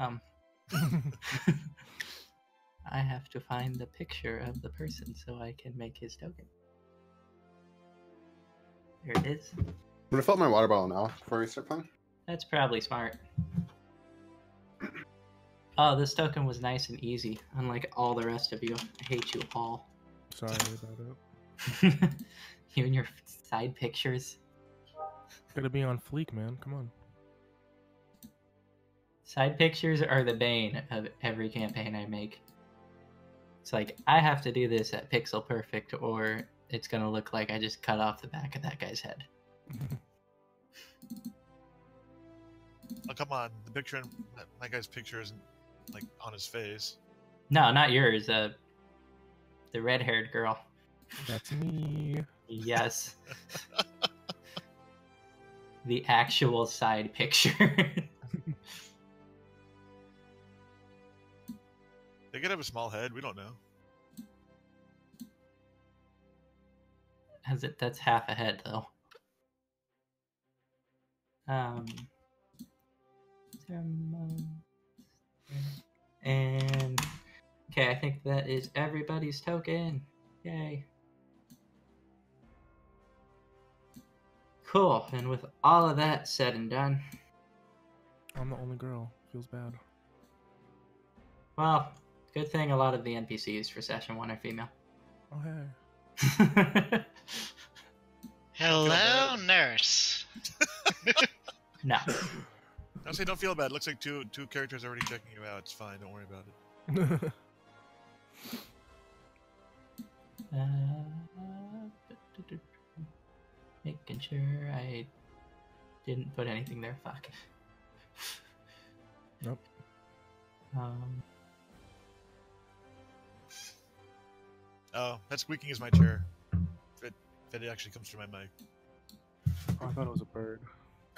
I have to find the picture of the person so I can make his token. There it is. I'm gonna fill up my water bottle now before we start playing. That's probably smart. Oh, this token was nice and easy, unlike all the rest of you. I hate you all. Sorry about it. You and your side pictures. Gotta be on fleek, man. Come on. Side pictures are the bane of every campaign I make. It's like, I have to do this at pixel perfect or it's going to look like I just cut off the back of that guy's head. Oh, come on. The picture in my guy's picture isn't, like, on his face. No, not yours. The red-haired girl. That's me. Yes. The actual side picture. They could have a small head. We don't know. That's half a head, though. And okay, I think that is everybody's token. Yay. Cool. And with all of that said and done, I'm the only girl. Feels bad. well, good thing a lot of the NPCs for session 1 are female. Oh, hey. Hello, nurse. No. Don't say don't feel bad. It looks like two characters already checking you out. It's fine. Don't worry about it. Making sure I didn't put anything there. Fuck. Nope. Oh, that squeaking is my chair. If it actually comes through my mic. Oh, I thought it was a bird.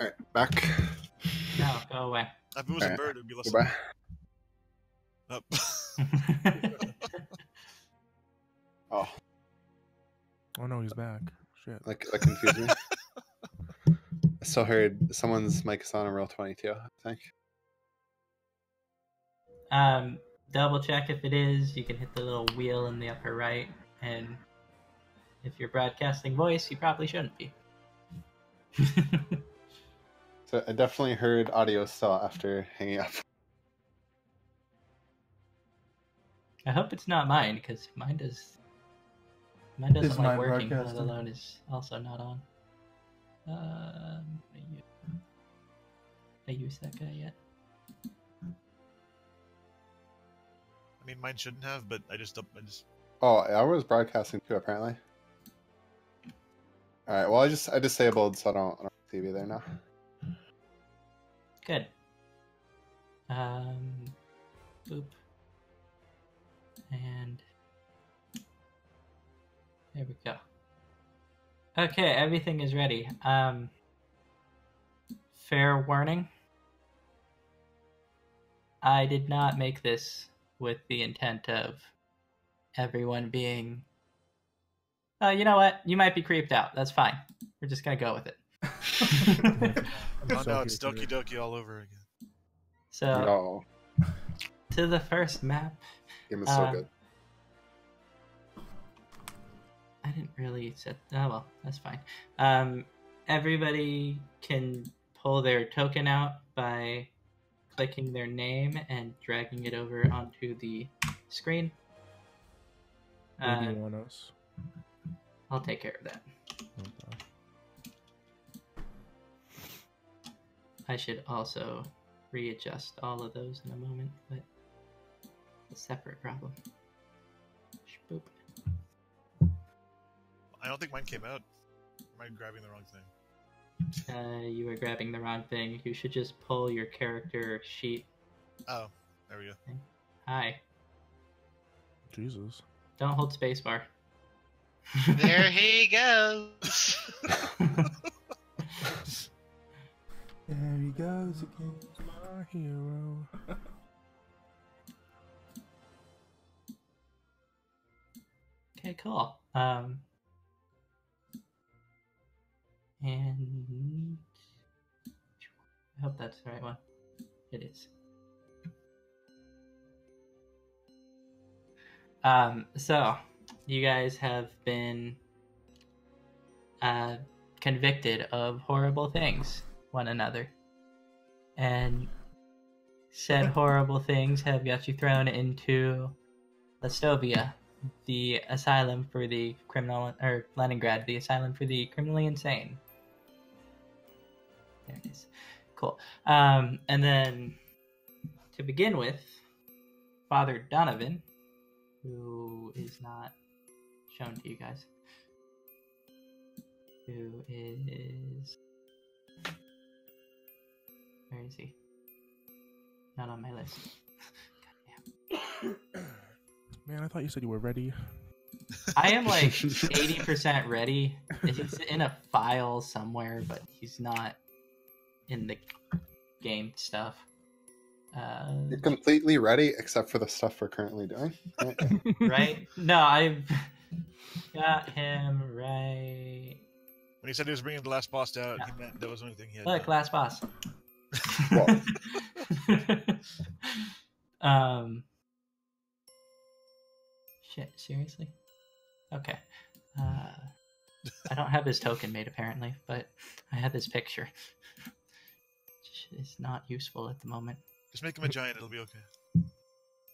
Alright, back. No, go away. If it was a bird, it would be less. Goodbye. Oh. Oh, Oh no, he's back. Shit. like that confused me. I still heard someone's mic is on in roll 22, I think. Double check if it is. You can hit the little wheel in the upper right, and if you're broadcasting voice, you probably shouldn't be. So I definitely heard audio still after hanging up. I hope it's not mine, because mine does. Mine doesn't Is like mine working, let broadcasting? alone is also not on. I use that guy yet? I mean, mine shouldn't have, but I just. Oh, I was broadcasting too, apparently. Alright, well I disabled so I don't see you there now. Good. Boop. And there we go. Okay, everything is ready. Fair warning. I did not make this with the intent of everyone being... you know what? You might be creeped out. That's fine. We're just gonna go with it. Oh no, it's Doki Doki all over again. So, No, to the first map. game is so good. I didn't really set... Oh, well, that's fine. Everybody can pull their token out by clicking their name and dragging it over onto the screen. Where do you want us? I'll take care of that. Okay. I should also readjust all of those in a moment, but it's a separate problem. Boop. I don't think mine came out. Am I grabbing the wrong thing? You were grabbing the wrong thing. You should just pull your character sheet. Oh, there we go. Hi. Jesus. Don't hold spacebar. There he goes. There he goes again. My hero. Okay, cool. And I hope that's the right one. It is. So you guys have been convicted of horrible things, one another, and said horrible things have got you thrown into Lestovia, the asylum for the criminal, or Leningrad, the asylum for the criminally insane. There it is. Cool. And then to begin with, Father Donovan, who is not shown to you guys, who is... Where is he? Not on my list. Man, I thought you said you were ready. I am like 80% ready. He's in a file somewhere, but he's not in the game stuff. You're completely ready except for the stuff we're currently doing. Right? Right? No, I've got him right. When he said he was bringing the last boss down, Yeah. he meant that was the only thing he had. Look, done. last boss. Well, Shit, seriously? Okay. I don't have his token made apparently, but I have his picture. It's not useful at the moment. Just make him a giant; it'll be okay.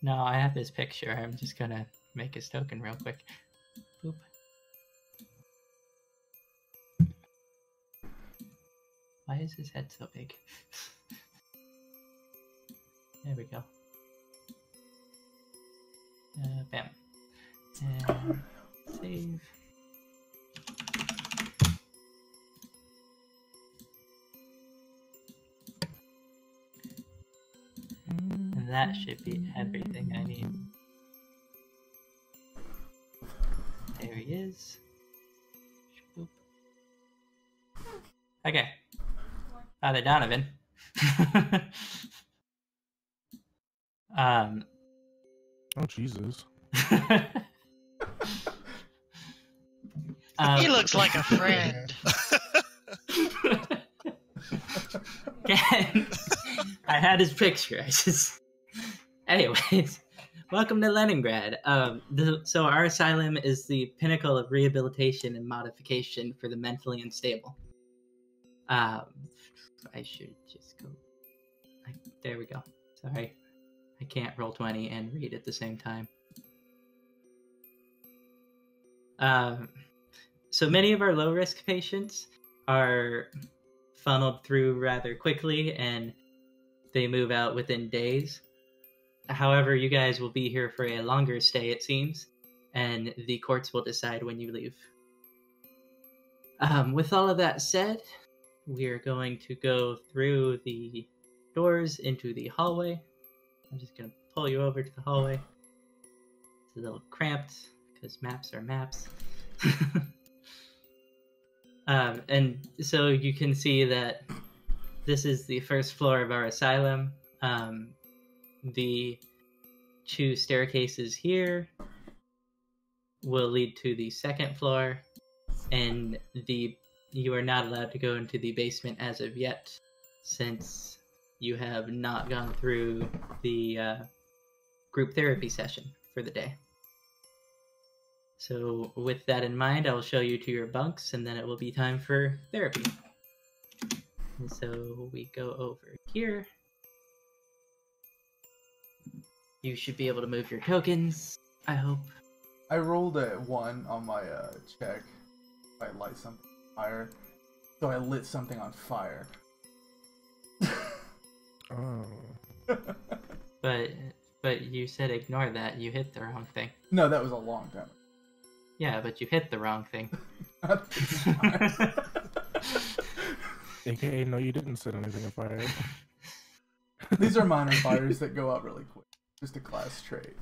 No, I have his picture. I'm just gonna make his token real quick. Boop. Why is his head so big? There we go. Bam. And save. And that should be everything I need. There he is. Boop. Okay. Father Donovan. Oh, Jesus. He looks like a friend. Again, I had his picture. I just... Anyways, welcome to Leningrad. So our asylum is the pinnacle of rehabilitation and modification for the mentally unstable. I should just go... there we go. Sorry. I can't roll 20 and read at the same time. So many of our low-risk patients are funneled through rather quickly, and they move out within days. However, you guys will be here for a longer stay, it seems, and the courts will decide when you leave. With all of that said, we are going to go through the doors into the hallway. I'm just going to pull you over to the hallway. It's a little cramped, because maps are maps. And so you can see that this is the first floor of our asylum. The two staircases here will lead to the second floor, and you are not allowed to go into the basement as of yet, since you have not gone through the group therapy session for the day. So with that in mind, I will show you to your bunks, and then it will be time for therapy. And so we go over here. You should be able to move your tokens, I hope. I rolled a 1 on my check. If I light something on fire. So I lit something on fire. Oh. But you said ignore that. You hit the wrong thing. No, that was a long time. Yeah, but you hit the wrong thing. AKA, no, you didn't set anything on fire. These are minor fires that go out really quick. Just a class trait.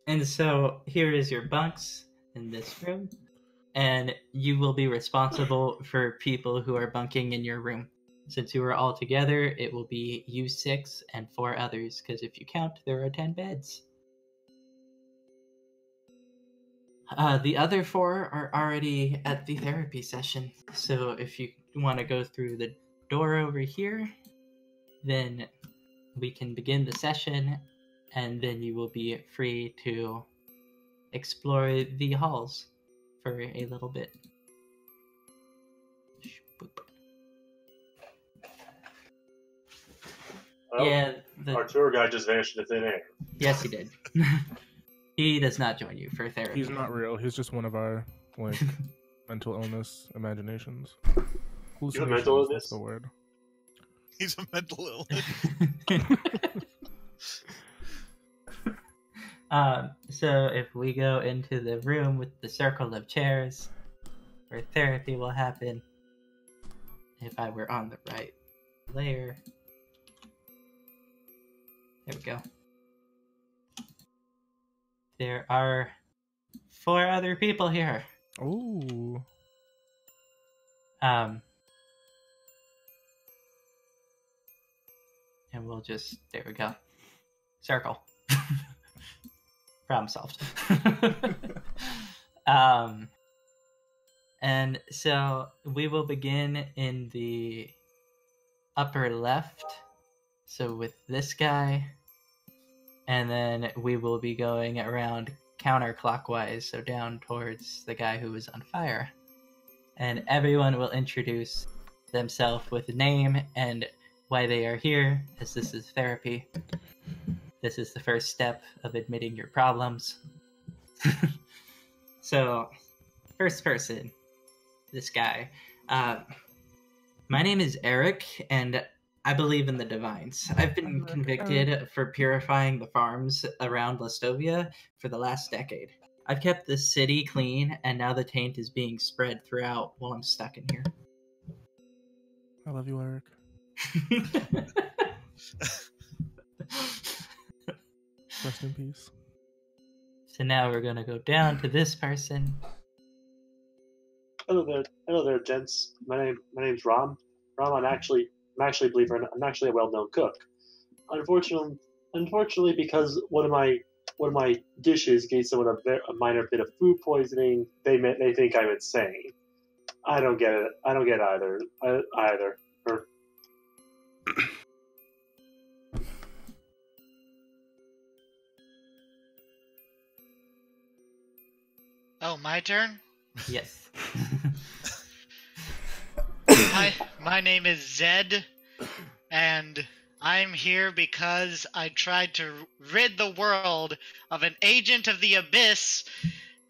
And so here is your bunks in this room, and you will be responsible for people who are bunking in your room. Since you are all together, it will be you 6 and 4 others, because if you count, there are 10 beds. The other 4 are already at the therapy session, so if you want to go through the door over here, then we can begin the session, and then you will be free to explore the halls for a little bit. Boop. Well, Yeah, our tour guide just vanished into thin air. yes, he did. He does not join you for therapy. He's not real. He's just one of our like mental illness imaginations. You have mental Hallucinations, illness? that's the word. He's a mental illness. So if we go into the room with the circle of chairs where therapy will happen, if I were on the right layer. There we go. There are 4 other people here. Oh, And we'll just, there we go. Circle. Problem solved. And so we will begin in the upper left. So with this guy, and then we will be going around counterclockwise, so down towards the guy who was on fire. And everyone will introduce themselves with a name and why they are here, as this is therapy. This is the first step of admitting your problems. So, first person, this guy. My name is Eric, and I believe in the divines. I've been convicted for purifying the farms around Lestovia for the last decade. I've kept the city clean, and now the taint is being spread throughout while I'm stuck in here. I love you, Eric. Rest in peace. So now we're gonna go down to this person. Hello there, gents. My name's Ram. I'm actually believe it or not, I'm actually a well-known cook. Unfortunately, because one of my dishes gave someone a minor bit of food poisoning, they think I'm insane. I don't get it. I don't get either. Or, Oh, my turn? Yes. My name is Zed, and I'm here because I tried to rid the world of an agent of the Abyss,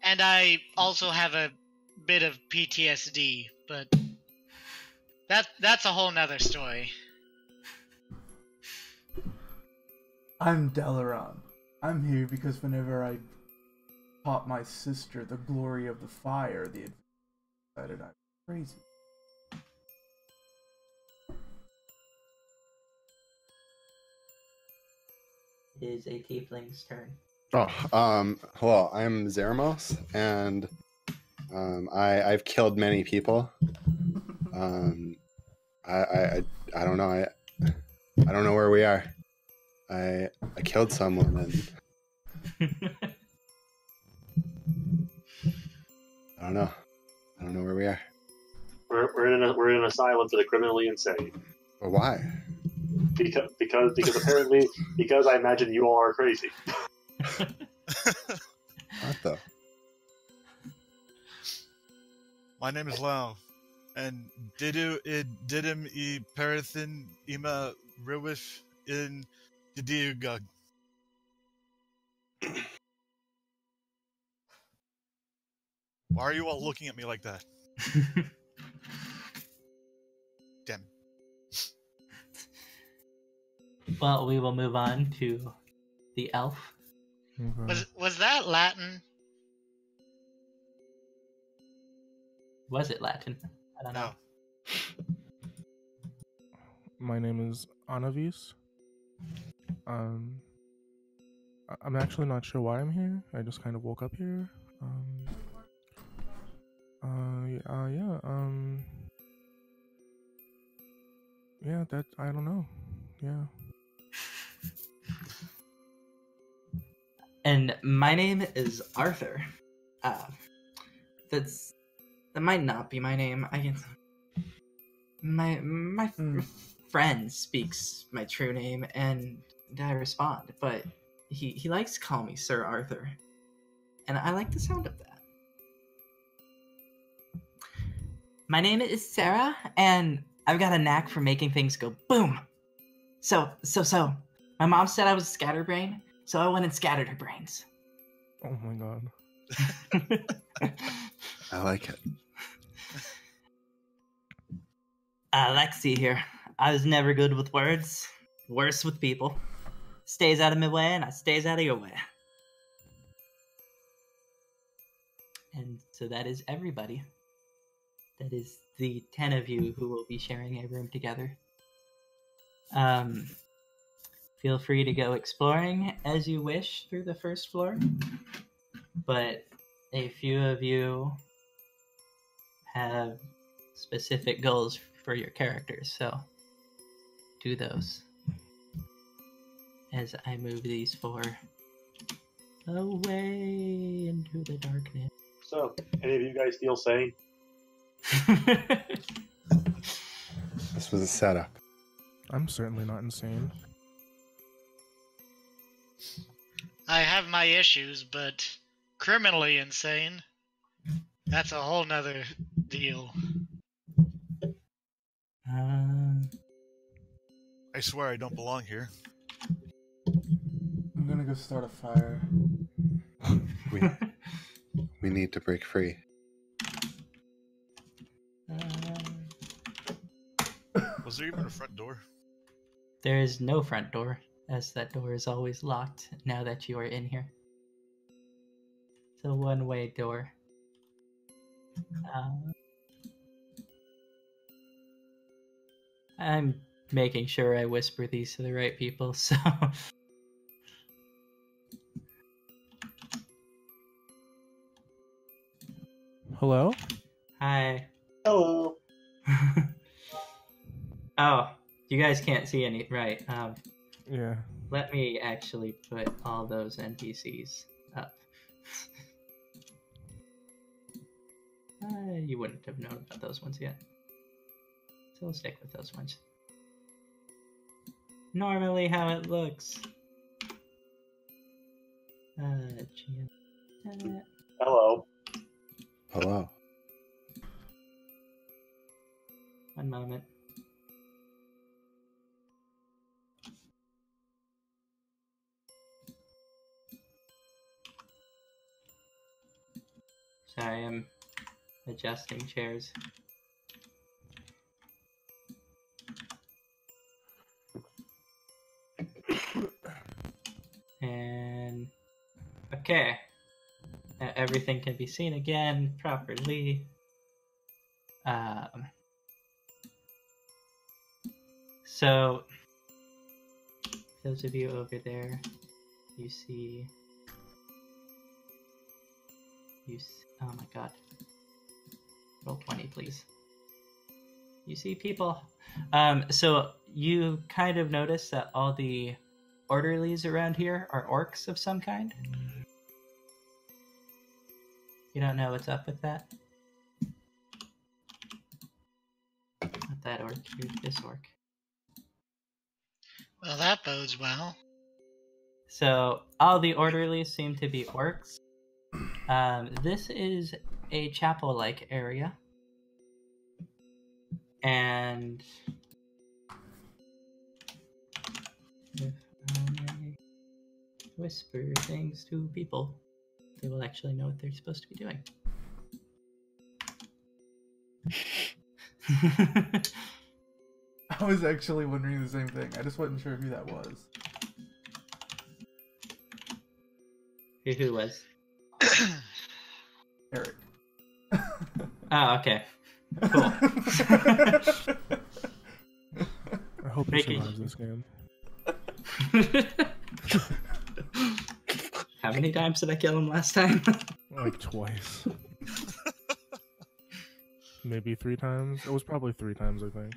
and I also have a bit of PTSD, but that's a whole nother story. I'm Dalaran. I'm here because whenever I taught my sister the glory of the fire, the decided I was crazy. It is a tiefling's turn. Well, I'm Zeramos, and I've killed many people. I don't know. I don't know where we are. I killed someone, and I don't know. I don't know where we are. we're in an asylum for the criminally insane. But why? Because apparently because I imagine you all are crazy. What though? My name is Lau, and didim I perithin ima riwish in didiugug. Why are you all looking at me like that? Damn. Well, we will move on to the elf. Okay. Was that Latin? Was it Latin? I don't know. My name is Anavis. I'm actually not sure why I'm here. I just kind of woke up here. Yeah, that, I don't know. Yeah. And my name is Arthur. That might not be my name. I guess my friend speaks my true name, and I respond, but he likes to call me Sir Arthur, and I like the sound of that. My name is Sarah, and I've got a knack for making things go boom. So. My mom said I was a scatterbrain, so I went and scattered her brains. Oh my god. I like it. Lexi here. I was never good with words. Worse with people. Stays out of my way, and I stays out of your way. And so that is everybody. That is the 10 of you who will be sharing a room together. Feel free to go exploring as you wish through the first floor, but a few of you have specific goals for your characters, so do those as I move these 4 away into the darkness. So, any of you guys feel sane? This was a setup. I'm certainly not insane. I have my issues, but criminally insane. That's a whole nother deal. I swear I don't belong here. I'm gonna go start a fire. We need to break free. Was there even a front door? There is no front door, as that door is always locked now that you are in here. It's a one-way door. I'm making sure I whisper these to the right people, so... Hello? Hi. Hello. Oh, you guys can't see any, right? Yeah. Let me actually put all those NPCs up. You wouldn't have known about those ones yet. So we'll stick with those ones. Normally how it looks. Hello. Hello. One moment. Sorry, I'm adjusting chairs. And okay, everything can be seen again properly. So those of you over there, you see. Oh my god. Roll 20, please. You see people. So you kind of notice that all the orderlies around here are orcs of some kind. You don't know what's up with that? Not that orc, you're this orc. Well, that bodes well. So all the orderlies seem to be orcs. This is a chapel-like area. And if I whisper things to people, they will actually know what they're supposed to be doing. I was actually wondering the same thing. I just wasn't sure who that was. Who was? Eric. Oh, okay. Cool. I hope he Making- survives this game. How many times did I kill him last time? Like twice. Maybe 3 times? It was probably 3 times, I think.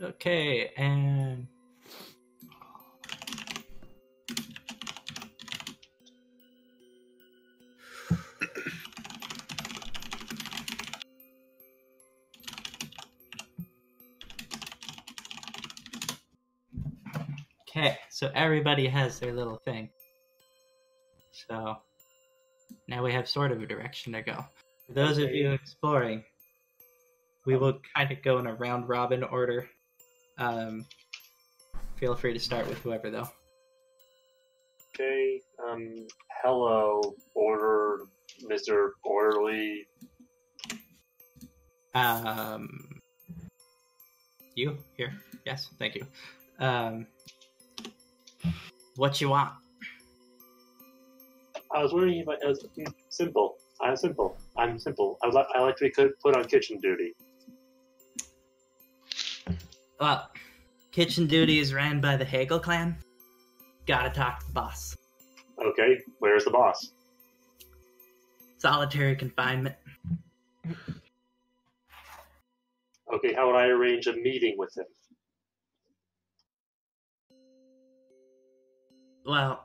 Okay, and Okay, so everybody has their little thing. So now we have sort of a direction to go. For those of you exploring, we will kind of go in a round robin order. Feel free to start with whoever, though. Okay. Hello, Mr. Orderly. You here? Yes, thank you. What you want? I was wondering if I was simple. I'm simple. I like to be put on kitchen duty. Well, kitchen duty is ran by the Hagel clan. Gotta talk to the boss. Okay, where's the boss? Solitary confinement. Okay, how would I arrange a meeting with him? Well,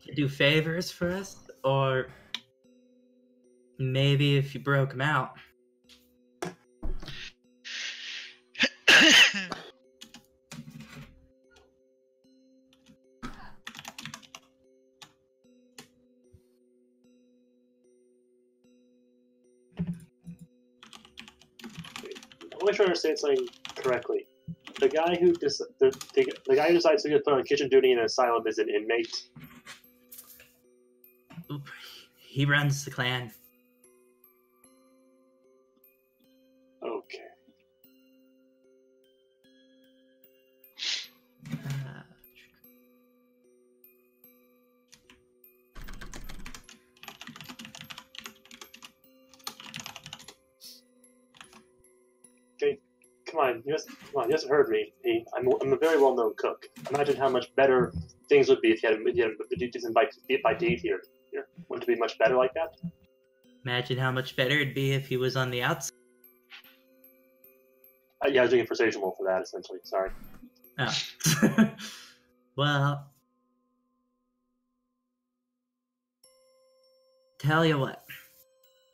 you do favors for us, or maybe if you broke him out. I want to try to understand something correctly. The guy who the guy who decides to get put on kitchen duty in an asylum is an inmate. He runs the clan. Okay. Okay, come on, you just heard me. I'm a very well-known cook. Imagine how much better things would be if you had a decent bite to eat here. Wouldn't it be much better like that? Imagine how much better it'd be if he was on the outside. Yeah, I was doing a persuasion roll for that, essentially. Sorry. Oh. Well, tell you what.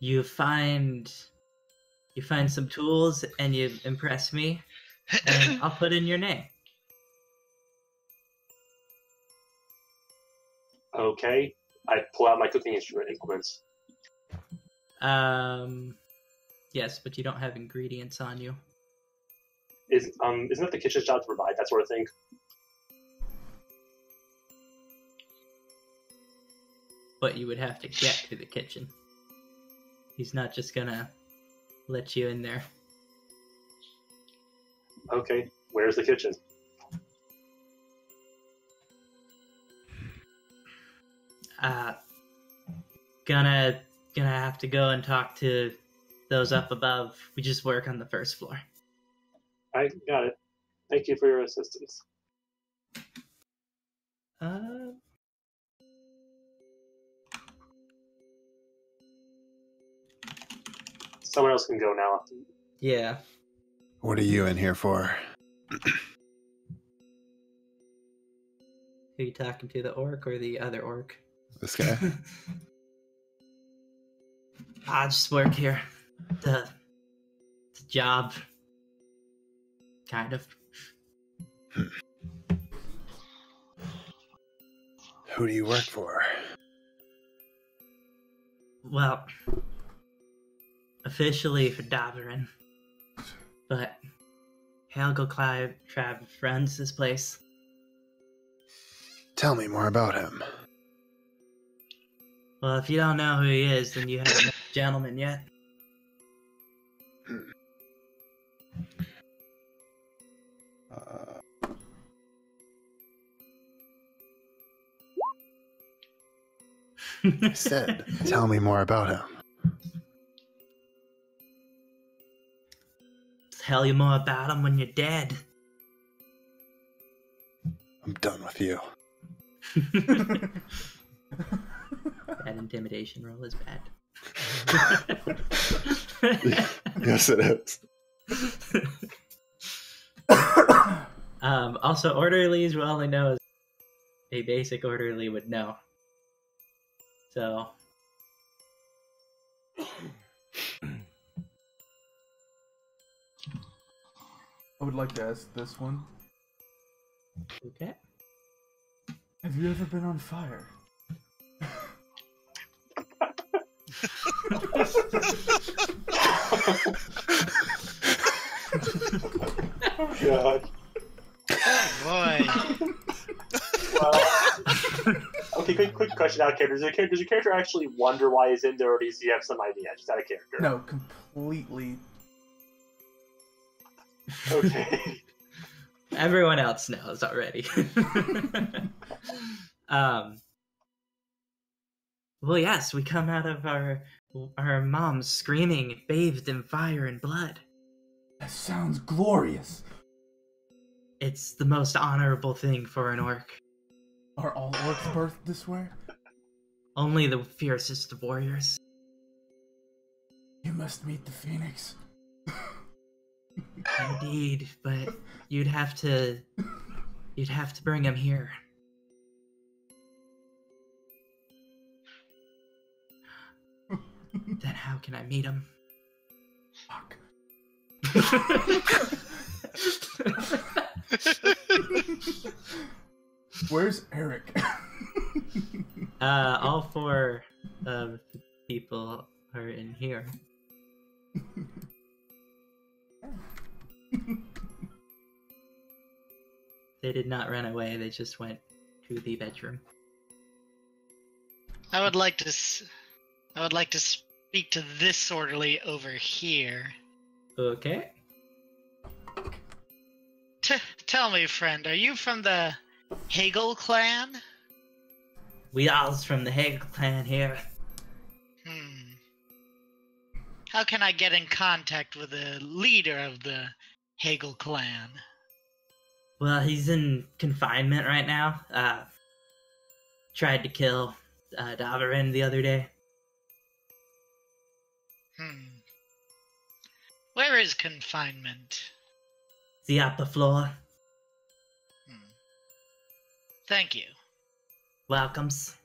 You find some tools and you impress me, and I'll put in your name. Okay. I pull out my cooking implements. Yes, but you don't have ingredients on you. Isn't that the kitchen's job to provide that sort of thing? But you would have to get to the kitchen. He's not just gonna let you in there. Okay, where's the kitchen? Gonna have to go and talk to those up above. We just work on the first floor. I got it. Thank you for your assistance. Someone else can go now. Yeah. What are you in here for? Who you talking to, the orc or the other orc? This guy? I just work here. The job. Kind of. Who do you work for? Well, officially for Davarin. But Helga Trav runs this place. Tell me more about him. Well, if you don't know who he is, then you haven't met the gentleman yet. I said, tell me more about him. Tell you more about him when you're dead. I'm done with you. That intimidation roll is bad. Yes, it is. Also, orderlies will only know as a basic orderly would know. So, I would like to ask this one. Okay. Have you ever been on fire? Oh god. Boy. Well, okay, quick question out of character. Does your character actually wonder why he's in there, or does he have some idea? Just out of character. No, completely. Okay. Everyone else knows already. Well, yes, we come out of our moms screaming, bathed in fire and blood. That sounds glorious. It's the most honorable thing for an orc. Are all orcs birthed this way? Only the fiercest of warriors. You must meet the phoenix. Indeed, but you'd have to bring him here. Then how can I meet him? Fuck. Where's Eric? All 4 of the people are in here. They did not run away, they just went to the bedroom. I would like to speak to this orderly over here. Okay. Tell me, friend, are you from the Hagel clan? We all's from the Hagel clan here. How can I get in contact with the leader of the Hagel clan? Well, he's in confinement right now. Tried to kill Davarin the other day. Where is confinement? The upper floor. Thank you. Welcomes.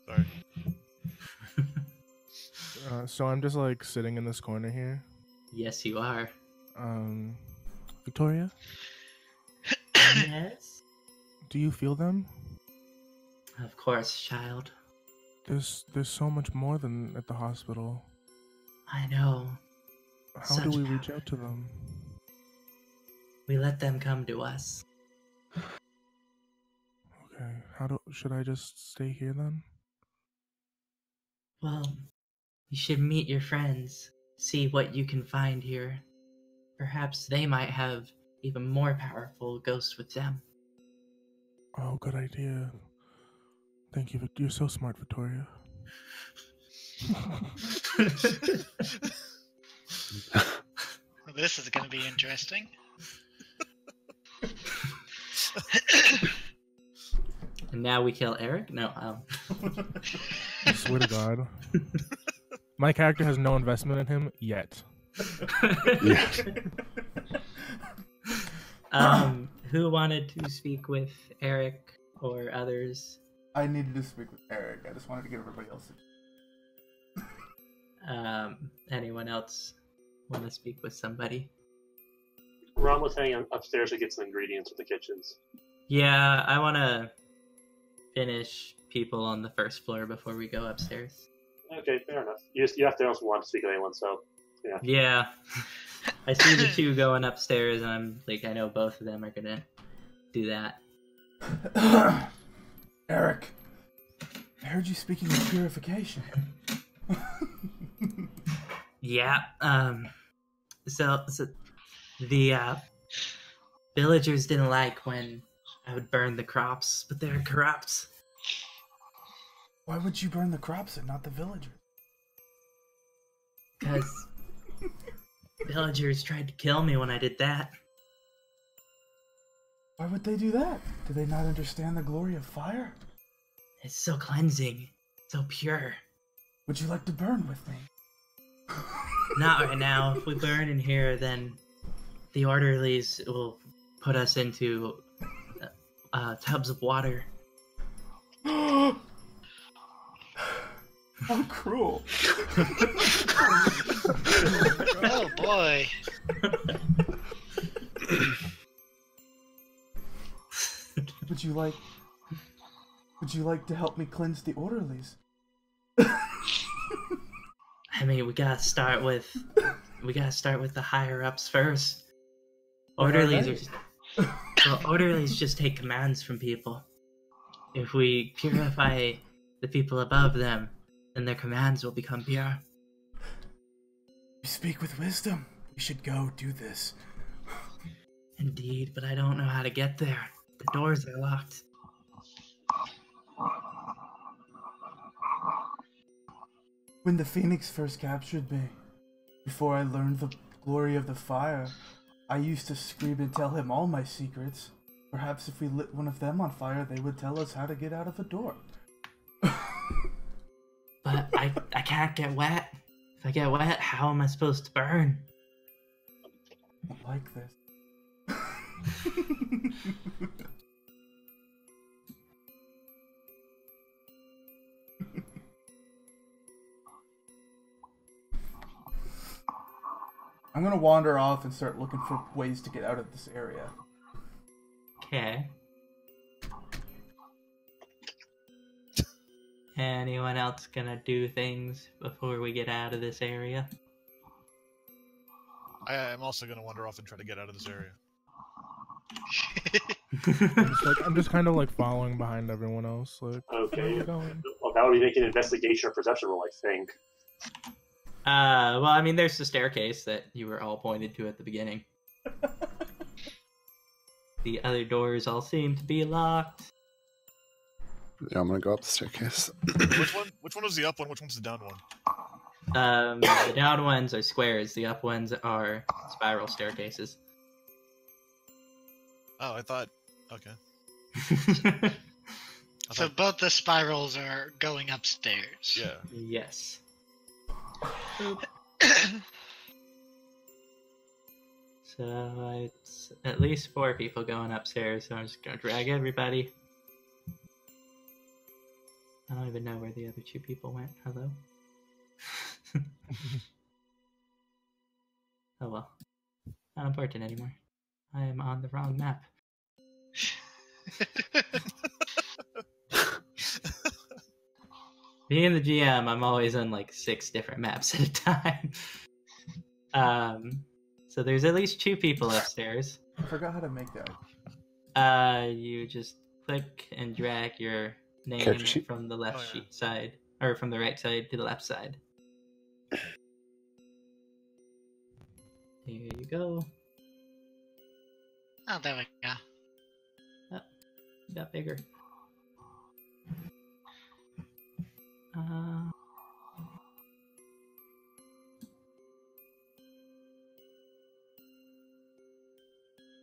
Sorry. So I'm just like sitting in this corner here. Yes, you are. Victoria, Yes? do you feel them? Of course, child. There's so much more than at the hospital. I know. How Such do we reach power. out to them? We let them come to us. Okay, should I just stay here then? Well, you should meet your friends. See what you can find here. Perhaps they might have even more powerful ghosts with them. Oh, good idea. Thank you, you're so smart, Victoria. Well, this is going to be interesting. And now we kill Eric? No, I swear to God. My character has no investment in him yet. Who wanted to speak with Eric or others? I needed to speak with Eric. I just wanted to get everybody else. Anyone else want to speak with somebody? Ron was heading upstairs to get some ingredients for the kitchens. Yeah, I want to finish people on the first floor before we go upstairs. Okay, fair enough. You have to also want to speak with anyone, so yeah. Yeah. I see the 2 going upstairs, and I'm like, I know both of them are gonna do that. Eric, I heard you speaking of purification. Yeah, so the villagers didn't like when I would burn the crops, but they're corrupt. Why would you burn the crops and not the villagers? Because villagers tried to kill me when I did that. Why would they do that? Do they not understand the glory of fire? It's so cleansing, so pure. Would you like to burn with me? Not right now. If we burn in here, then the orderlies will put us into tubs of water. How cruel. Oh boy. Would you like to help me cleanse the orderlies? I mean, we gotta start with the higher ups first. Orderlies just take commands from people. If we purify the people above them, then their commands will become pure. You speak with wisdom. We should go do this. Indeed, but I don't know how to get there. The doors are locked. When the Phoenix first captured me, before I learned the glory of the fire, I used to scream and tell him all my secrets. Perhaps if we lit one of them on fire, they would tell us how to get out of a door. But I can't get wet. If I get wet, how am I supposed to burn? I don't like this. I'm gonna wander off and start looking for ways to get out of this area. Okay. Anyone else gonna do things before we get out of this area? I am also going to wander off and try to get out of this area. I'm just kind of like following behind everyone else. Like, Okay. where are we going? Well, that would be making an investigation or perception roll, I think. Well, I mean, there's the staircase that you were all pointed to at the beginning. The other doors all seem to be locked. Yeah, I'm gonna go up the staircase. Which one was the up one? Which one's the down one? The down ones are squares. The up ones are spiral staircases. Oh, I thought. Okay. So both the spirals are going upstairs. Yeah. Yes. So it's at least 4 people going upstairs, so I'm just gonna drag everybody. I don't even know where the other 2 people went. Hello? Oh well. Not important anymore. I am on the wrong map. Being the GM, I'm always on like 6 different maps at a time. So there's at least 2 people upstairs. I forgot how to make that. You just click and drag your name Character sheet? from the left Oh, yeah. sheet side, or from the right side to the left side. Here you go. Oh, there we go. Got bigger.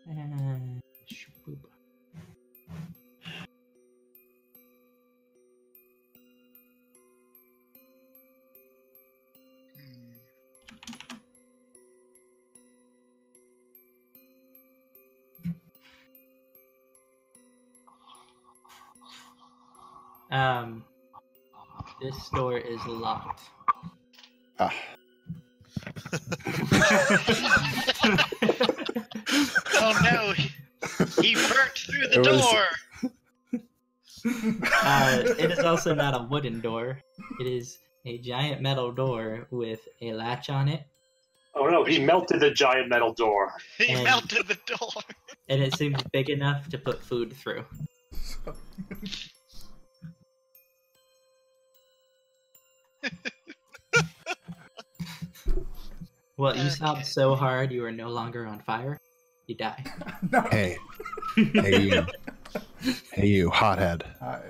And shboop. This door is locked. Ah, Oh no! He burnt through the It was- door. It is also not a wooden door. It is a giant metal door with a latch on it, Oh no, he melted the giant metal door. He And- melted the door. and it seems big enough to put food through. Well, you sobbed so hard you are no longer on fire. You die. No. hey, hey, you hothead. Hi.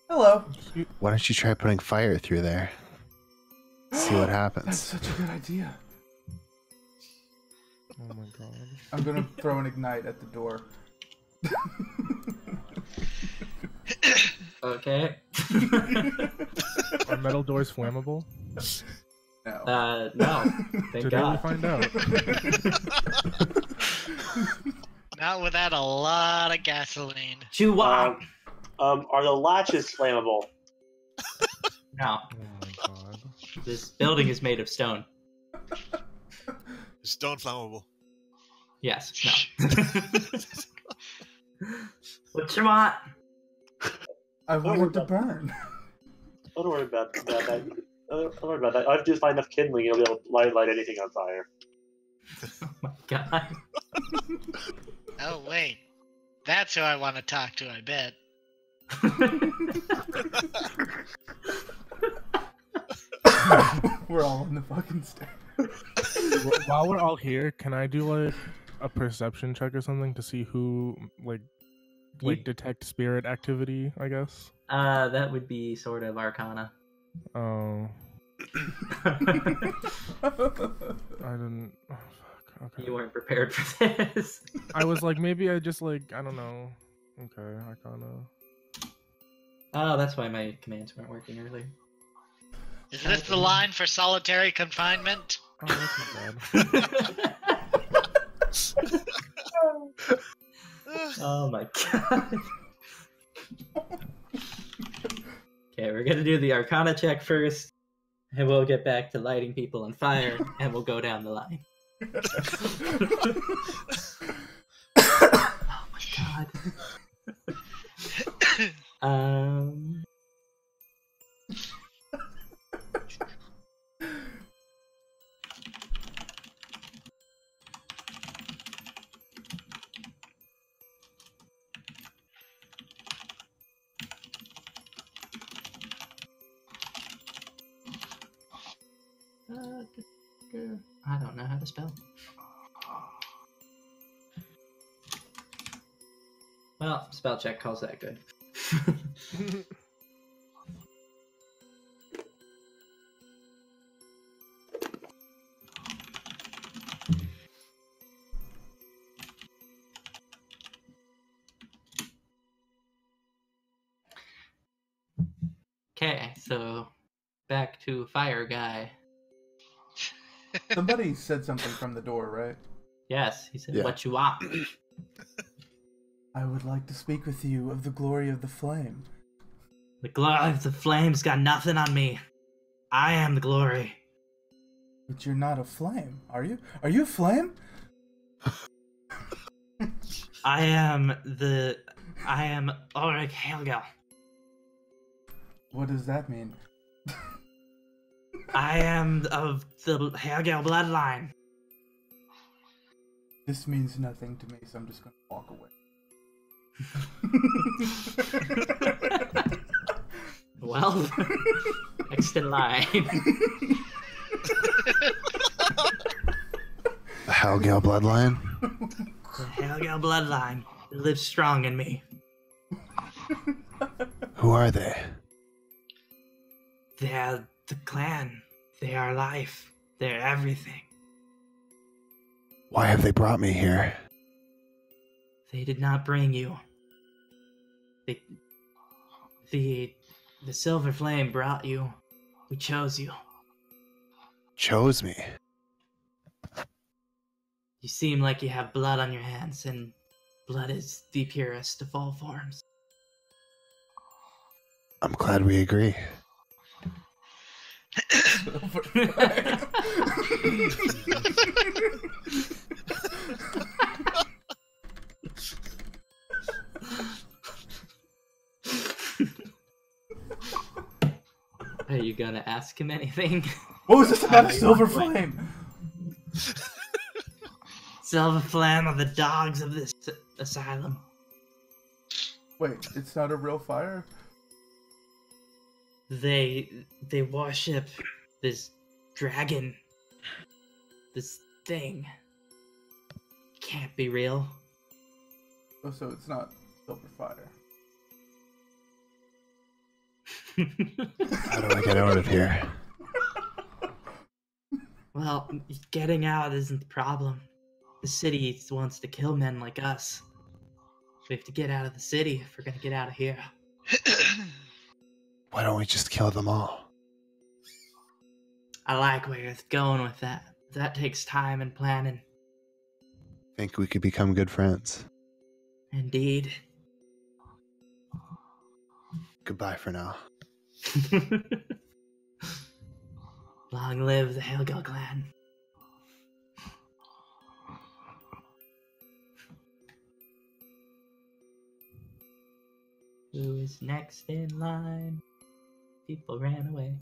Hello. Why don't you try putting fire through there? See what That's happens. such a good idea. Oh my god. I'm gonna throw an ignite at the door. Okay. Are metal doors flammable? No. No. Thank Today we'll God. find out. Not without a lot of gasoline. Chewak! Are the latches flammable? No. Oh my god. This building is made of stone. Stone flammable. Yes. No. What you want? I want it to burn. Don't worry about that. Don't worry about that. I've just find enough kindling, you'll be able to light anything on fire. Oh my god. Oh wait, that's who I want to talk to. I bet. We're all on the fucking stairs. While we're all here, can I do like a perception check or something to see who like detect spirit activity? I guess. That would be sort of Arcana. Oh, I didn't. Oh, fuck. Okay. You weren't prepared for this. I was like, maybe I just like I don't know. Okay, Arcana. Oh, that's why my commands weren't working earlier. Is this the line for solitary confinement? Oh, that's not bad. Oh my god. Okay, we're gonna do the Arcana check first, and we'll get back to lighting people on fire, and we'll go down the line. Oh my god. I don't know how to spell. Well, spell check calls that good. Okay, so back to Fire Guy. Somebody said something from the door, right? Yes, he said, Yeah. what you want? I would like to speak with you of the glory of the flame. The glory of the flames got nothing on me. I am the glory. But you're not a flame, are you? Are you a flame? I am Ulrich Helgel. What does that mean? I am of the Helgel bloodline. This means nothing to me, so I'm just gonna walk away. Well, next in line. The Halgal bloodline? The Helgel bloodline lives strong in me. Who are they? They are the clan. They are life. They're everything. Why have they brought me here? They did not bring you. The Silver Flame brought you. We chose you. Chose me? You seem like you have blood on your hands, and blood is the purest of all forms. I'm glad we agree. Are you gonna ask him anything? What was this about a silver flame? Silver Flame are the dogs of this asylum. Wait, it's not a real fire? They worship this dragon. This thing. Can't be real. Oh, so it's not silver fire. How do I get out of here? Well, getting out isn't the problem. The city wants to kill men like us. We have to get out of the city if we're gonna get out of here. Why don't we just kill them all? I like where you're going with that. That takes time and planning. Think we could become good friends. Indeed. Goodbye for now. Long live the Helgel clan. Who is next in line? People ran away.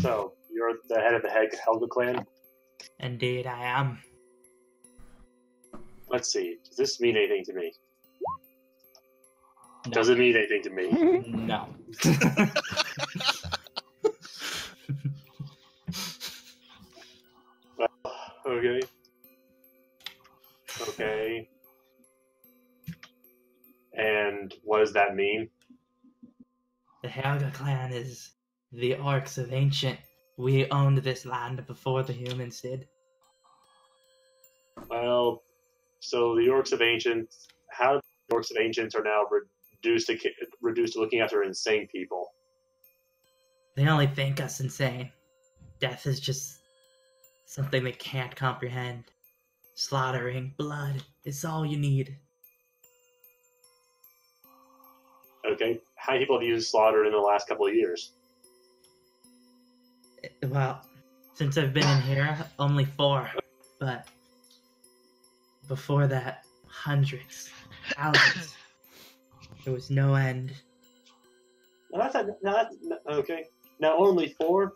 So, you're the head of the Helga clan? Indeed, I am. Let's see. Does this mean anything to me? No. Does it mean anything to me? No. Okay. Okay. And what does that mean? The Helga clan is the orcs of ancient. We owned this land before the humans did. Well, so the orcs of ancient, how the orcs of ancients are now reduced to looking after insane people. They only think us insane. Death is just something they can't comprehend. Slaughtering, blood, it's all you need. Okay, how many people have used slaughter in the last couple of years? Well, since I've been in here, only 4. But before that, hundreds, thousands. There was no end. Okay. Now only 4?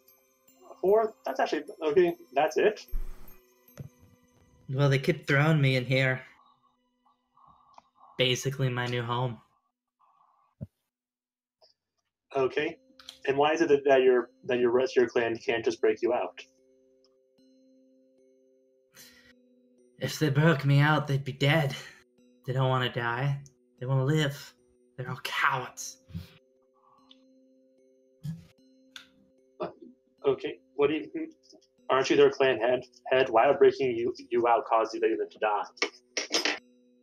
4? That's actually, okay, that's it? Well, they kept throwing me in here. Basically my new home. Okay. And why is it that your rest of your clan can't just break you out? If they broke me out, they'd be dead. They don't want to die. They want to live. They're all cowards. Okay. What do you? Aren't you their clan head? Why would breaking you out cause you them to die?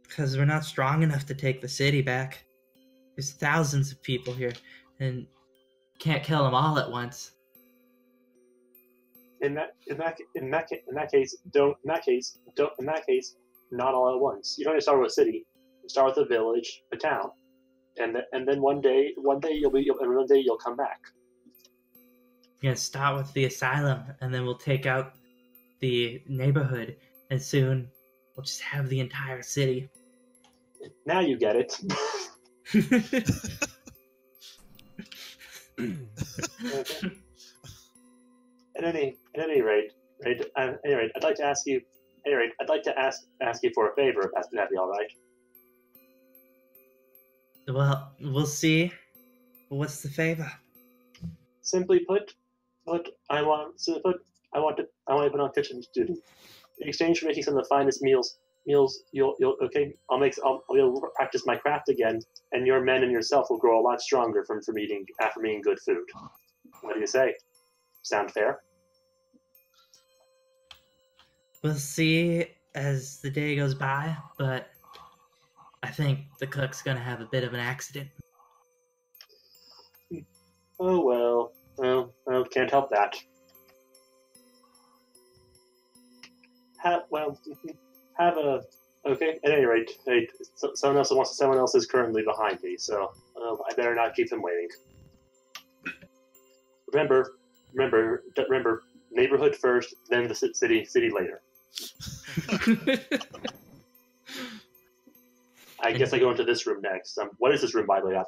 Because we're not strong enough to take the city back. There's thousands of people here, and can't kill them all at once. In that case, not all at once. You don't have to start with a city. You start with a village, a town, and then one day you'll come back. We're gonna start with the asylum, and then we'll take out the neighborhood, and soon we'll just have the entire city. Now you get it. Okay. At any rate, I'd like to ask you. I'd like to ask you for a favor, if that'd be all right. Well, we'll see. What's the favor? Simply put, I want to put on kitchen duty. In exchange for making some of the finest meals, you'll okay. I'll be able to practice my craft again, and your men and yourself will grow a lot stronger from eating good food. What do you say? Sound fair? We'll see as the day goes by, but I think the cook's gonna have a bit of an accident. Oh well, can't help that. Okay. At any rate, someone else is currently behind me, so I better not keep them waiting. Remember, neighborhood first, then the city later. I guess I go into this room next. What is this room, by the way,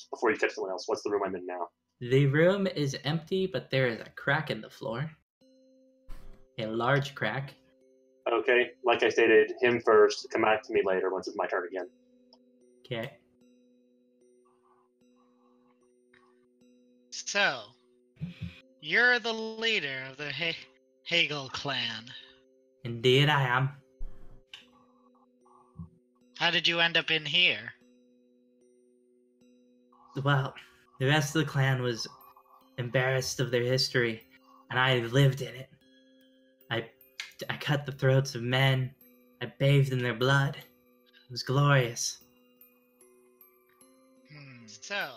before you catch someone else? What's the room I'm in now? The room is empty, but there is a crack in the floor. A large crack. Okay, like I stated, him first. Come back to me later once it's my turn again. Okay. So, you're the leader of the Hegel clan. Indeed, I am. How did you end up in here? Well, the rest of the clan was embarrassed of their history, and I lived in it. I cut the throats of men. I bathed in their blood. It was glorious. So,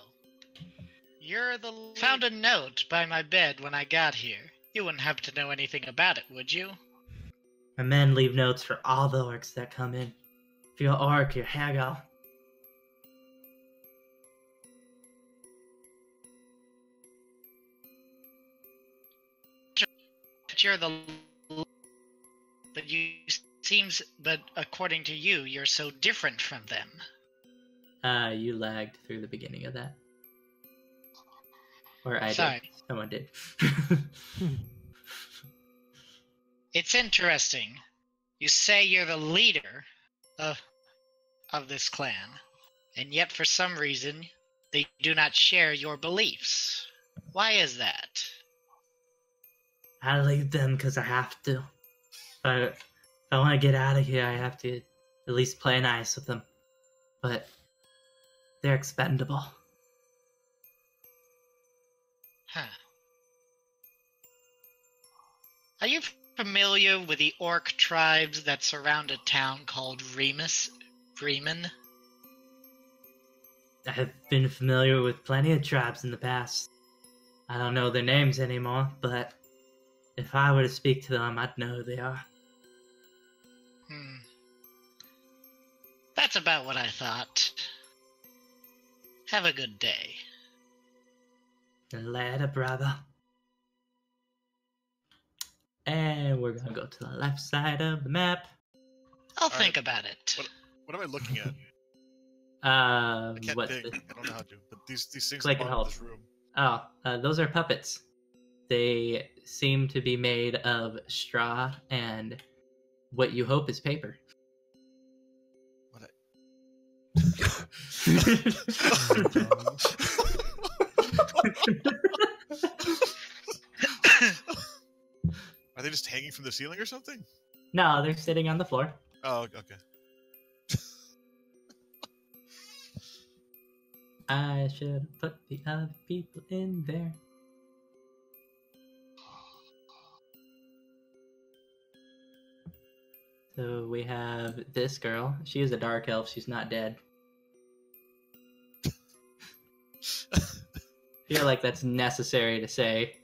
you're the found a note by my bed when I got here. You wouldn't happen to know anything about it, would you? My men leave notes for all the orcs that come in. If you're orc, you're Hagel. that you're the, but according to you, you're so different from them. You lagged through the beginning of that. Or I Sorry. did. Someone did. It's interesting. You say you're the leader of this clan, and yet for some reason they do not share your beliefs. Why is that? I leave them because I have to. But if I want to get out of here, I have to at least play nice with them. But they're expendable. Huh. Are you familiar with the orc tribes that surround a town called Bremen? I have been familiar with plenty of tribes in the past. I don't know their names anymore, but if I were to speak to them, I'd know who they are. That's about what I thought. Have a good day. Later, brother. And we're gonna go to the left side of the map. I'll think about it. What am I looking at? I can't What? think. I don't know how to. But these things Click in the and bottom of hold. this room. Oh, those are puppets. They seem to be made of straw and what you hope is paper. Are they just hanging from the ceiling or something? No, they're sitting on the floor. Oh, okay. I should have put the other people in there. So we have this girl. She is a dark elf. She's not dead. Feel like that's necessary to say.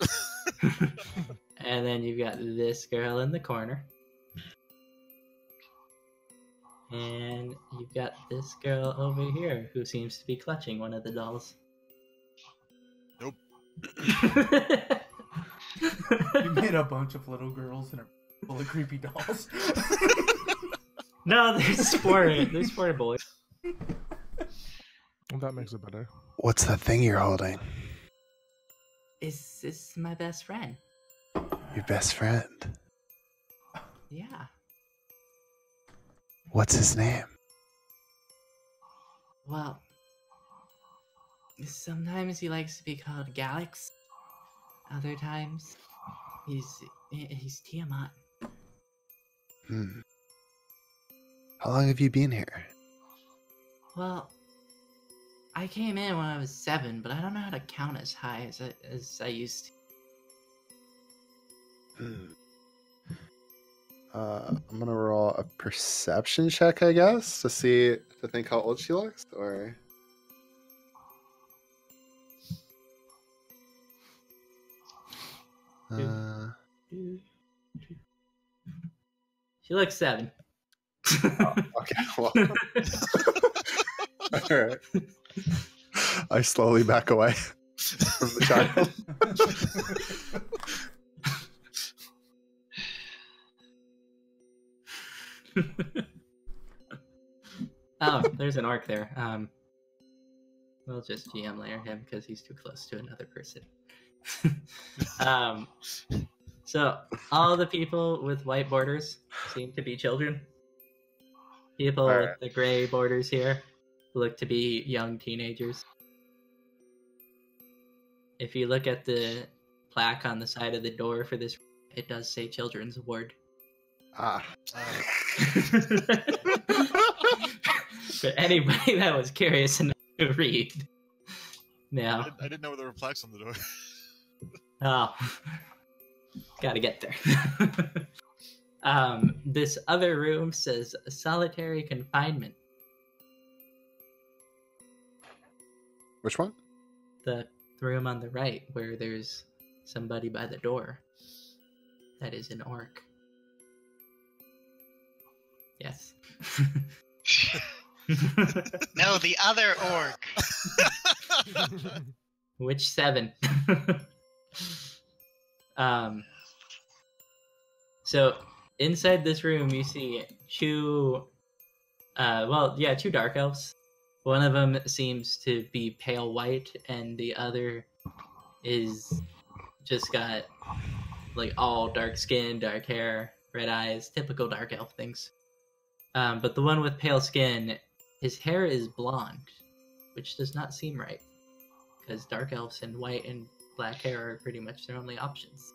And then you've got this girl in the corner. And you've got this girl over here who seems to be clutching one of the dolls. Nope. You made a bunch of little girls and are full of creepy dolls. No, there's four boys. Well, that makes it better. What's that thing you're holding? Is this my best friend? Your best friend. Yeah. What's his name? Well, sometimes he likes to be called Galax. Other times, he's Tiamat. How long have you been here? Well, I came in when I was 7, but I don't know how to count as high as I used to. I'm gonna roll a perception check, I guess, to think how old she looks, or She looks 7. okay, well. Alright. I slowly back away from the child. Oh, there's an orc there. We'll just GM layer him because he's too close to another person. So all the people with white borders seem to be children. People with the gray borders here look to be young teenagers. If you look at the plaque on the side of the door for this, it does say Children's Ward. For anybody that was curious enough to read. Now, I didn't know there were plaques on the door. Oh, gotta get there. This other room says solitary confinement. Which one? The room on the right, where there's somebody by the door. That is an orc. Yes. No, the other orc. Which 7? So inside this room, you see two dark elves. One of them seems to be pale white, and the other is just got like all dark skin, dark hair, red eyes, typical dark elf things. But the one with pale skin, his hair is blonde, which does not seem right, because dark elves and white and black hair are pretty much their only options.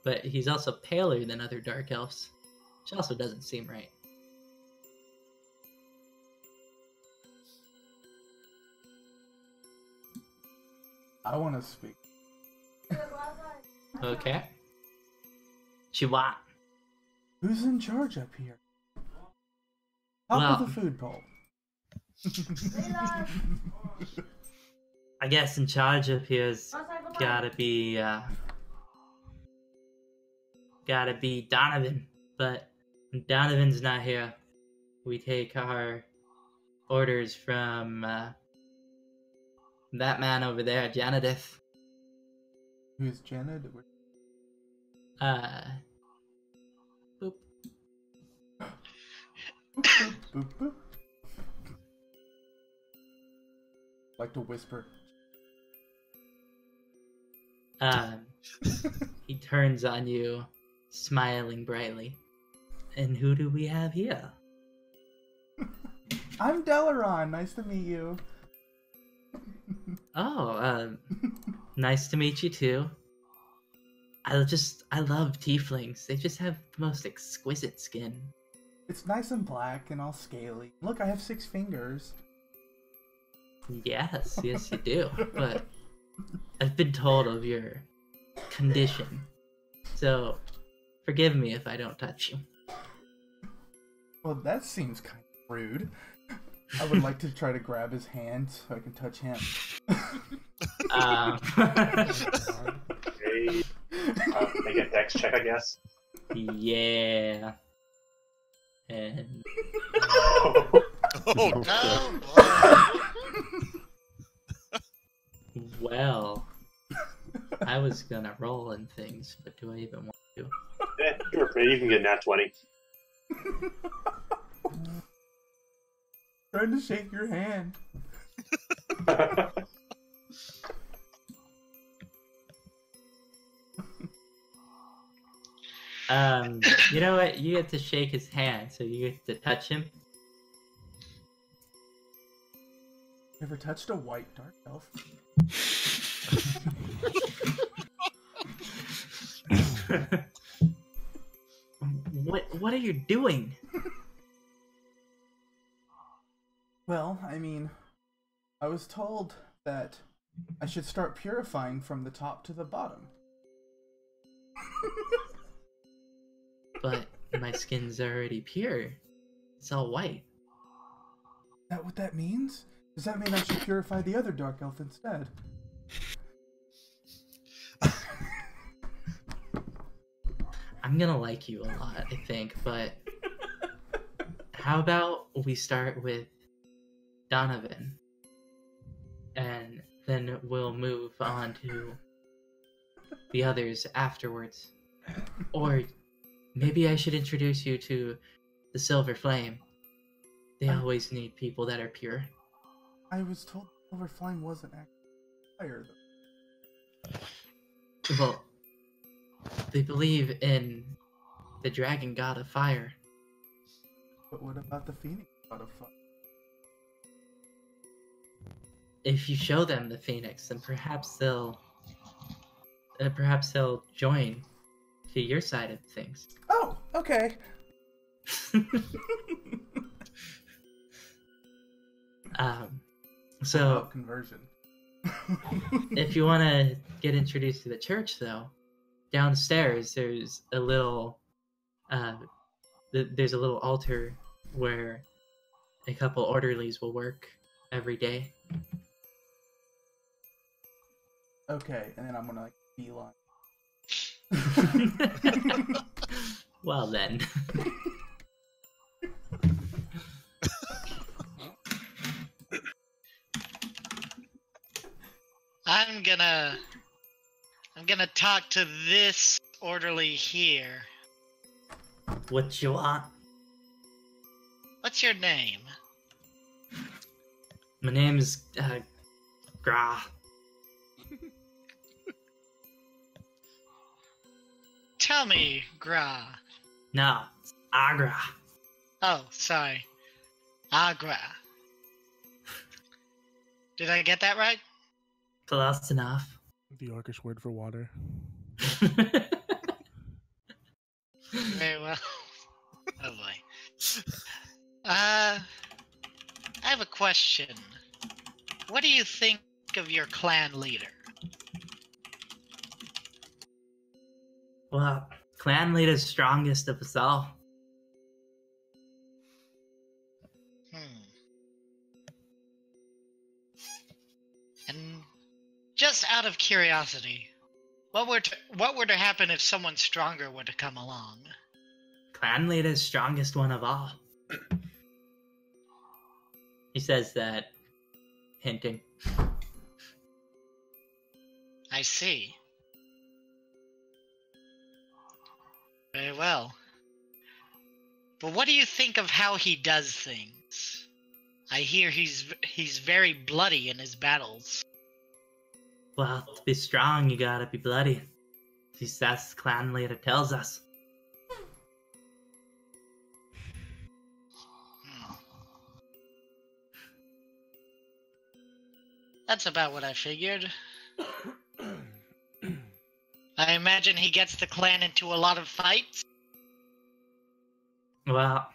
But he's also paler than other dark elves, which also doesn't seem right. I want to speak. Okay. Chihuahua. Who's in charge up here? Top Well- of the food pole. I guess in charge up here's gotta be Donovan. But when Donovan's not here, we take our orders from that man over there, Janedith. Who's Janet? Boop. Boop, boop, boop. Like to whisper. He turns on you, smiling brightly. And who do we have here? I'm Delaron. Nice to meet you. Oh, nice to meet you too. I love tieflings. They just have the most exquisite skin. It's nice and black and all scaly. Look, I have 6 fingers. Yes, you do. But I've been told of your condition. So, forgive me if I don't touch you. Well, that seems kind of rude. I would like to try to grab his hand so I can touch him. Okay. Make a dex check, I guess. Yeah. And Oh, no! well, I was gonna roll in things, but do I even want to? You were pretty. You can get a nat 20. Trying to shake your hand. You know what? You get to shake his hand, so you get to touch him. Ever touched a white dark elf? What are you doing? Well, I mean, I was told that I should start purifying from the top to the bottom. But my skin's already pure. It's all white. Is that what that means? Does that mean I should purify the other dark elf instead? I'm gonna like you a lot, I think, but how about we start with Donovan, and then we'll move on to the others afterwards. Or maybe I should introduce you to the Silver Flame. They always need people that are pure. I was told Silver Flame wasn't actually fire, though. Well, they believe in the dragon god of fire. But what about the phoenix god of fire? If you show them the phoenix, then perhaps they'll join to your side of things. Oh, okay. So About conversion. if you want to get introduced to the church, though, downstairs there's a little altar where a couple orderlies will work every day. Okay, and then I'm gonna like beeline. Well then. I'm gonna talk to this orderly here. What you want? What's your name? My name's Gra. Tell me, Gra. No, it's Agra. Oh, sorry. Agra. Did I get that right? Close enough. The Orcish word for water. Very well. Oh boy. I have a question. What do you think of your clan leader? Well, clan leader's strongest of us all. And just out of curiosity, what were to happen if someone stronger were to come along? Clan leader's strongest one of all. He says that, hinting. I see. Very well. But what do you think of how he does things? I hear he's very bloody in his battles. Well, to be strong, you gotta be bloody. At least that's the clan leader tells us. That's about what I figured. I imagine he gets the clan into a lot of fights. Well,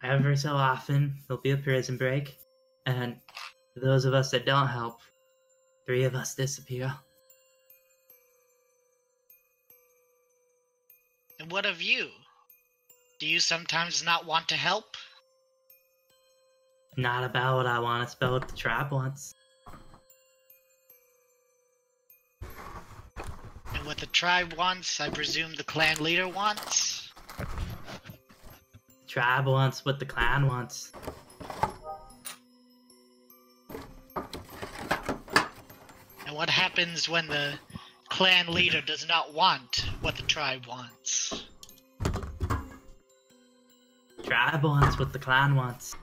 ever so often, there'll be a prison break, and for those of us that don't help, 3 of us disappear. And what of you? Do you sometimes not want to help? Not about what I want, it's about what the tribe wants. And what the tribe wants, I presume the clan leader wants? The tribe wants what the clan wants. And what happens when the clan leader does not want what the tribe wants? The tribe wants what the clan wants.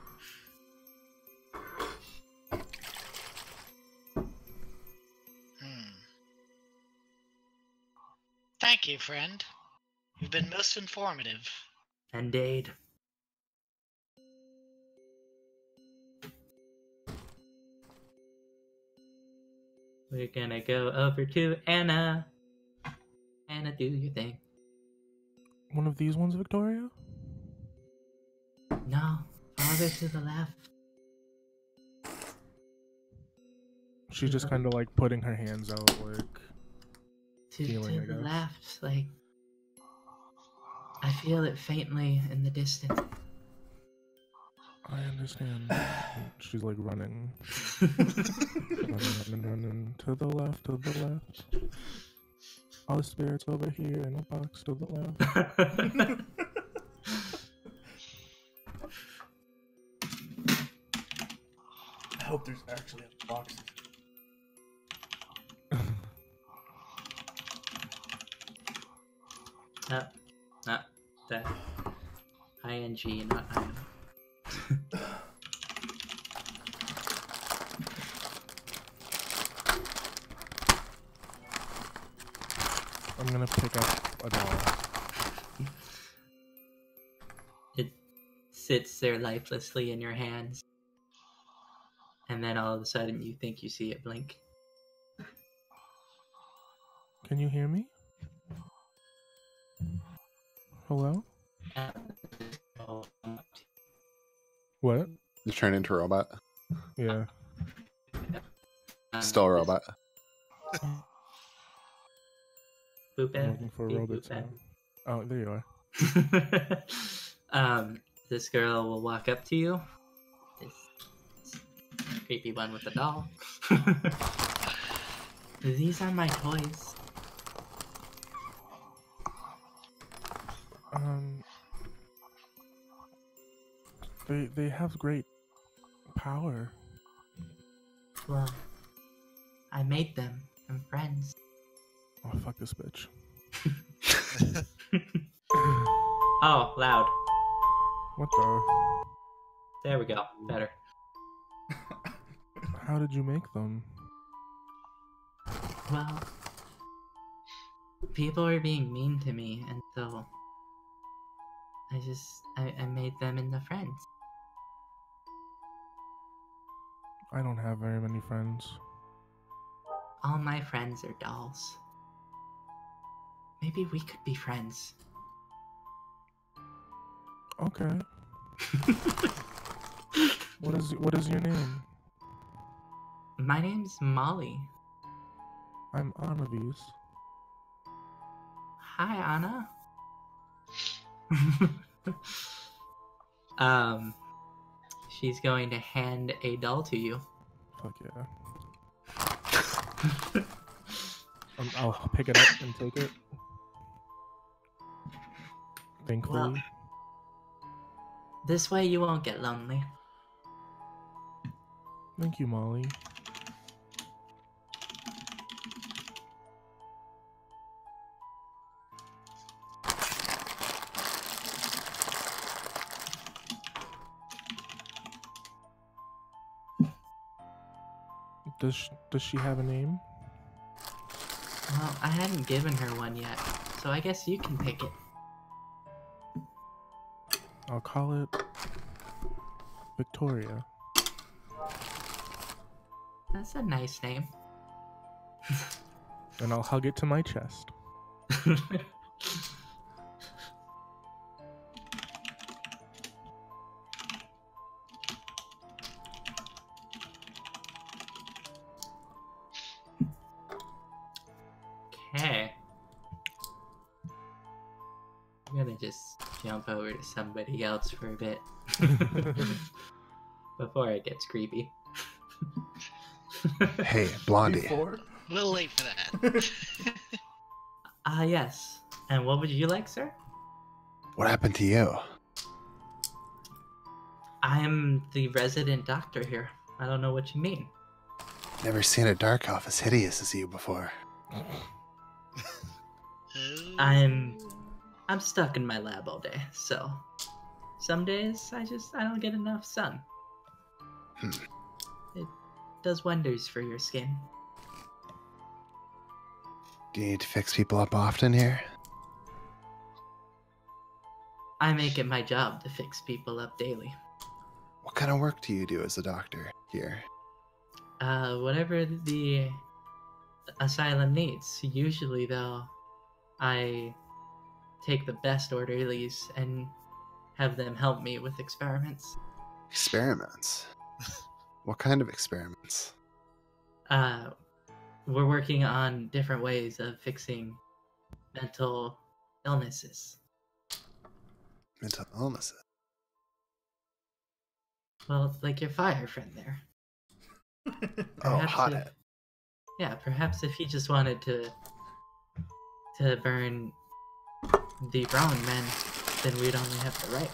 Thank you, friend. You've been most informative. Indeed. We're gonna go over to Anna. Anna, do your thing. One of these ones, Victoria? No, farther to the left. She's just kind of like putting her hands out, like To feeling, I the guess. left, like I feel it faintly in the distance. I understand. She's like running. running to the left, to the left. All the spirits over here in a box to the left. I hope there's actually a box. Not that. ING, not IM. I'm gonna pick up a doll. It sits there lifelessly in your hands. And then all of a sudden you think you see it blink. Can you hear me? Hello? What? You turn into a robot. Yeah. Still a robot. Boop I'm it. looking for a Beep, robot boop sound. Oh, there you are. This girl will walk up to you. This creepy one with the doll. These are my toys. They have great power. Well, I made them. I'm friends. Oh, fuck this bitch. Oh, loud. What the? There we go. Better. How did you make them? Well, people were being mean to me, and so I made them into friends. I don't have very many friends. All my friends are dolls. Maybe we could be friends. Okay. What is your name? My name's Molly. I'm Anavis. Hi, Anna. She's going to hand a doll to you. Fuck yeah. I'll pick it up and take it. Thankfully. Well, this way you won't get lonely. Thank you, Molly. Does she have a name? Well, I hadn't given her one yet, so I guess you can pick it. I'll call it Victoria. That's a nice name. And I'll hug it to my chest. Okay. I'm gonna just jump over to somebody else for a bit. Before it gets creepy. Hey, Blondie. Before? A little late for that. Yes. And what would you like, sir? What happened to you? I am the resident doctor here. I don't know what you mean. Never seen a dark elf as hideous as you before. I'm stuck in my lab all day, so some days I don't get enough sun. It does wonders for your skin. Do you need to fix people up often here? I make it my job to fix people up daily. What kind of work do you do as a doctor here? Whatever the asylum needs. Usually, though, I take the best orderlies and have them help me with experiments. Experiments? What kind of experiments? We're working on different ways of fixing mental illnesses. Mental illnesses? Well, like your fire friend there. Oh, Perhaps hothead. Yeah, perhaps if he just wanted to burn the wrong men, then we'd only have the right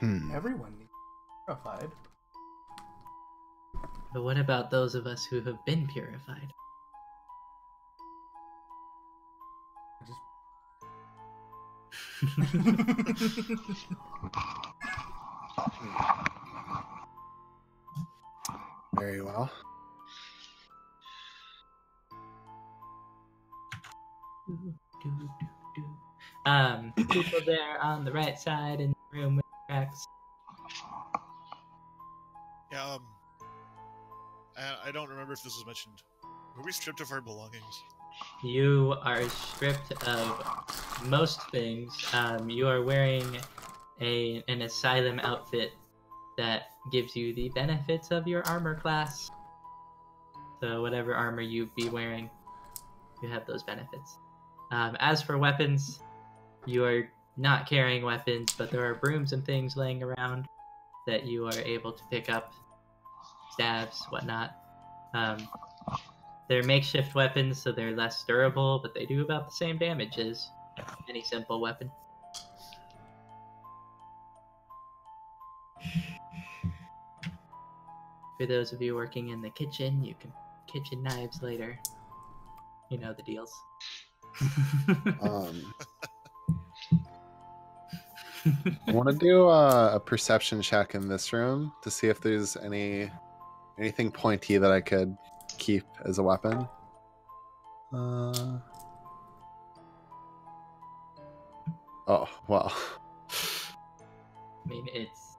men. Everyone needs purified. But what about those of us who have been purified? Very well. People there on the right side in the room with cracks. Yeah, I don't remember if this was mentioned. Were we stripped of our belongings? You are stripped of most things. You are wearing an asylum outfit that gives you the benefits of your armor class. So whatever armor you'd be wearing, you have those benefits. As for weapons, you are not carrying weapons, but there are brooms and things laying around that you are able to pick up. Stabs, whatnot. They're makeshift weapons, so they're less durable, but they do about the same damage as any simple weapon. For those of you working in the kitchen, you can kitchen knives later. You know the deals. I want to do a perception check in this room to see if there's anything pointy that I could keep as a weapon. Oh well. I mean, it's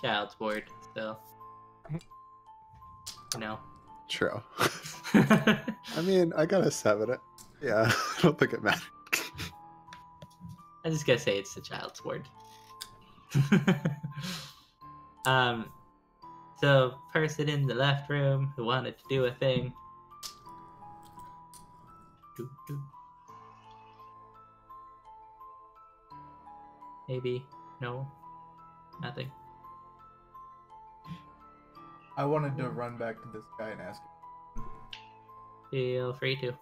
child's ward, so you know. True. I mean, I got a 7. Yeah, I don't think it matters. I'm just gonna say it's the child's ward. So person in the left room who wanted to do a thing. Maybe. No. Nothing. I wanted to run back to this guy and ask him. Feel free to.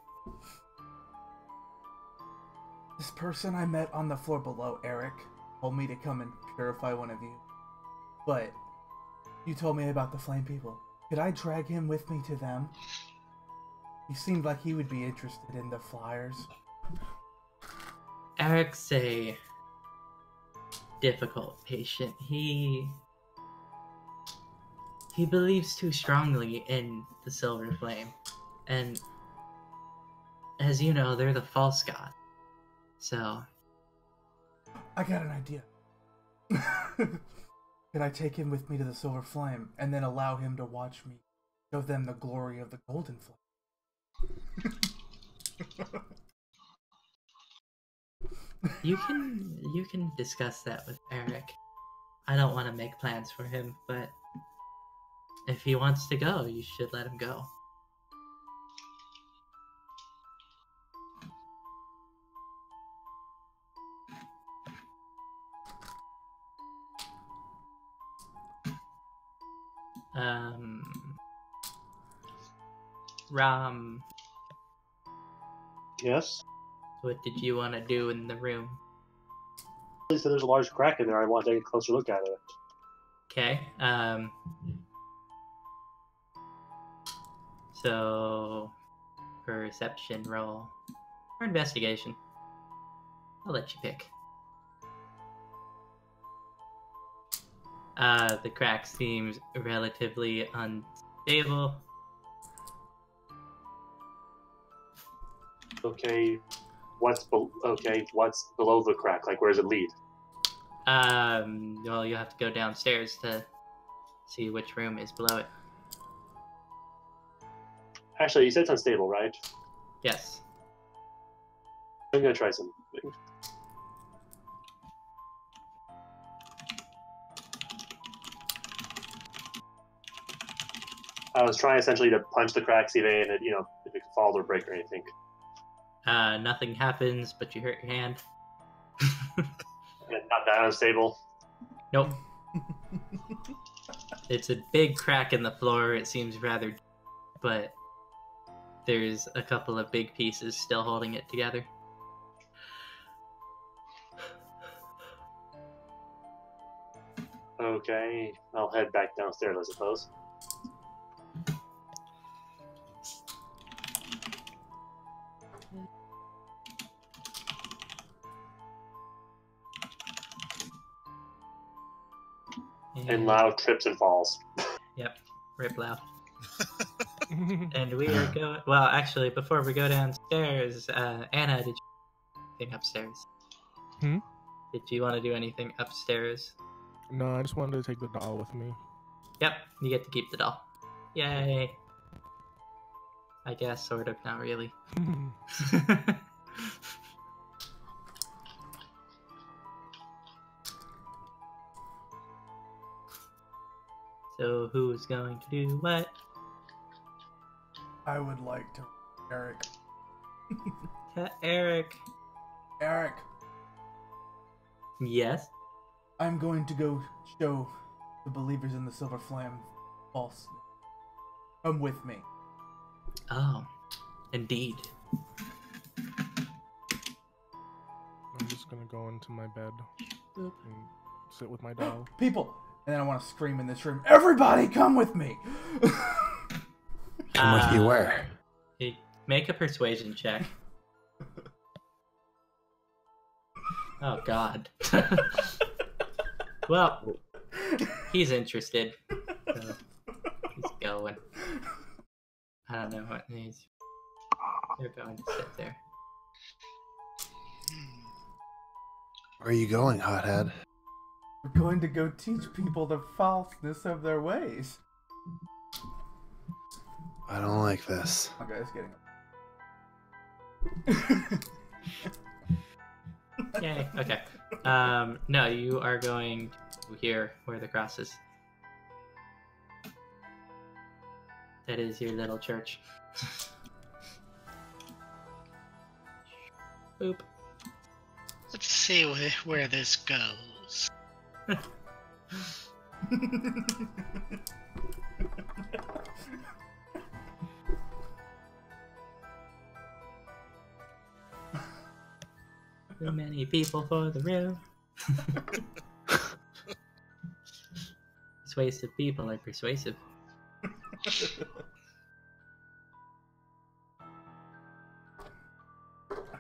This person I met on the floor below, Eric, told me to come and purify one of you. But you told me about the flame people. Could I drag him with me to them? He seemed like he would be interested in the flyers. Eric's a difficult patient. He believes too strongly in the Silver Flame. And as you know, they're the false god. So I got an idea. Could I take him with me to the Silver Flame and then allow him to watch me show them the glory of the Golden Flame? you can discuss that with Eric. I don't want to make plans for him, but if he wants to go, you should let him go. Ram, Yes? what did you want to do in the room? He said there's a large crack in there. I want to take a closer look at it. Okay, so perception roll or investigation. I'll let you pick. The crack seems relatively unstable. Okay, what's below the crack? Like, where does it lead? Well, you have to go downstairs to see which room is below it. Actually, you said it's unstable, right? Yes. I'm gonna try something. I was trying essentially to punch the crack, see if it, if it could fall or break or anything. Nothing happens, but you hurt your hand. Not that unstable. Nope. It's a big crack in the floor. It seems rather deep, but there's a couple of big pieces still holding it together. Okay, I'll head back downstairs, I suppose. And Lau trips and falls. Yep, rip Lau. And we are going. Well, actually, before we go downstairs, Anna, did you do anything upstairs? Hmm? Did you want to do anything upstairs? No, I just wanted to take the doll with me. Yep, you get to keep the doll. Yay! I guess, sort of, not really. So, who's going to do what? I would like to... Eric. Eric. Eric, Yes? I'm going to go show the believers in the Silver Flame false. Come with me. Oh, indeed. I'm just gonna go into my bed Boop. and sit with my doll. People! And then I want to scream in this room, everybody come with me! Come with you where? Make a persuasion check. Oh God. Well, he's interested. So he's going. I don't know what he's. They're going to sit there. Where are you going, hothead? We're going to go teach people the falseness of their ways. I don't like this. My guy's getting up. Yay. Okay. No, you are going to here where the cross is. That is your little church. Boop. Let's see where this goes. Too many people for the room. Persuasive people are persuasive.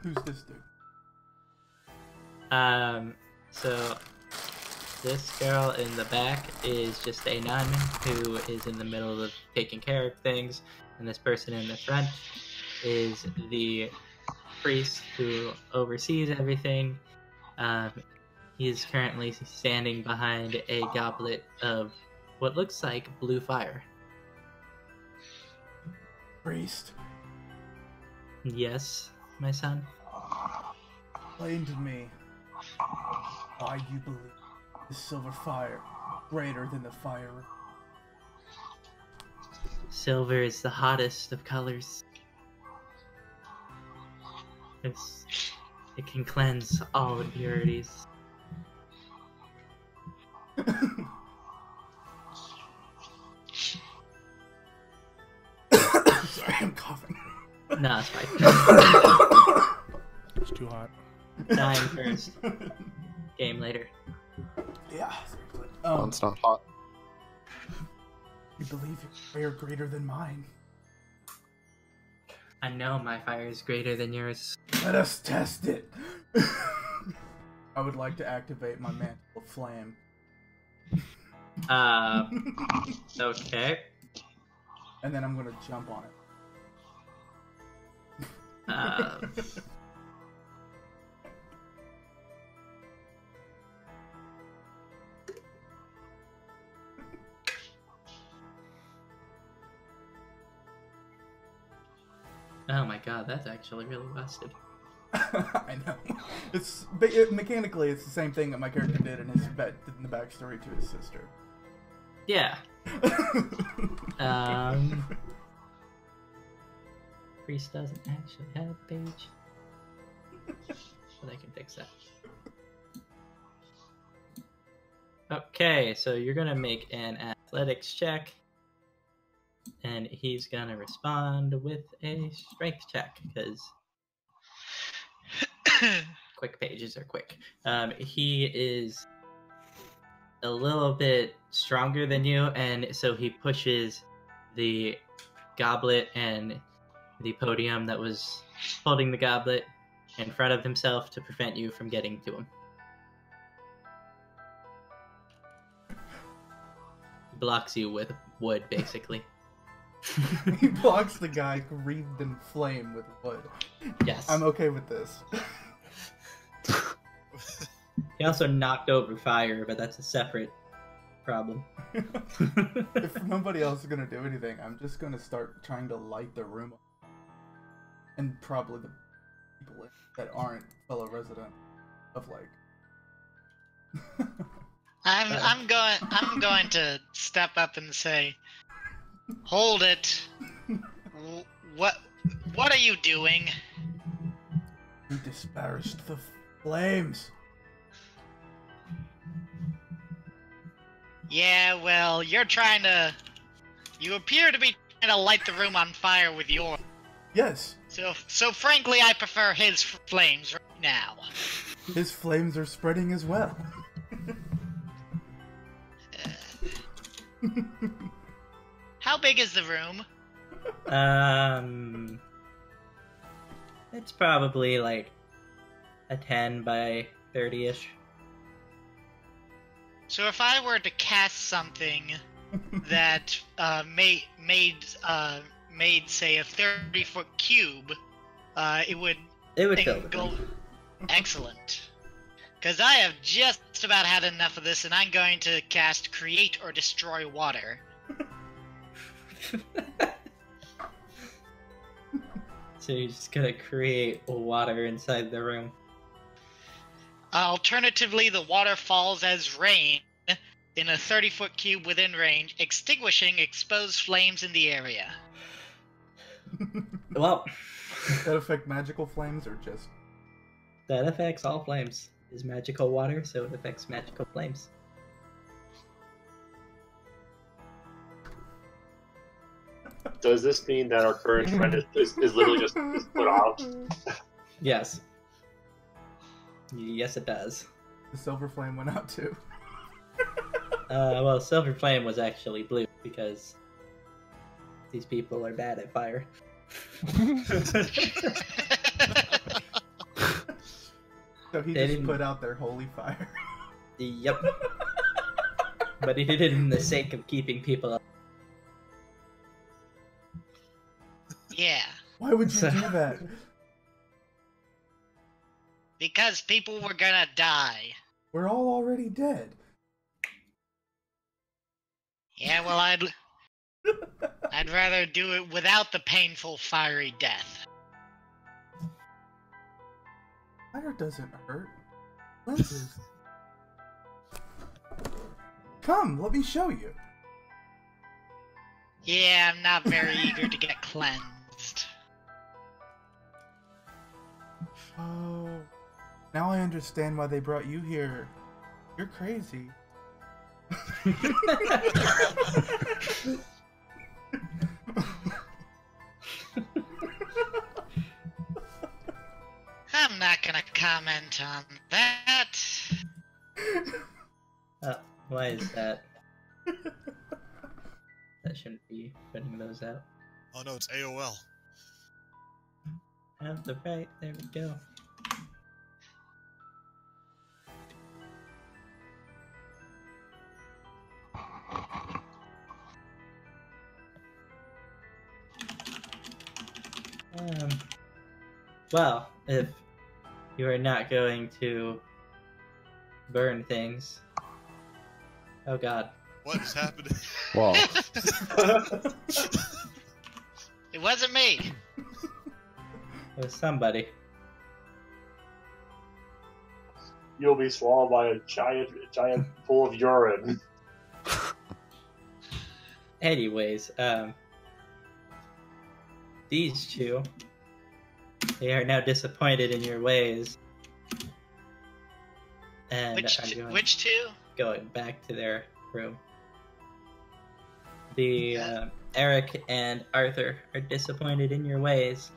Who's this dude? So this girl in the back is just a nun who is in the middle of taking care of things, and this person in the front is the priest who oversees everything. He is currently standing behind a goblet of what looks like blue fire. Priest, Yes, my son. explain to me why you believe the silver fire greater than the fire. Silver is the hottest of colors. It can cleanse all impurities. Sorry, I'm coughing. No, it's fine. It's too hot. Dying first. Game later. Yeah, seriously. Oh, it's not hot. You believe your fire greater than mine? I know my fire is greater than yours. Let us test it. I would like to activate my mantle of flame. Okay. And then I'm gonna jump on it. Oh my god, that's actually really busted. I know. Mechanically, it's the same thing that my character did in his in the backstory to his sister. Yeah. Priest doesn't actually have a page. But I can fix that. Okay, so you're gonna make an athletics check. And he's gonna respond with a strength check, because quick pages are quick. He is a little bit stronger than you, and so he pushes the goblet and the podium that was holding the goblet in front of himself to prevent you from getting to him. He blocks you with wood, basically. He blocks the guy wreathed in flame with wood. Yes. I'm okay with this. He also knocked over fire, but that's a separate problem. If nobody else is gonna do anything, I'm just gonna start trying to light the room up. And probably the people that aren't fellow residents of like. I'm going to step up and say, "Hold it! What are you doing?" You disparaged the flames. Yeah, well, you appear to be trying to light the room on fire with your. Yes. So frankly, I prefer his flames right now. His flames are spreading as well. How big is the room? It's probably like a 10 by 30-ish. So if I were to cast something that made say a 30-foot cube, it would Fill the go room. excellent. Because I have just about had enough of this, and I'm going to cast Create or Destroy Water. So you're just gonna create water inside the room. Alternatively, the water falls as rain in a 30-foot cube within range, extinguishing exposed flames in the area. Well, Does that affect magical flames or just? that affects all flames. Is magical water, so it affects magical flames. Does this mean that our current trend is literally just is put out? Yes. Yes, it does. The silver flame went out too. Well, silver flame was actually blue because these people are bad at fire. So he They just didn't- put out their holy fire. Yep. But he did it in the sake of keeping people up. Yeah, Why would you do that? because people were gonna die. We're all already dead. Yeah, well, I'd rather do it without the painful, fiery death. Fire doesn't hurt. Cleanses. Come, let me show you. Yeah, I'm not very eager to get cleansed. Oh, now I understand why they brought you here. You're crazy. I'm not gonna comment on that. Why is that? That shouldn't be putting those out. Oh no, it's AOL. Have the right, there we go. Well, if you are not going to burn things. Oh god. What is happening? Well, It wasn't me. It was somebody. You'll be swallowed by a giant pool of urine. Anyways, these two, they are now disappointed in your ways. And Which two? going back to their room. The Eric and Arthur are disappointed in your ways,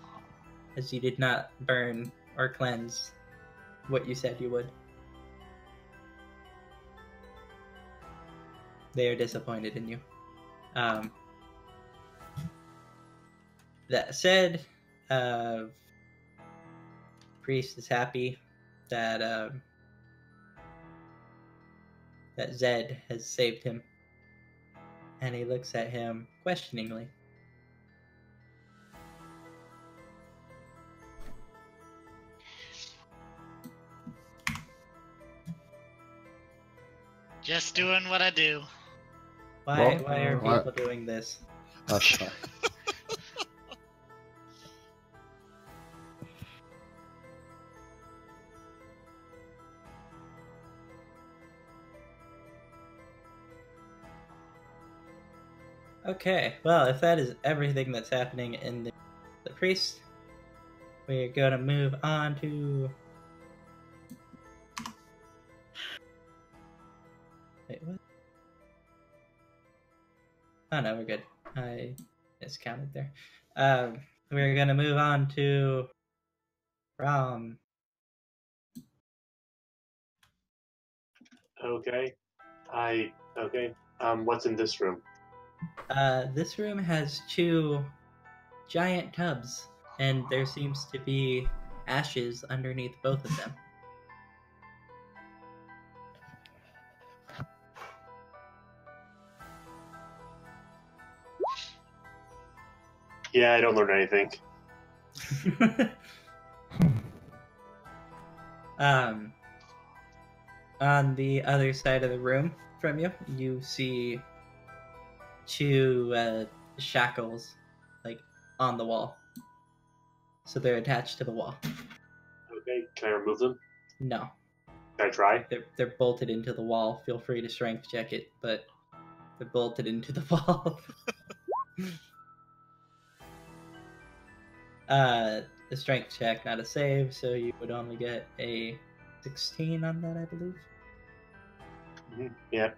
as you did not burn or cleanse what you said you would. They are disappointed in you. That said, Priest is happy that that Zed has saved him, and he looks at him questioningly. Just doing what I do. Why Well, are what? people doing this? that's fine. Okay, well, if that is everything that's happening in the priest, we're gonna move on to... Wait, what? Oh no, we're good. I miscounted there. We're gonna move on to Rom. Okay. Okay. What's in this room? This room has two giant tubs and there seems to be ashes underneath both of them. Yeah, I don't learn anything. On the other side of the room from you, you see two shackles, like, on the wall. So they're attached to the wall. Okay, can I remove them? No, Can I try? they're bolted into the wall. Feel free to strength check it, but they're bolted into the wall. The strength check, not a save, so you would only get a 16 on that, I believe. Yeah.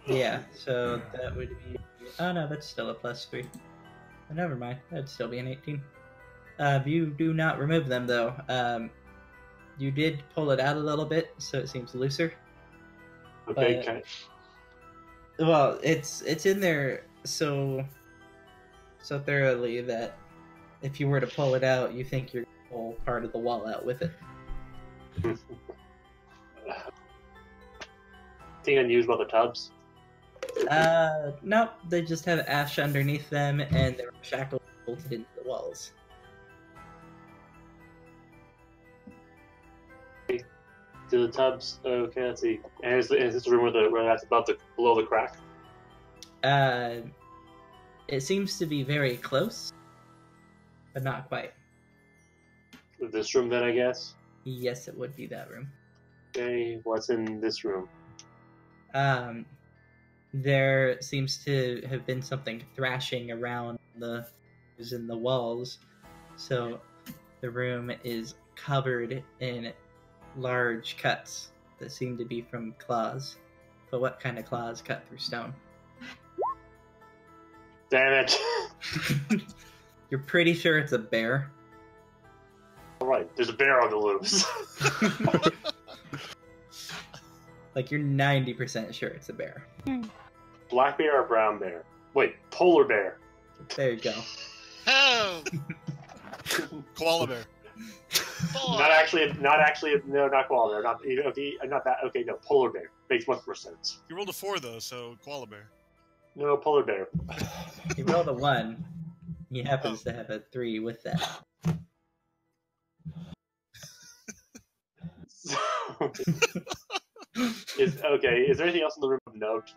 Yeah, so that would be... Oh no, that's still a +3. Oh, never mind, that'd still be an 18. You do not remove them, though. You did pull it out a little bit, so it seems looser. Okay, But- can I... Well, it's in there so thoroughly that if you were to pull it out, you think you're gonna pull part of the wall out with it. Think unusable the tubs? Nope, they just have ash underneath them, and they're shackled bolted into the walls. Do the tubs? Okay, let's see. And is this the room where that's above below the crack? It seems to be very close, but not quite. This room, then, I guess. Yes, it would be that room. Okay, what's in this room? There seems to have been something thrashing around in the walls, so the room is covered in large cuts that seem to be from claws. But what kind of claws cut through stone? Damn it! You're pretty sure it's a bear. Alright, there's a bear on the loose. Like, you're 90% sure it's a bear. Black bear or brown bear? Wait, polar bear. There you go. Oh! Koala bear. Boy. Not actually, no, not koala bear. Not that. Okay, no, polar bear. Makes much more sense. You rolled a 4 though, so koala bear. No, polar bear. He rolled a 1. He happens to have a 3 with that. So, is there anything else in the room of note?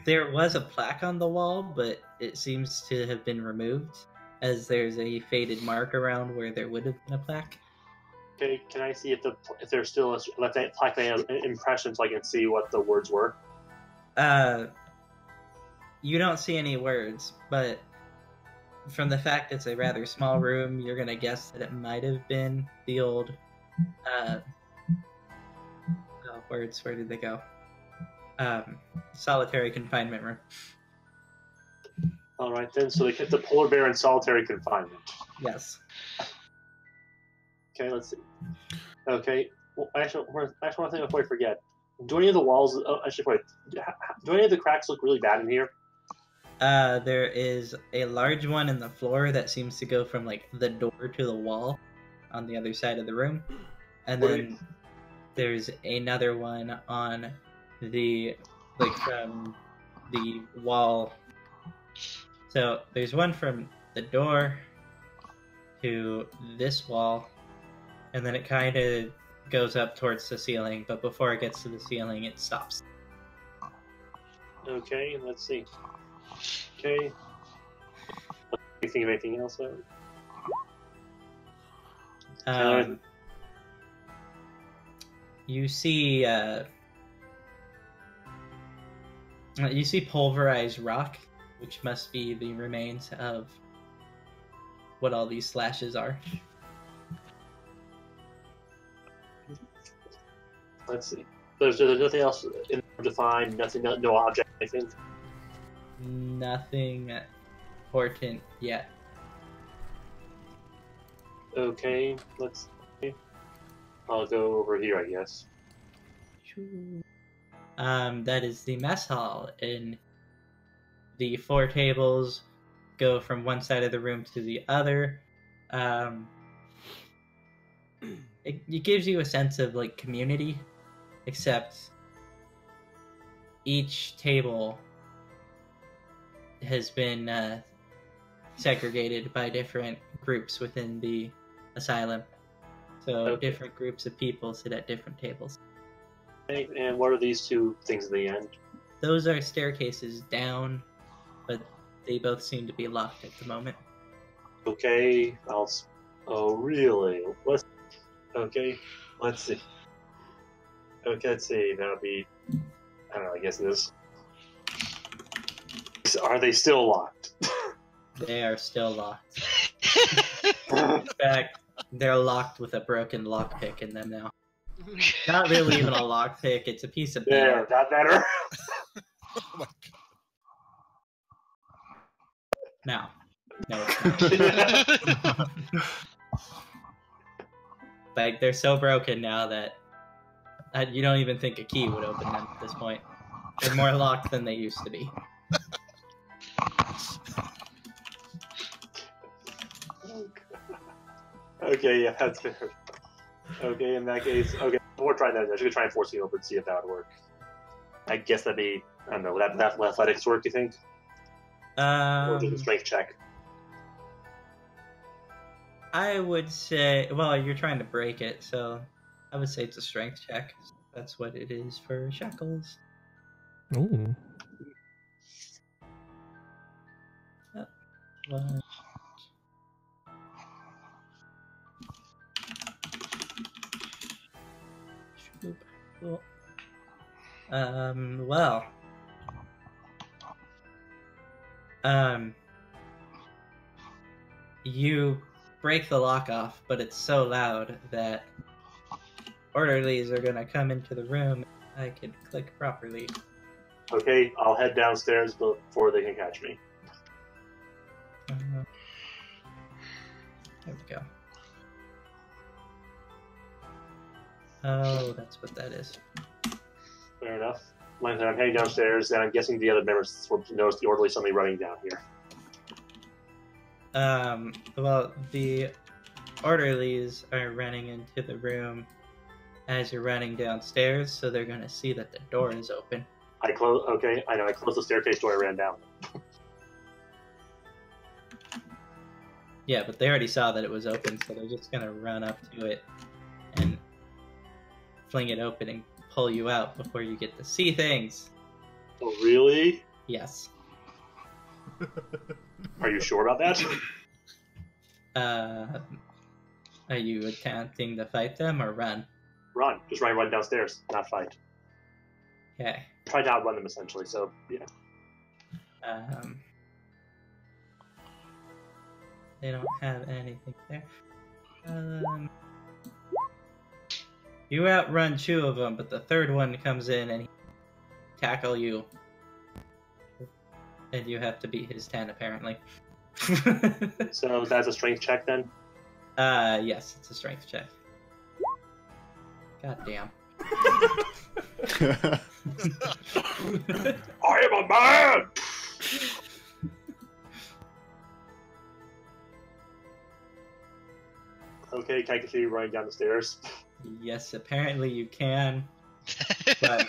There was a plaque on the wall, but it seems to have been removed, as there's a faded mark around where there would have been a plaque. Okay, can I see if there's still let's say plaque impression so I can see what the words were? You don't see any words, but from the fact it's a rather small room, you're gonna guess that it might have been the old words. Where did they go? Solitary confinement room. All right then. So they kept the polar bear in solitary confinement. Yes. Okay, let's see. Okay, well, actually, one thing before I forget. Do any of the walls? Oh, actually, wait. Do any of the cracks look really bad in here? There is a large one in the floor that seems to go from like the door to the wall on the other side of the room, and then there's another one on the from the wall. So there's one from the door to this wall, and then it kind of goes up towards the ceiling, but before it gets to the ceiling, it stops. Okay, let's see. Okay. Do you think of anything else? You see pulverized rock, which must be the remains of what all these slashes are. Let's see. There's nothing else defined. Nothing. No object. Anything. Nothing important yet. Okay. Let's. See. I'll go over here, I guess. That is the mess hall, and the 4 tables go from one side of the room to the other. It gives you a sense of like community, except each table has been segregated by different groups within the asylum. So Okay. different groups of people sit at different tables. Okay, and what are these 2 things at the end? Those are staircases down, but they both seem to be locked at the moment. Okay, Oh, really? Okay, let's see. Okay, let's see. That would be... I don't know, I guess it is. Are they still locked? They are still locked. In fact, they're locked with a broken lockpick in them now. Not really even a lockpick, it's a piece of There, metal. that better? Oh my No. No, it's not. Like, they're so broken now that you don't even think a key would open them at this point. They're more locked than they used to be. Okay, yeah, that's fair. Okay, in that case, okay, we're trying that. I should try and force you over and see if that would work. I guess that'd be, I don't know, would that athletics work, you think? Or just a strength check? I would say, well, you're trying to break it, so I would say it's a strength check. That's what it is for shackles. Ooh. One. Cool. Well. You break the lock off, but it's so loud that orderlies are gonna come into the room. I can click properly. Okay, I'll head downstairs before they can catch me. There we go. Oh, that's what that is. Fair enough. Like I said, I'm heading downstairs, and I'm guessing the other members will notice the orderly suddenly running down here. Well, the orderlies are running into the room as you're running downstairs, so they're gonna see that the door is open. Okay, I know, I closed the staircase door I ran down. Yeah, but they already saw that it was open, so they're just gonna run up to it and fling it open and pull you out before you get to see things. Oh, really? Yes. Are you sure about that? Are you attempting to fight them or run? Run. Just run downstairs, not fight. Okay. Try to outrun them, essentially, so, yeah. They don't have anything there. You outrun 2 of them, but the third one comes in and he tackle you. And you have to beat his 10, apparently. So that's a strength check, then? Yes, it's a strength check. God damn. I am a man! Okay, can I continue running down the stairs? Yes, apparently you can. But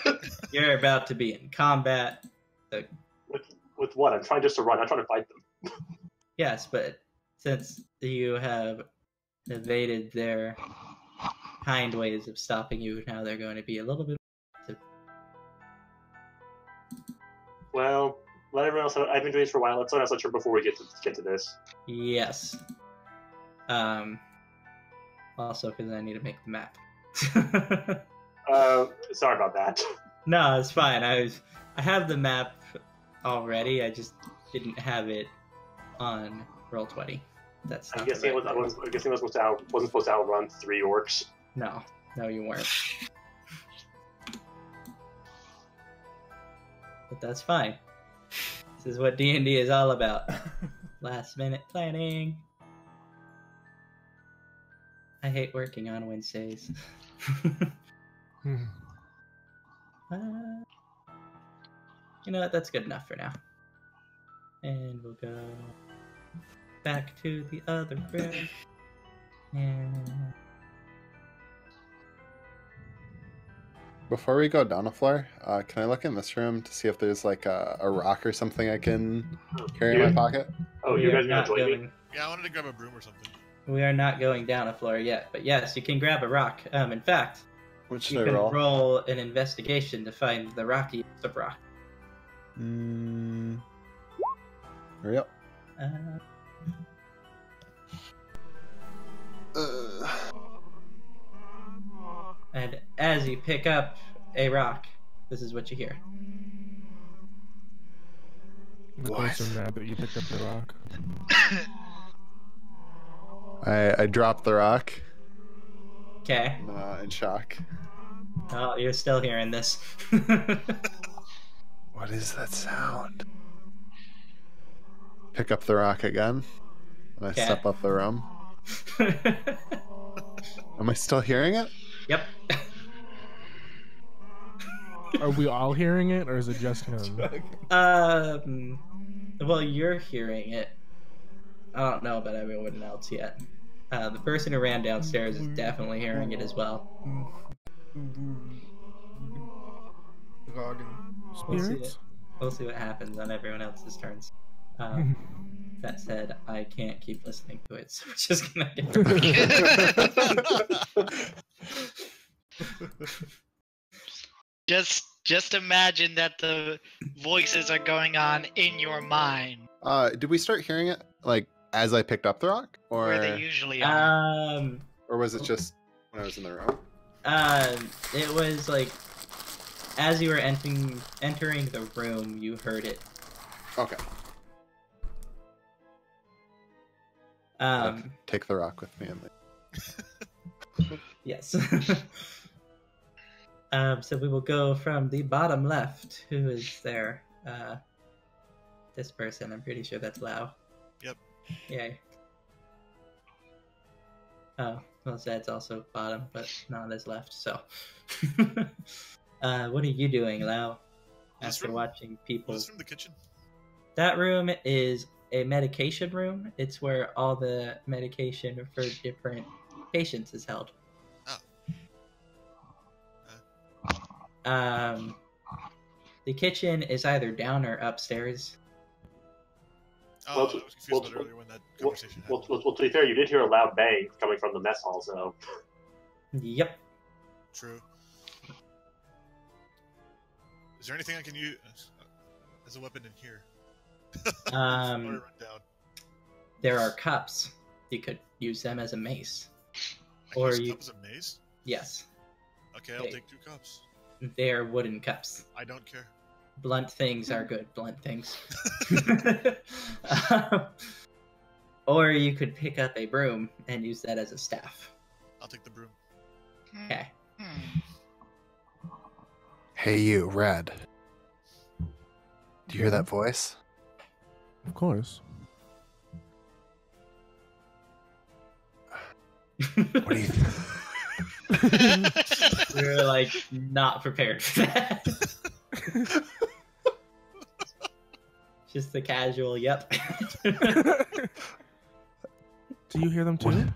you're about to be in combat. So, With what? I'm trying just to run. I'm trying to fight them. yes, but since you have evaded their kind ways of stopping you, now they're going to be a little bit... Well, let everyone else. I've been doing this for a while. Let's let us sure before we get to this. Yes. Also, because I need to make the map. Sorry about that. No, it's fine. I have the map already. I just didn't have it on Roll20. That's I'm not guessing the right I wasn't supposed to outrun 3 orcs. No, you weren't. But that's fine. This is what D&D is all about. Last minute planning. I hate working on Wednesdays. Hmm. You know what? That's good enough for now. And we'll go back to the other room. And Before we go down the floor, can I look in this room to see if there's like a rock or something I can carry in my pocket? Oh, we you are guys are gonna not join me? going. Yeah, I wanted to grab a broom or something. We are not going down a floor yet, but yes, you can grab a rock. In fact, Which you should I can roll? roll an investigation to find the rockiest of rock. Hurry up. And as you pick up a rock, this is what you hear. The ghosts are mad that you picked up the rock. I dropped the rock. Okay. In shock. Oh, you're still hearing this. What is that sound? Pick up the rock again. And I Okay. step up the room. Am I still hearing it? Yep. Are we all hearing it, or is it just him? Well, you're hearing it. I don't know about everyone else yet. The person who ran downstairs is definitely hearing it as well. Spirits? We'll see what happens on everyone else's turns. That said, I can't keep listening to it, so we're just gonna Just imagine that the voices are going on in your mind, Did we start hearing it like as I picked up the rock, where they usually are. or was it just when I was in the room? It was like as you were entering the room, you heard it. Okay. Take the rock with me and Yes. So we will go from the bottom left. Who is there? This person. I'm pretty sure that's Lau. Yep. Yay. Oh, well, Zed's also bottom, but not as left. So, what are you doing, Lau? This After room? watching people. This from the kitchen? That room is a medication room. It's where all the medication for different patients is held. The kitchen is either down or upstairs. Oh, Well, I was confused about earlier when that conversation happened. Well, to be fair, you did hear a loud bang coming from the mess hall, so. Yep. True. Is there anything I can use as a weapon in here? Run down. There are cups. You could use them as a mace. I can Or use a you- cup as a mace? Yes. Okay, I'll take 2 cups. They are wooden cups. I don't care. Blunt things are good. Blunt things. Or you could pick up a broom and use that as a staff. I'll take the broom. Okay. Hey, you, Red. Do you hear that voice? Of course. What do you? We're like not prepared for that. Just the casual, yep. Do you hear them too? What?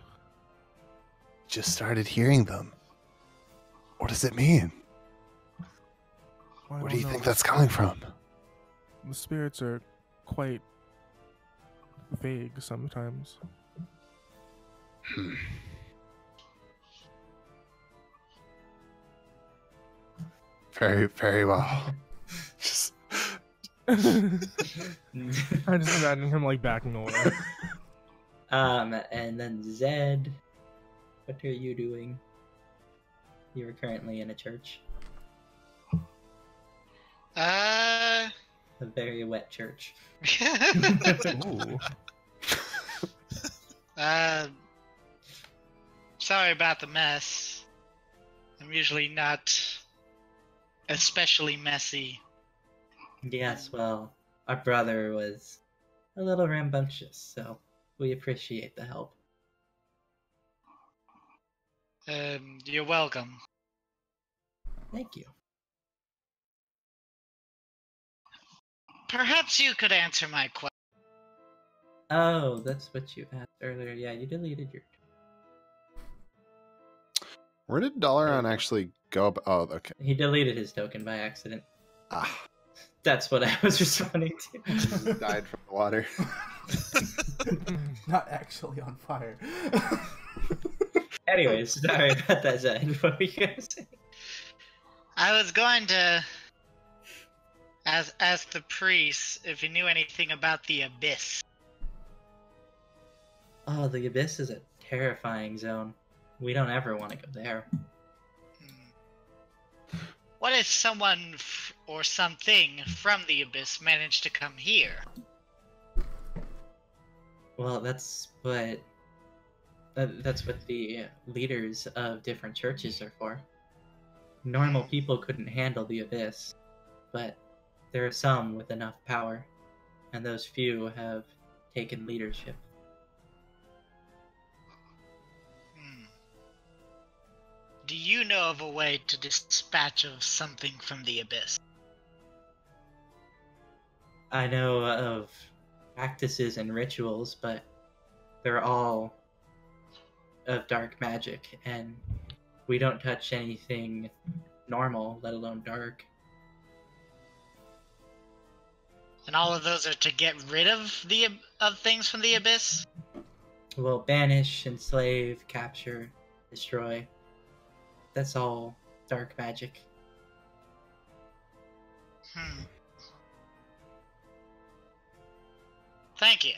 Just started hearing them. What does it mean? Well, I Where do you don't think know. that's coming from? The spirits are quite vague sometimes. Very, very well. Just I just imagine him like backing away. And then Zed, what are you doing? You are currently in a church. A very wet church. Ooh. Sorry about the mess. I'm usually not especially messy. Yes, well, our brother was a little rambunctious, so we appreciate the help. You're welcome. Thank you. Perhaps you could answer my question. Oh, that's what you asked earlier. Yeah, you deleted your. Where did Dalaran actually go? Oh, okay. He deleted his token by accident. Ah, That's what I was responding to. just died from the water. Not actually on fire. Anyways, sorry about that, Zed. What were you gonna say? I was going to ask the priest if he knew anything about the abyss. Oh, the abyss is a terrifying zone. We don't ever want to go there. What if someone or something from the abyss managed to come here? Well, that's what the leaders of different churches are for. Normal people couldn't handle the abyss, but there are some with enough power, and those few have taken leadership. Do you know of a way to dispatch of something from the abyss? I know of practices and rituals, but they're all of dark magic, and we don't touch anything normal, let alone dark. And all of those are to get rid of things from the abyss? Well, banish, enslave, capture, destroy. That's all dark magic. Thank you.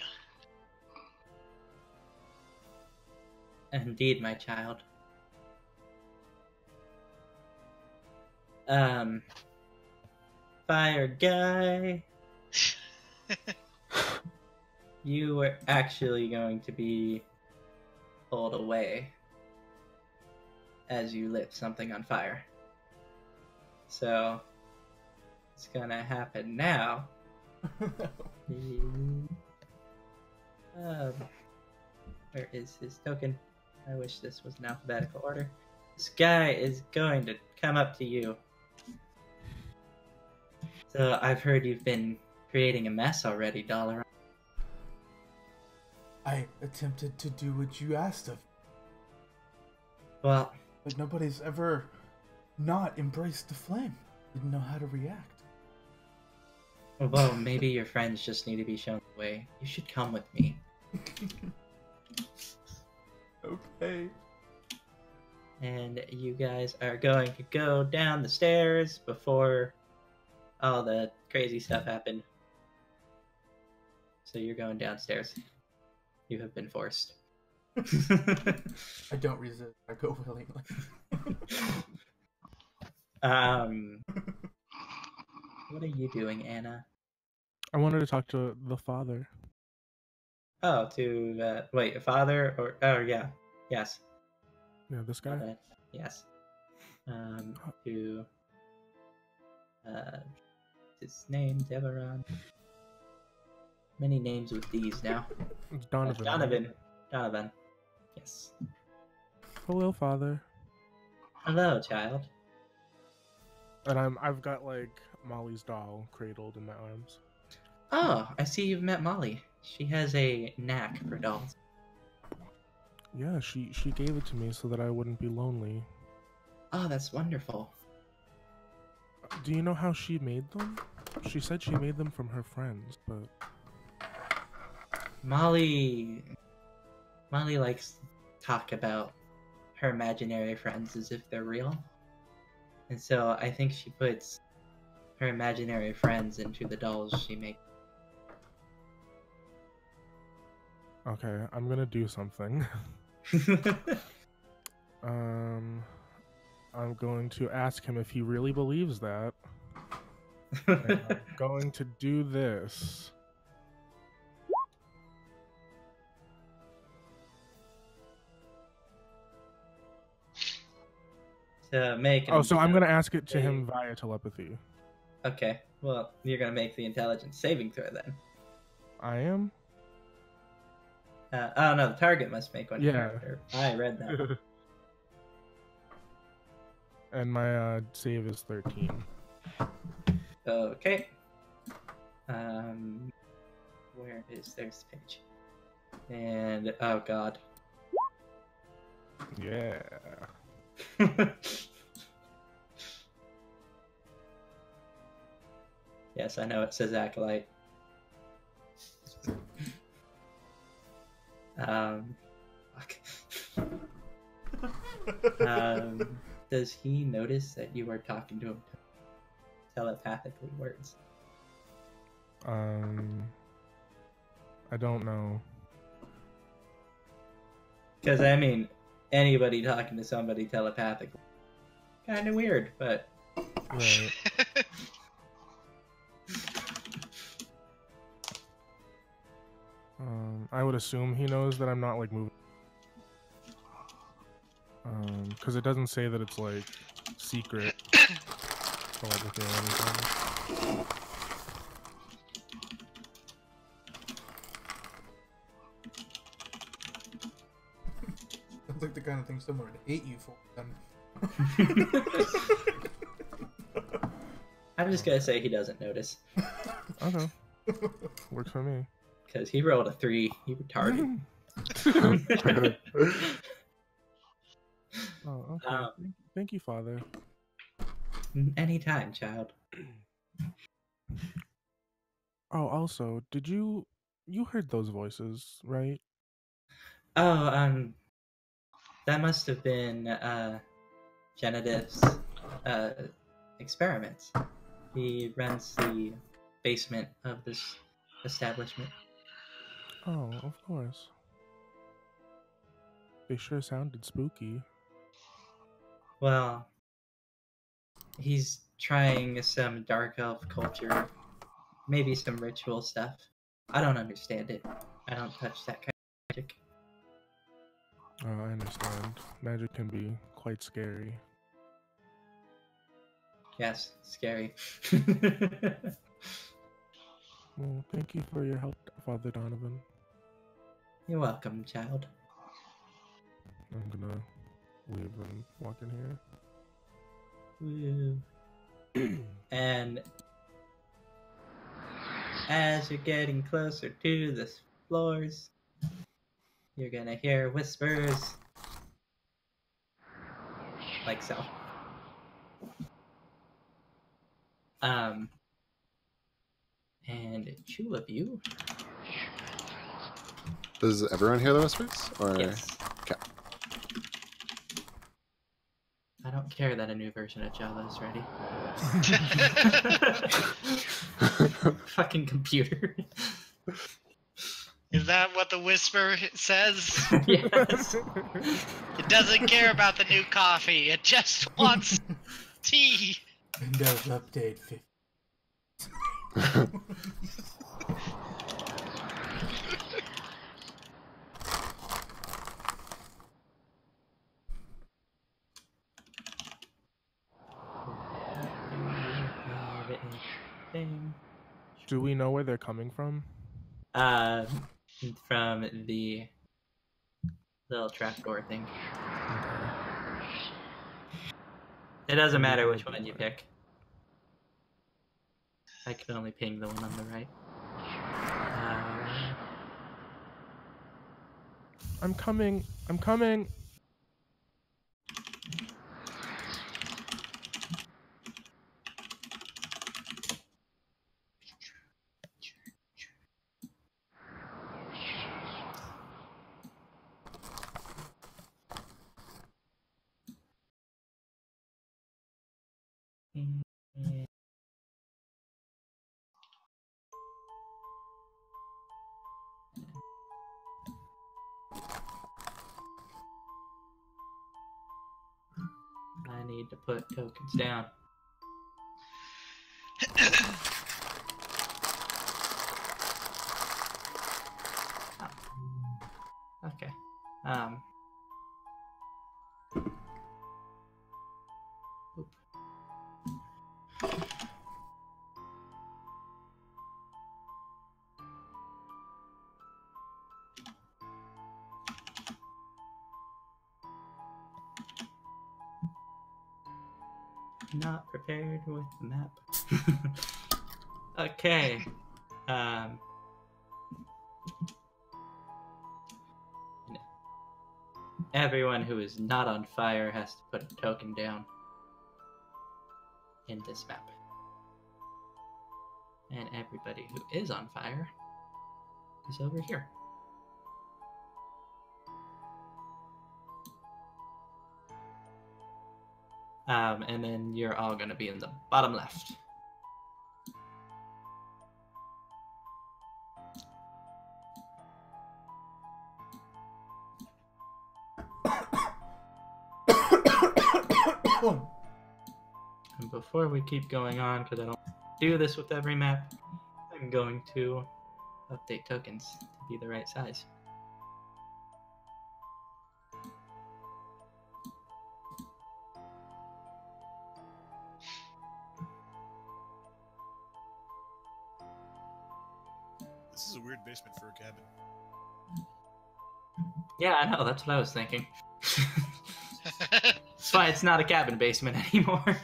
Indeed, my child. Fire guy. You were actually going to be pulled away as you lit something on fire. So, it's gonna happen now. Where is his token? I wish this was in alphabetical order. This guy is going to come up to you. So I've heard you've been creating a mess already, Dollar. I attempted to do what you asked of. Well, but nobody's ever not embraced the flame. Didn't know how to react. Well, maybe your friends just need to be shown the way. You should come with me. Okay. And you guys are going to go down the stairs before all the crazy stuff happened. So you're going downstairs. You have been forced. I don't resist. I go willingly. What are you doing, Anna? I wanted to talk to the father. Oh, to wait, a father or yeah, yes. Yeah, this guy. Yes. To his name, Deveron. Many names with these now. It's Donovan. Donovan. Yes. Hello, father. Hello, child. And I've got like Molly's doll cradled in my arms. Oh, I see you've met Molly. She has a knack for dolls. Yeah, she gave it to me so that I wouldn't be lonely. Oh, that's wonderful. Do you know how she made them? She said she made them from her friends, but Molly likes to talk about her imaginary friends as if they're real. And so I think she puts her imaginary friends into the dolls she makes. okay, I'm gonna do something. I'm going to ask him if he really believes that. And I'm going to do this. To make so I'm gonna ask it to him via telepathy. Okay, well, you're gonna make the intelligence saving throw then. I am? Oh no, the target must make one. Yeah. I read that. And my save is 13. Okay. Where is there's the page? And oh god. Yeah. Yes, I know it says acolyte. Fuck. Does he notice that you are talking to him telepathically words? I don't know. Because I mean, anybody talking to somebody telepathically, kind of weird, but Right. I would assume he knows that I'm not like moving. Because it doesn't say that it's like secret telepathy or anything. Sounds like the kind of thing someone would hate you for. I'm just gonna say he doesn't notice. Okay. Works for me. Because he rolled a 3. He retarded. Oh, okay. Thank you, Father. Anytime, child. Oh, also, did you heard those voices, right? Oh, that must have been Genetive's experiments. He runs the basement of this establishment. Oh, of course. They sure sounded spooky. Well, he's trying some dark elf culture, maybe some ritual stuff. I don't understand it. I don't touch that kind of magic. Oh, I understand. Magic can be quite scary. Yes, scary. Well, thank you for your help, Father Donovan. You're welcome, child. I'm gonna leave and walk in Woo. And as you're getting closer to the floors, you're gonna hear whispers like so. And 2 of you. Does everyone hear the whispers? Or Yes. Okay. I don't care that a new version of Java is ready. Fucking computer. Is that what the whisper says? Yes. It doesn't care about the new coffee. It just wants tea. Windows Update 50. Do we know where they're coming from? From the little trapdoor thing. It doesn't matter which one you pick. I can only ping the one on the right. I'm coming. I'm coming. I need to put tokens down. Oh. Okay. Oop. not prepared with the map. Okay. Everyone who is not on fire has to put a token down in this map. And everybody who is on fire is over here. And then you're all going to be in the bottom left. And before we keep going on, because I don't do this with every map, I'm going to update tokens to be the right size. This is a weird basement for a cabin. Yeah, I know, that's what I was thinking. That's why it's not a cabin basement anymore.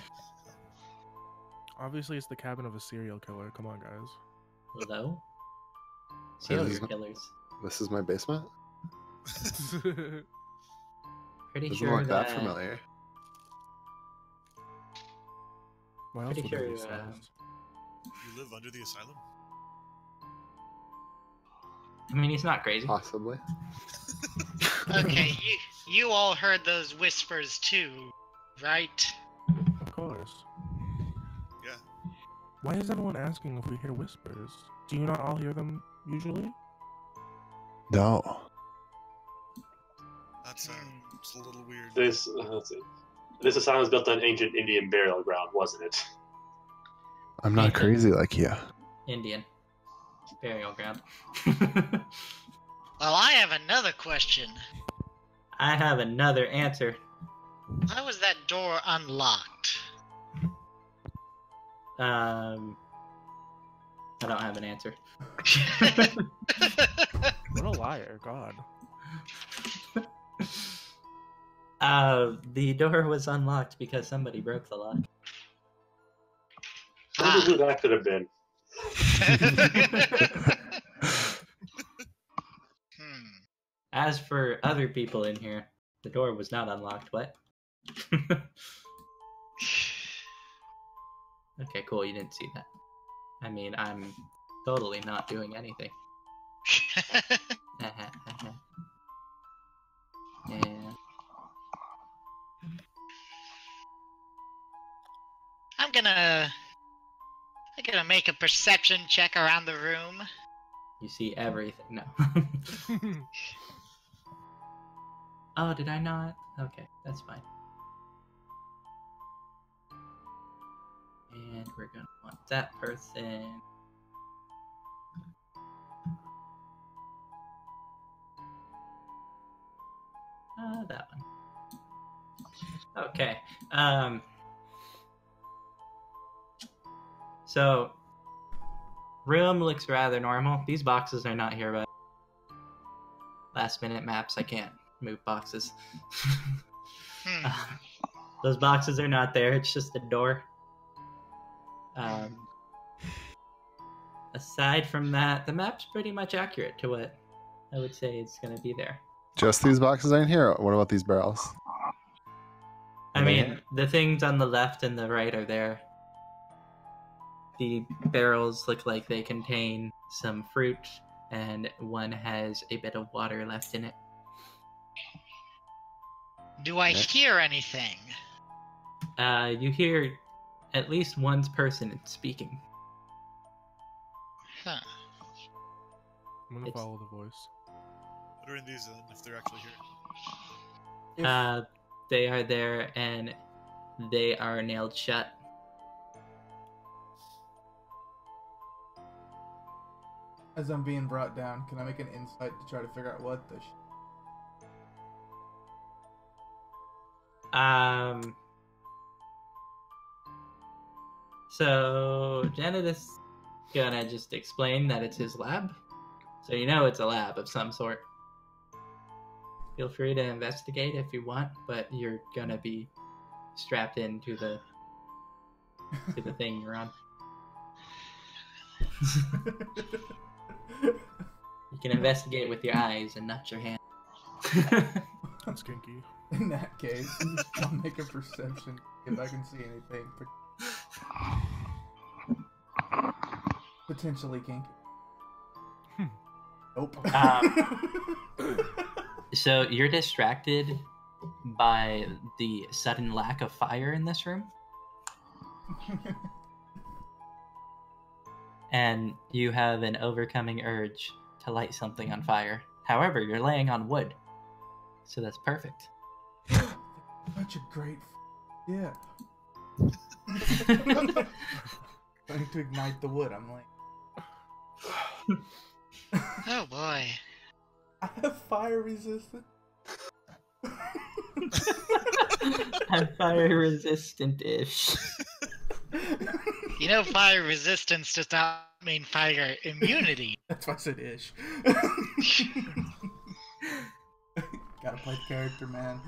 Obviously, it's the cabin of a serial killer. Come on, guys. Hello? This Serial is- killers. This is my basement? Pretty Doesn't sure look that familiar. Why else Pretty would there be sure, cells? You live under the asylum? I mean, he's not crazy. Possibly. Okay, you all heard those whispers too, right? Of course. Yeah. Why is everyone asking if we hear whispers? Do you not all hear them usually? No. That's it's a little weird. This asylum was built on ancient Indian burial ground, wasn't it? I'm not crazy like you. Indian. Burial ground. Well, I have another question. I have another answer. Why was that door unlocked? I don't have an answer. What a liar, God. The door was unlocked because somebody broke the lock. I wonder who that could have been. As for other people in here, the door was not unlocked. What? Okay, cool. You didn't see that. I mean, I'm totally not doing anything. Yeah. I'm gonna make a perception check around the room. You see everything. No. Oh, did I not? Okay, that's fine. And we're gonna want that person. That one. Okay. So, room looks rather normal. These boxes are not here, but last minute maps, I can't move boxes. Those boxes are not there. It's just a door. Aside from that, the map's pretty much accurate to what I would say is going to be there. Just these boxes aren't here? What about these barrels? I mean, the things on the left and the right are there. The barrels look like they contain some fruit, and one has a bit of water left in it. Do I hear anything? You hear at least one person speaking. Huh. I'm gonna follow the voice. What are in these then, if they're actually here? They are there, and they are nailed shut. As I'm being brought down, can I make an insight to try to figure out what the So Janet is gonna just explain that it's his lab. So you know it's a lab of some sort. Feel free to investigate if you want, but you're gonna be strapped into the to the thing you're on. You can investigate with your eyes and not your hand. That's kinky. In that case, I'll make a perception if I can see anything potentially kinky. Nope. So you're distracted by the sudden lack of fire in this room. And you have an overcoming urge to light something on fire. However, you're laying on wood. So that's perfect. Such a great... Yeah. Trying to ignite the wood, I'm like... Oh boy. I have fire resistance. I'm fire resistant-ish. You know, fire resistance does not mean fire immunity. That's why I said ish. Gotta play the character, man.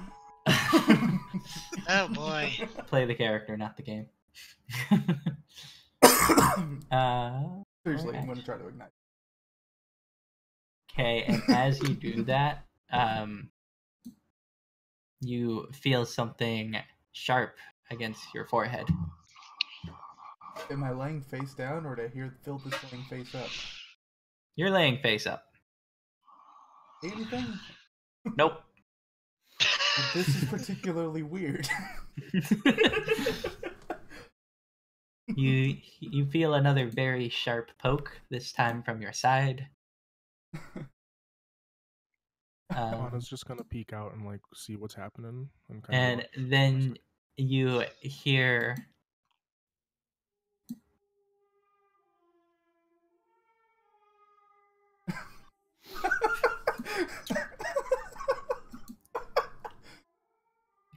Oh boy. Play the character, not the game. Seriously, I'm alright. gonna try to ignite. Okay, and as you do that, you feel something sharp against your forehead. Am I laying face down, or did I feel this laying face up? You're laying face up. Anything? Nope. This is particularly weird. You feel another very sharp poke, this time from your side. Anna's just gonna peek out and like see what's happening, and And then you hear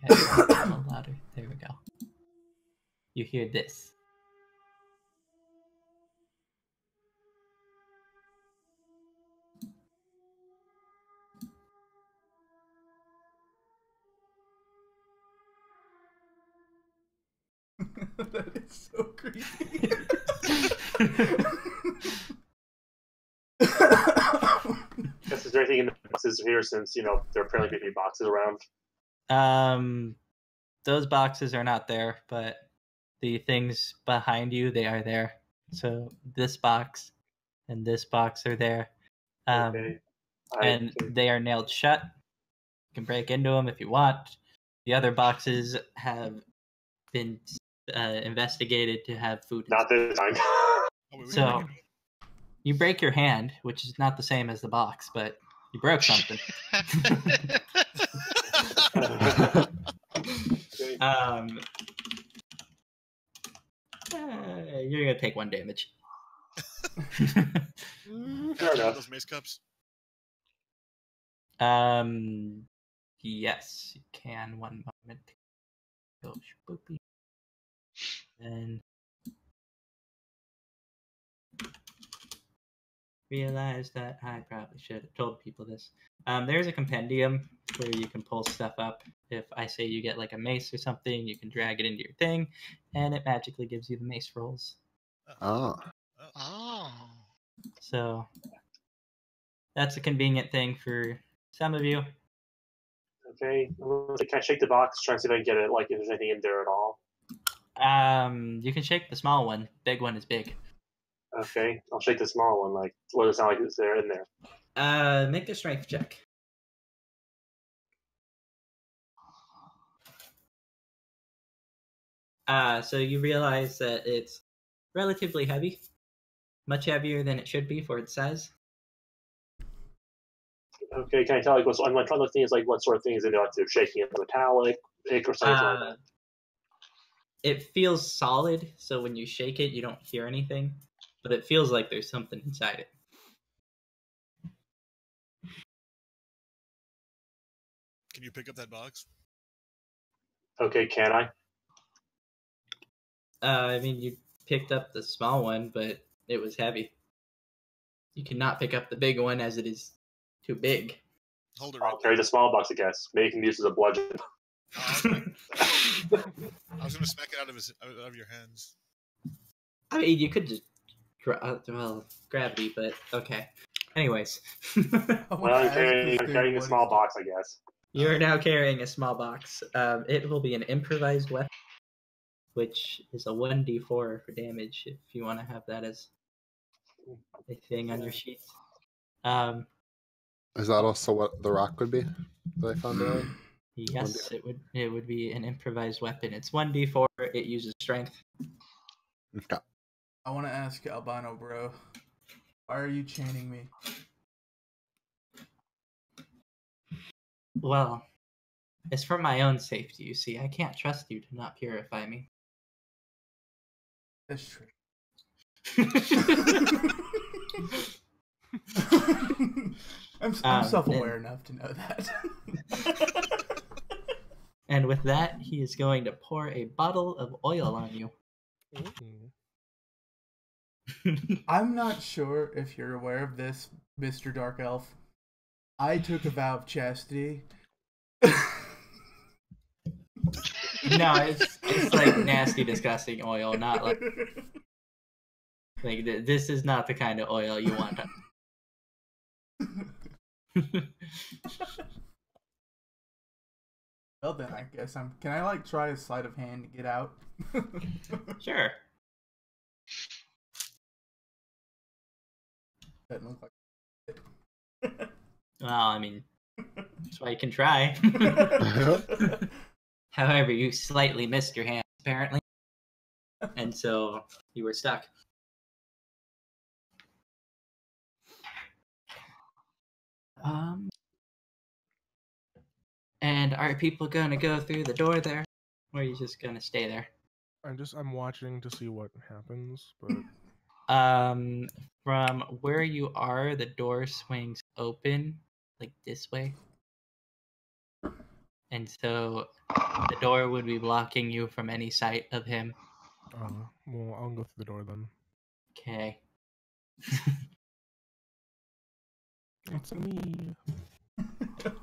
a little louder. There we go. You hear this. That is so creepy. Guess is there anything in the boxes here since, you know, there are apparently going to be boxes around? Those boxes are not there, but the things behind you, they are there. So this box and this box are there. Okay. And they are nailed shut. You can break into them if you want. The other boxes have been investigated to have food. Not this time. So you break your hand, which is not the same as the box, but you broke something. Okay. You're gonna take 1 damage. Fair enough. Those mace cups. Yes, you can. 1 moment. Go spoopy. And realize that I probably should have told people this. There's a compendium where you can pull stuff up. If I say you get like a mace or something, you can drag it into your thing, and it magically gives you the mace rolls. Oh. Oh. So that's a convenient thing for some of you. Okay. Can I shake the box, try and see if I can get it, like, if there's anything in there at all? You can shake the small one. Big one is big. Okay. I'll shake the small one, like, what does it sound like it's there in there? Make a strength check. So you realize that it's relatively heavy, much heavier than it should be for its size. Okay, can I tell, like, what, I'm trying to look things like what sort of things in there, like they're shaking it metallic, or something like that. It feels solid, so when you shake it, you don't hear anything, but it feels like there's something inside it. Can you pick up that box? Okay, can I? I mean, you picked up the small one, but it was heavy. You cannot pick up the big one as it is too big. Hold it I'll right carry there. the small box, I guess. Maybe it can be used as a bludgeon. I was gonna smack it out of your hands. I mean, you could just well, gravity, but okay. Anyways, Well, I'm carrying a small box, I guess. you are now carrying a small box. It will be an improvised weapon, which is a 1d4 for damage if you want to have that as a thing on your sheet. Is that also what the rock would be that I found earlier? Yes, it would be an improvised weapon. It's 1d4. It uses strength. Okay. I want to ask Albino Bro, why are you chaining me? Well, it's for my own safety, you see. I can't trust you to not purify me. That's true. I'm self-aware enough to know that. And with that, he is going to pour a bottle of oil on you. I'm not sure if you're aware of this, Mr. Dark Elf. I took a vow of chastity. No, it's like nasty, disgusting oil, not like this is not the kind of oil you want. Well then, I guess Can I like try a sleight of hand to get out? Sure. Doesn't look like. Well, I mean, that's why you can try. However, you slightly missed your hand, apparently. And so you were stuck. And are people going to go through the door there? Or are you just going to stay there? I'm watching to see what happens, but From where you are, the door swings open, like this way. And so the door would be blocking you from any sight of him. well, I'll go through the door then. Okay. It's me.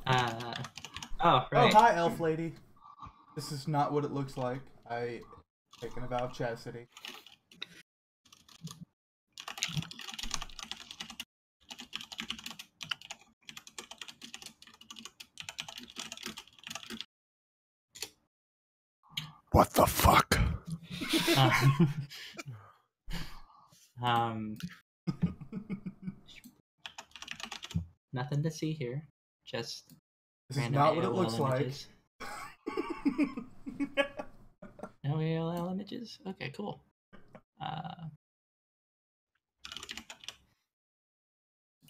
Oh, right. Oh, hi, elf lady. This is not what it looks like. I taken a vow of chastity. What the fuck? Nothing to see here. Just This is random not what it AOL looks images. like. No AOL images? Okay, cool.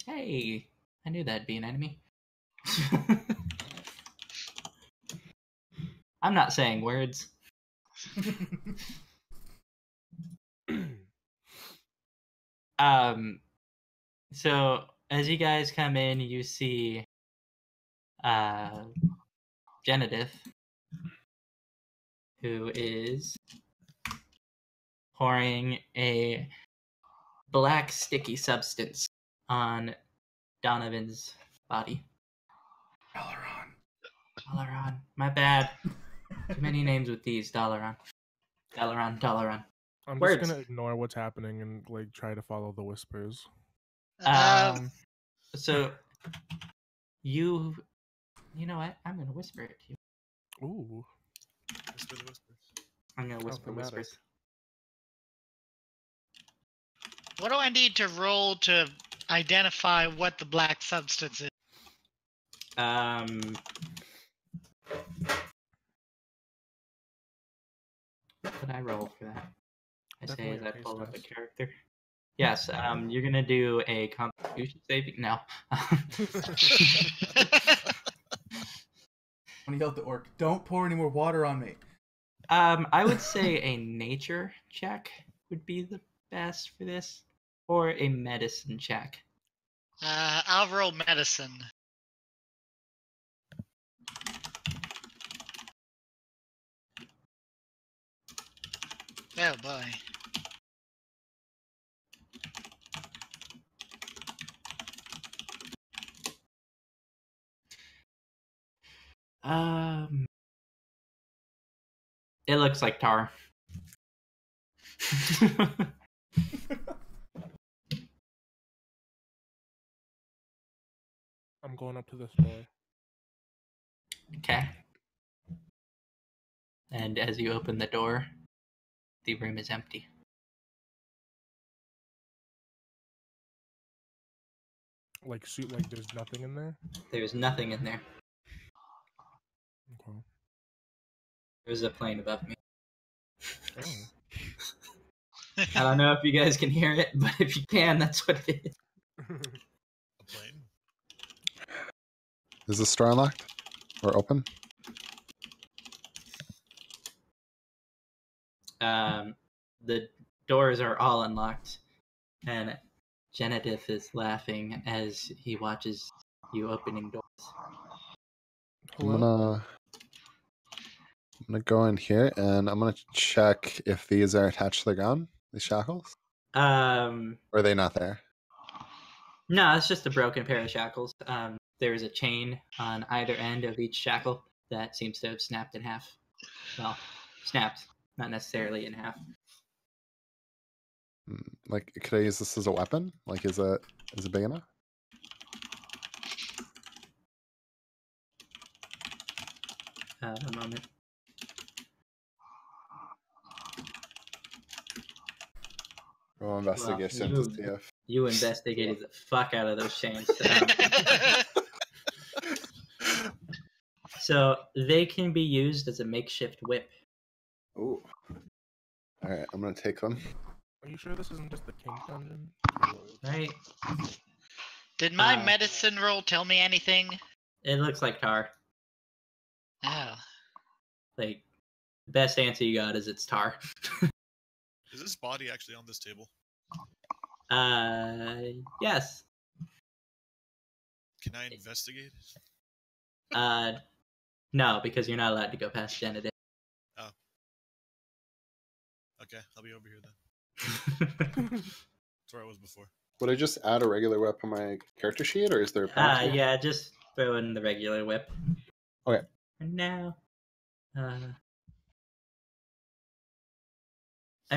Hey, I knew that'd be an enemy. I'm not saying words. So as you guys come in, you see Genedith, who is pouring a black sticky substance on Donovan's body. Dalaran. My bad. Too many names with these. Dalaran. I'm Words. just gonna ignore what's happening and like try to follow the whispers. So you know what? I'm gonna whisper it to you. Ooh. Whisper the whispers. I'm gonna whisper thematic. whispers. What do I need to roll to identify what the black substance is? What did I roll for that? I say Definitely as a I taste pull up a test. character. Yes, you're gonna do a Constitution saving. No. When he yelled at the orc, "Don't pour any more water on me." I would say a nature check would be the best for this, or a medicine check. I'll roll medicine. Oh boy. It looks like tar. I'm going up to this door. Okay. And as you open the door, the room is empty. Like there's nothing in there. There's nothing in there. Okay. There's a plane above me. Oh. I don't know if you guys can hear it, but if you can, that's what it is. A plane. Is this door unlocked or open? The doors are all unlocked, and Genitive is laughing as he watches you opening doors. Hello? I'm gonna go in here and I'm gonna check if these are attached to the ground, these shackles. Or are they not there? No, it's just a broken pair of shackles. There's a chain on either end of each shackle that seems to have snapped in half. Well, snapped, not necessarily in half. Like, could I use this as a weapon? Like, is it big enough? A moment. Roll investigation Well, to see if. You investigated the fuck out of those chains. So they can be used as a makeshift whip. Oh. All right, I'm gonna take them. Are you sure this isn't just the kink dungeon? Right? Did my medicine roll tell me anything? It looks like tar. Oh. Like, the best answer you got is it's tar. Is this body actually on this table? Yes. Can I investigate? No, because you're not allowed to go past Genitive. Oh. Okay, I'll be over here then. That's where I was before. Would I just add a regular whip on my character sheet, or is there a penalty? Yeah, just throw in the regular whip. Okay. And now, I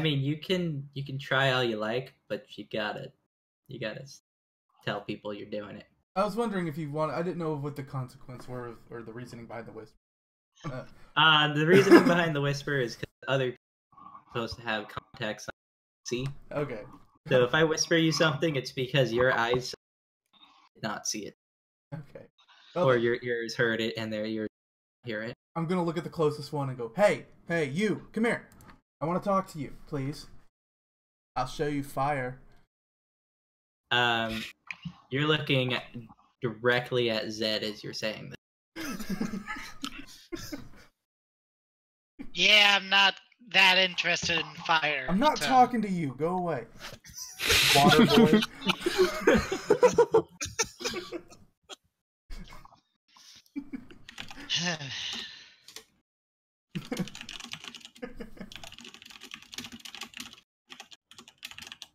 mean, you can try all you like, but you gotta tell people you're doing it. I was wondering if you want. I didn't know what the consequence were or the reasoning behind the whisper. The reasoning behind the whisper is because other people are supposed to have contacts on see. Okay. So if I whisper you something, it's because your eyes did not see it. Okay. Or your ears heard it and their ears hear it. I'm gonna look at the closest one and go, hey, you, come here. I want to talk to you, please. I'll show you fire. You're looking directly at Zed as you're saying this. Yeah, I'm not that interested in fire. I'm not talking to you. Go away. Water boy.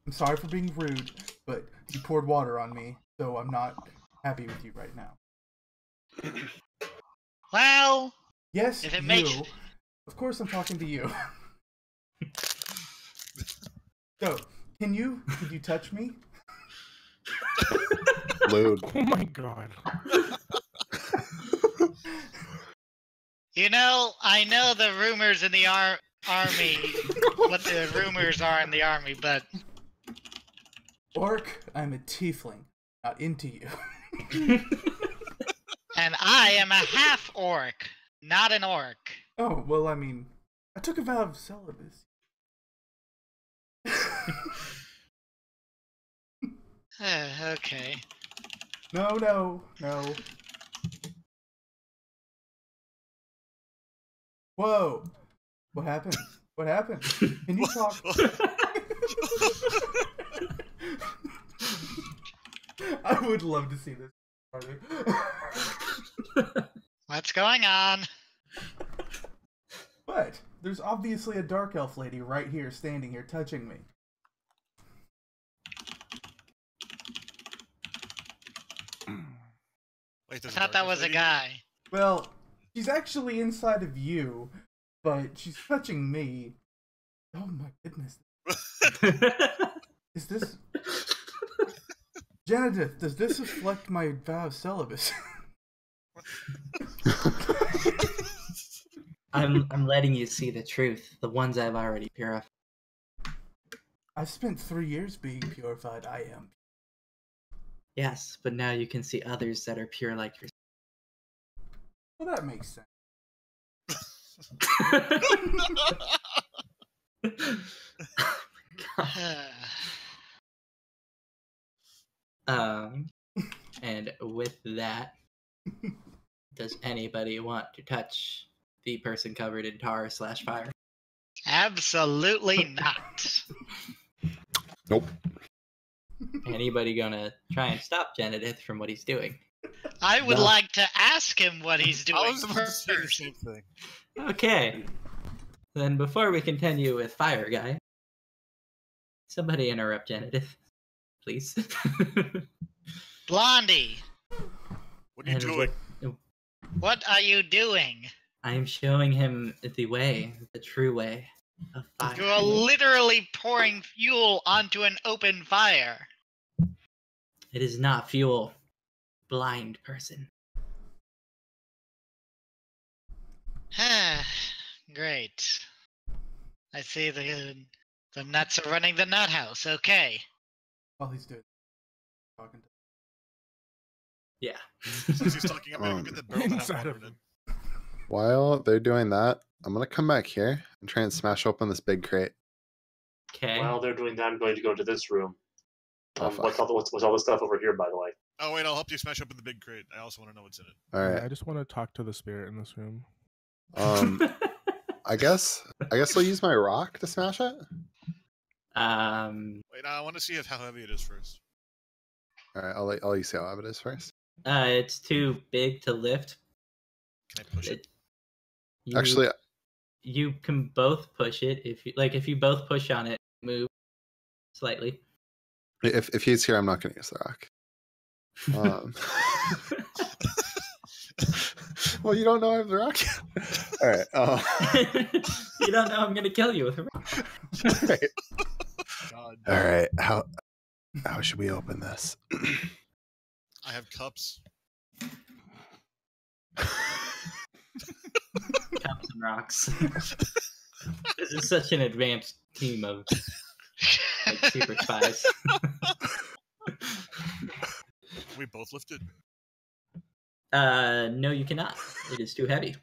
I'm sorry for being rude, but you poured water on me, so I'm not happy with you right now. Well, Yes, if it you. makes... Of course I'm talking to you. So, could you touch me? Lewd. Oh my god. You know, I know the rumors in the army, what the rumors are in the army, but... Orc, I'm a tiefling, not into you. And I am a half-orc, not an orc. Oh, well, I mean, I took a vow of celibacy. Okay. No. Whoa. What happened? What happened? Can you talk? I would love to see this party. What's going on? But there's obviously a dark elf lady right here, standing here, touching me. Wait, I thought that was a guy. Well, she's actually inside of you, but she's touching me. Oh my goodness. Is this... Janedith, does this reflect my vow of celibacy? I'm letting you see the truth. The ones I've already purified. I've spent 3 years being purified. I am. Yes, but now you can see others that are pure like yourself. Well, that makes sense. And with that, does anybody want to touch the person covered in tar/fire? Absolutely not. Nope. Anybody gonna try and stop Janedith from what he's doing? I would No. like to ask him what he's doing I was about to say the first. same thing. Okay. Then before we continue with Fire Guy, somebody interrupt Janedith, please. Blondie, What are you And doing? what are you doing? I am showing him the way, the true way of fire. You are literally pouring fuel onto an open fire. It is not fuel, blind person. Great. I see the nuts are running the nut house. Okay. While he's doing talking to Yeah. Since he's talking, I'm gonna go get the barrel that Inside I of watered him. in. While they're doing that, I'm gonna come back here and try and smash open this big crate. Okay. While they're doing that, I'm going to go into this room. Oh, fuck. What's all the stuff over here, by the way? Oh wait, I'll help you smash open the big crate. I also want to know what's in it. All right. I just want to talk to the spirit in this room. I guess I'll use my rock to smash it. Wait, I want to see how heavy it is first. All right, I'll let you see how heavy it is first. It's too big to lift. Can I push it? Actually, you can both push it if you both push on it, move slightly. if he's here, I'm not gonna use the rock. Well, you don't know I have the rock. All right. You don't know I'm gonna kill you with a rock. All right. God. All right. How should we open this? I have cups. Cups and rocks. This is such an advanced team of like, super spies. We both lifted. No, you cannot. It is too heavy.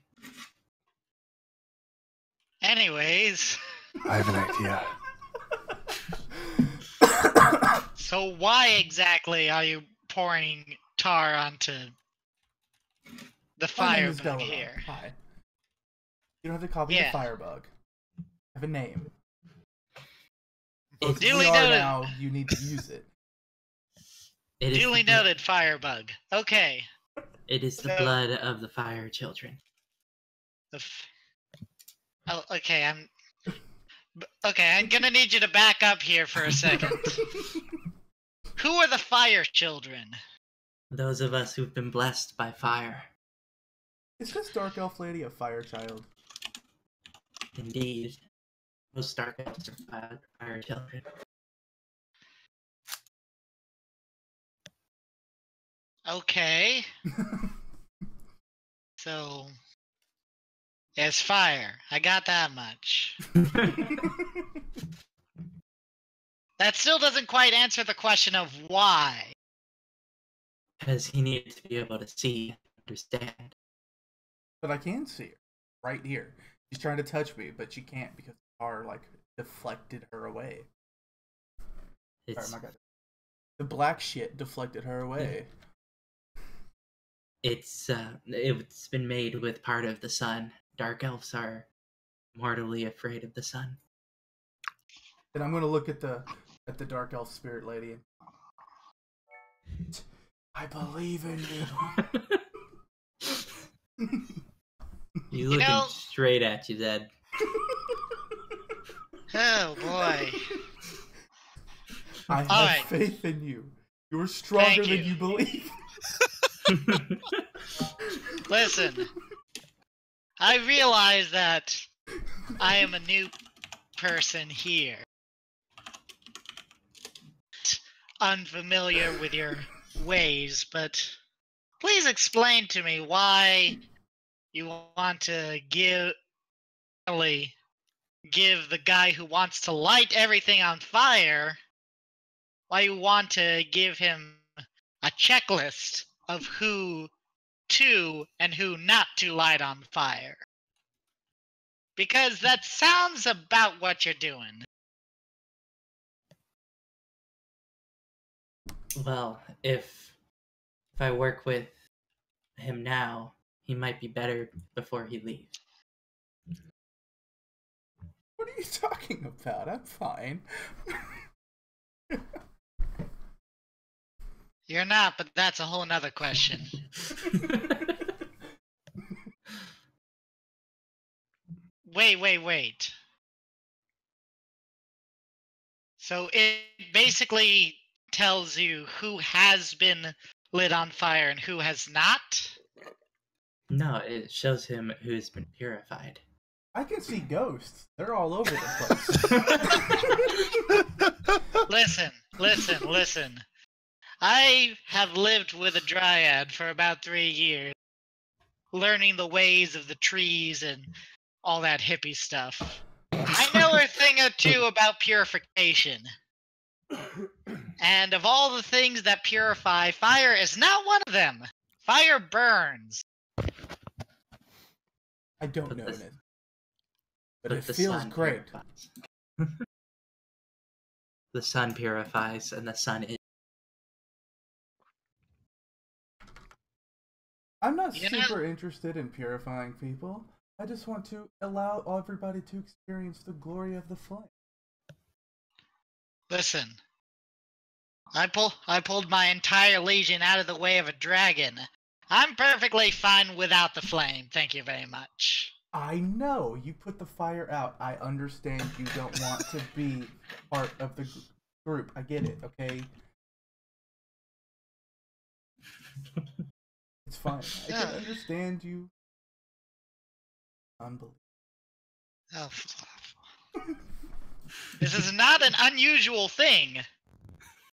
Anyways, I have an idea. so why exactly are you pouring tar onto the My name fire is bug Delaware. here? Hi. You don't have to call me Yeah. the firebug. I have a name. It's If we Duly are noted. now, you need to use it. It is Duly the, noted, firebug. Okay. It is the blood of the fire children. Oh, okay, I'm gonna need you to back up here for a second. Who are the fire children? Those of us who've been blessed by fire. Is this dark elf lady a fire child? Indeed. Most dark elves are fire children. Okay. So, there's fire. I got that much. That still doesn't quite answer the question of why. Because he needed to be able to see, understand. But I can see her right here. She's trying to touch me, but she can't because the car like deflected her away. It's, Sorry, my God. The black shit deflected her away. it's been made with part of the sun. Dark elves are mortally afraid of the sun. And I'm gonna look at the dark elf spirit lady. I believe in you. He's looking know- straight at you, Zed. Oh boy. I have Alright. faith in you. You're stronger Thank than you. you believe. Listen. I realize that I am a new person here. Unfamiliar with your ways, but please explain to me why you want to give the guy who wants to light everything on fire, why you want to give him a checklist of who to and who not to light on fire. Because that sounds about what you're doing. Well, if I work with him now, he might be better before he leaves. What are you talking about? I'm fine. You're not, but that's a whole nother question. Wait. So it basically tells you who has been lit on fire and who has not? No, it shows him who's been purified. I can see ghosts. They're all over the place. Listen. I have lived with a dryad for about 3 years, learning the ways of the trees and all that hippie stuff. I know a thing or two about purification. And of all the things that purify, fire is not one of them. Fire burns. I don't know it. But it the feels sun great. Purifies. The sun purifies, and the sun is. I'm not super interested in purifying people. I just want to allow everybody to experience the glory of the flame. Listen. I pulled my entire legion out of the way of a dragon. I'm perfectly fine without the flame, thank you very much. I know, you put the fire out. I understand you don't want to be part of the group. I get it, okay? It's fine. I can understand you. Unbelievable. Oh, this is not an unusual thing.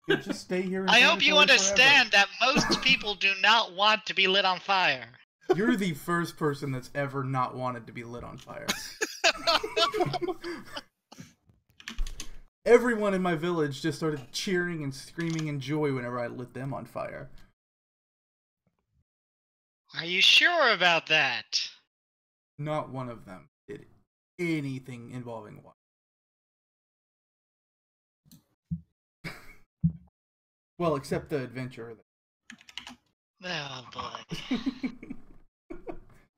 You just stay here. I hope you understand that most people do not want to be lit on fire. You're the first person that's ever not wanted to be lit on fire. Everyone in my village just started cheering and screaming in joy whenever I lit them on fire. Are you sure about that? Not one of them did anything involving water. Well, except the adventurer. Oh boy.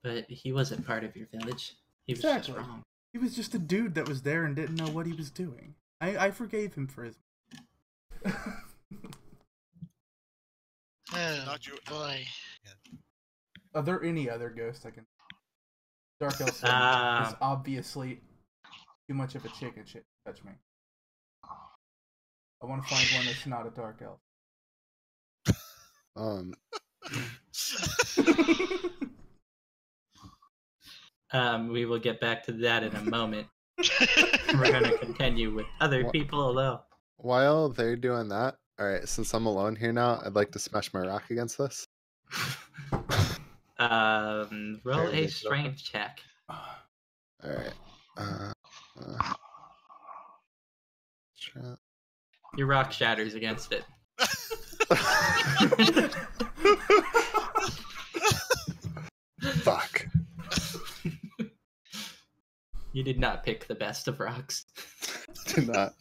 But he wasn't part of your village. He was Exactly. just wrong. He was just a dude that was there and didn't know what he was doing. I forgave him for his... Oh boy. Are there any other ghosts I can... Dark Elf is obviously too much of a chicken shit to touch me. I want to find one that's not a Dark Elf. We will get back to that in a moment. We're going to continue with other people, though. While they're doing that, alright, since I'm alone here now, I'd like to smash my rock against this. Roll a strength check. Alright. Your rock shatters against it. Fuck. You did not pick the best of rocks. Did not.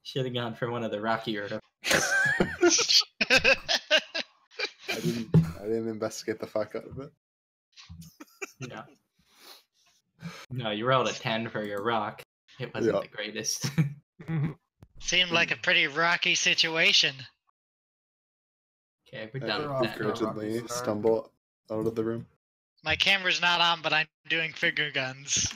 Should have gone for one of the rockier. I didn't investigate the fuck out of it. No. No, you rolled a 10 for your rock. It wasn't the greatest. Seemed like a pretty rocky situation. Okay, we're done with that. Begrudgingly stumble out of the room. My camera's not on, but I'm doing finger guns.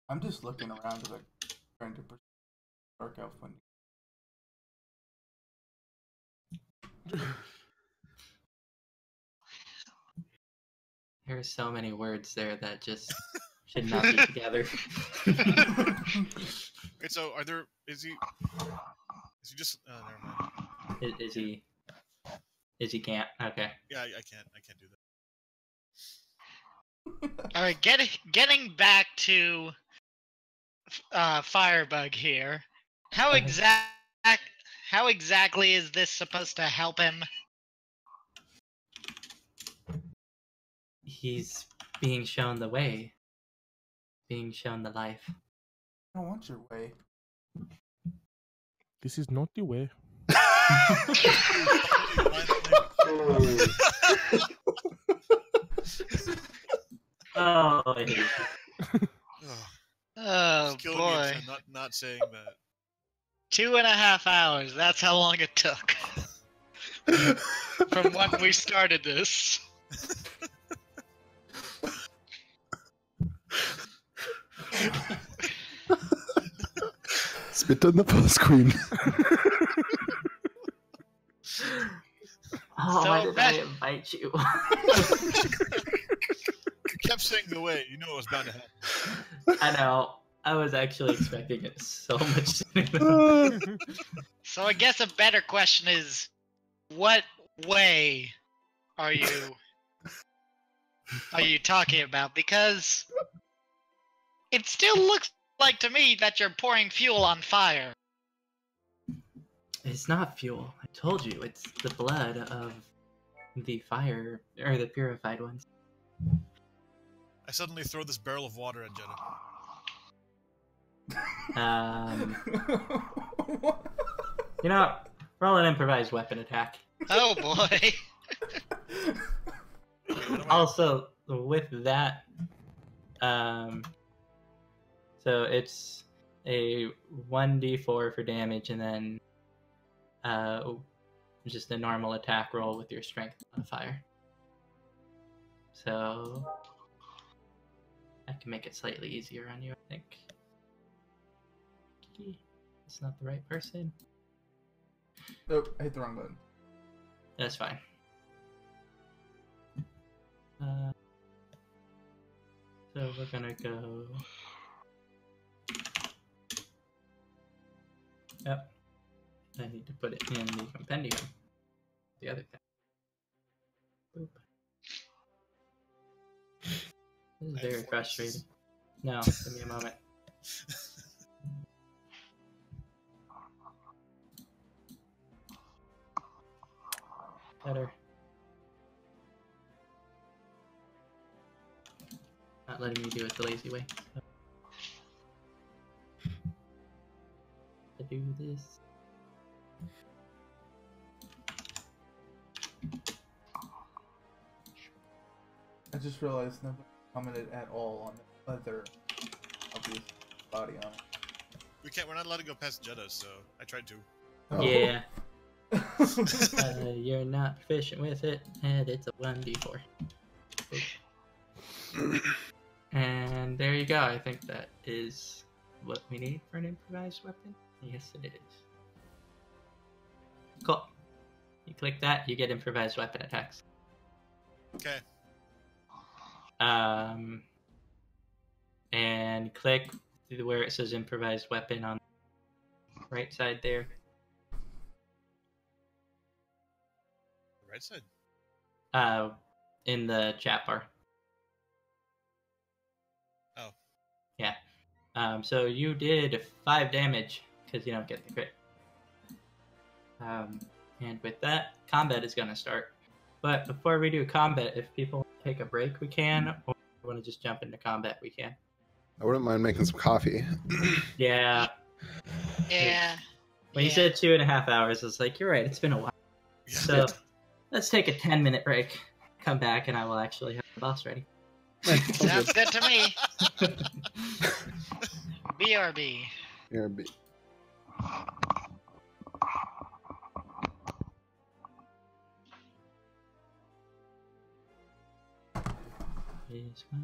I'm just looking around trying to Dark Elf one. There are so many words there that just should not be together. Wait, so are there? Is he just? Never mind. Is he? Is he can't? Okay. Yeah, I can't do that. All right, getting back to Firebug here. How exactly is this supposed to help him? He's being shown the way. Being shown the life. I don't want your way. This is not the way. Oh, I hate you. Oh It's killing boy. me not saying that. 2.5 hours. That's how long it took. From when we started this. Spit on the post, Queen. Oh, So why did I that- invite you? You kept saying the way. You knew it was bound to happen. I know. I was actually expecting it so much sooner. So I guess a better question is, what way are you talking about? Because it still looks like to me that you're pouring fuel on fire. It's not fuel. I told you, it's the blood of the fire, or the purified ones. I suddenly throw this barrel of water at Jenna. You know, roll an improvised weapon attack. Oh boy. Also, with that, so it's a 1d4 for damage, and then just a normal attack roll with your strength modifier. So I can make it slightly easier on you, I think. It's not the right person. Oh, I hit the wrong button. That's fine. So we're gonna go. Yep. I need to put it in the compendium. The other thing. Boop. This is very frustrating. No, give me a moment. Better. Not letting me do it the lazy way. So. To do this. I just realized nobody commented at all on the leather of his body on it. We're not allowed to go past Jeddah, so I tried to. Oh. Yeah. You're not proficient with it, and it's a 1d4. Boop. And there you go. I think that is what we need for an improvised weapon. Yes, it is. Cool. You click that, you get improvised weapon attacks. Okay. And click where it says improvised weapon on the right side there. The right side. In the chat bar. Oh. Yeah. So you did 5 damage because you don't get the crit. And with that, combat is going to start. But before we do combat, if people want to take a break, we can. Or if we want to just jump into combat, we can. I wouldn't mind making some coffee. Yeah. Yeah. When you said 2.5 hours, I was like, you're right, it's been a while. Yeah. So let's take a 10-minute break. Come back, and I will actually have the boss ready. Sounds good to me. BRB. Here, be- Here's my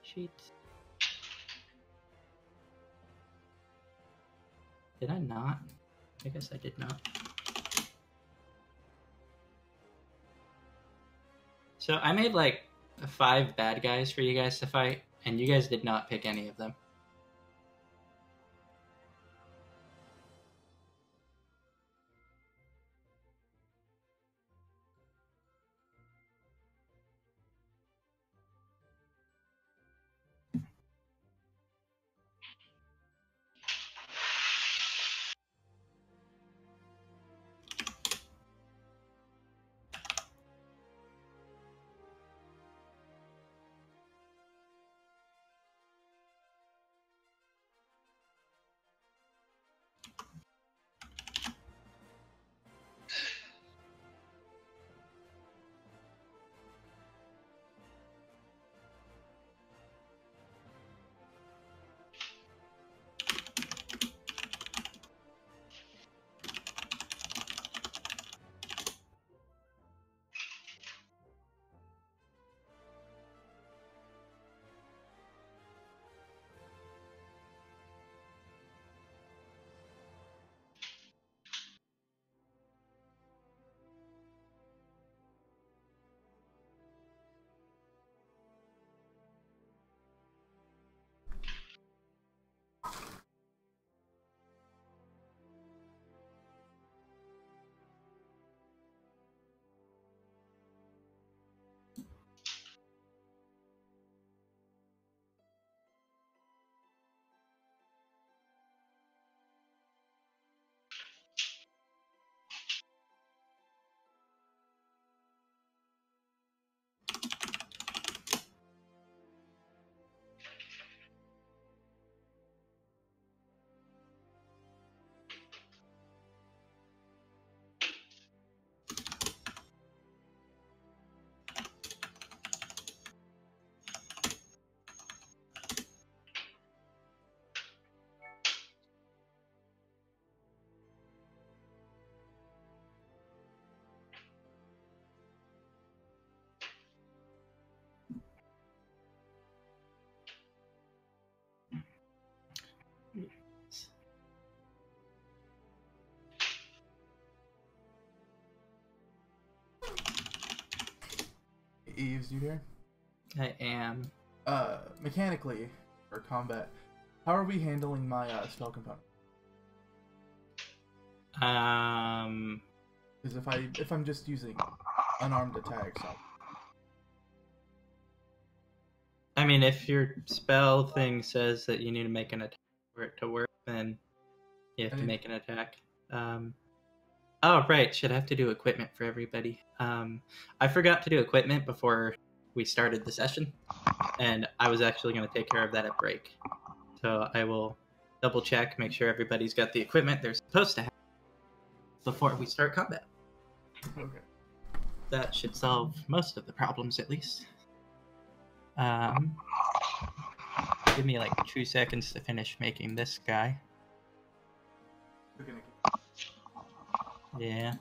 sheet. Did I not? I guess I did not. So I made like 5 bad guys for you guys to fight, and you guys did not pick any of them. Eves, you here? I am. Mechanically, for combat, how are we handling my spell component? Because if I'm just using unarmed attacks, I mean, if your spell thing says that you need to make an attack for it to work, then you have to make an attack. Oh, right. Should have to do equipment for everybody. I forgot to do equipment before we started the session, and I was actually going to take care of that at break. So I will double check, make sure everybody's got the equipment they're supposed to have before we start combat. okay. That should solve most of the problems, at least. Give me like 2 seconds to finish making this guy. Yeah.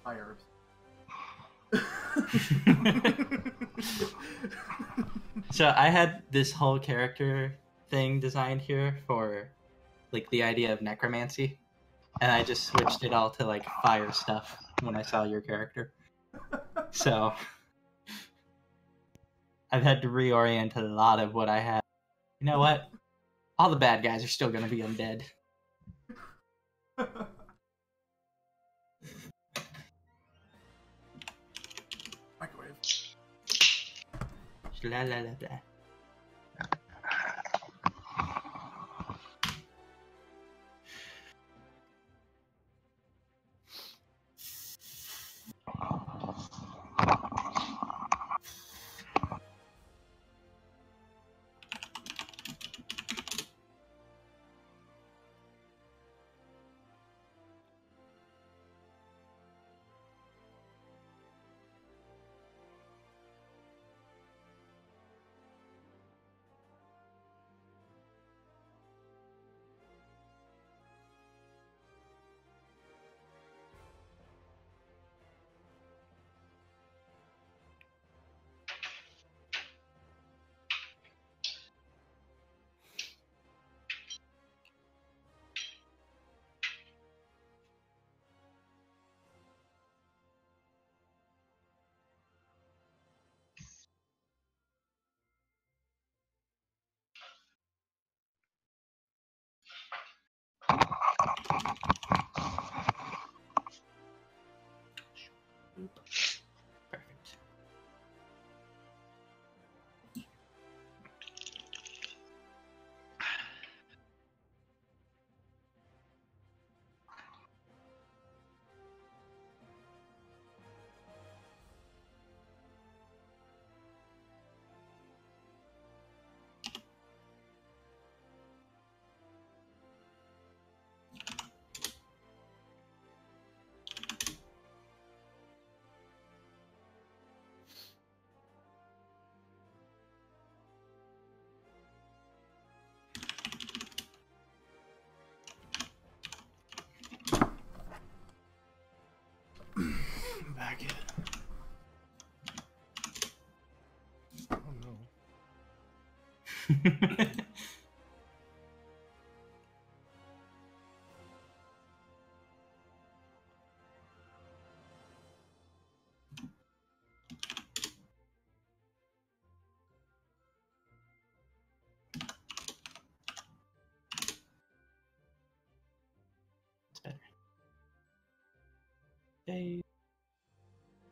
Fire. So I had this whole character thing designed here for like the idea of necromancy, and I just switched it all to like fire stuff when I saw your character. So I've had to reorient a lot of what I have. You know what? All the bad guys are still going to be undead. Microwave. La la la la. It's better. Save.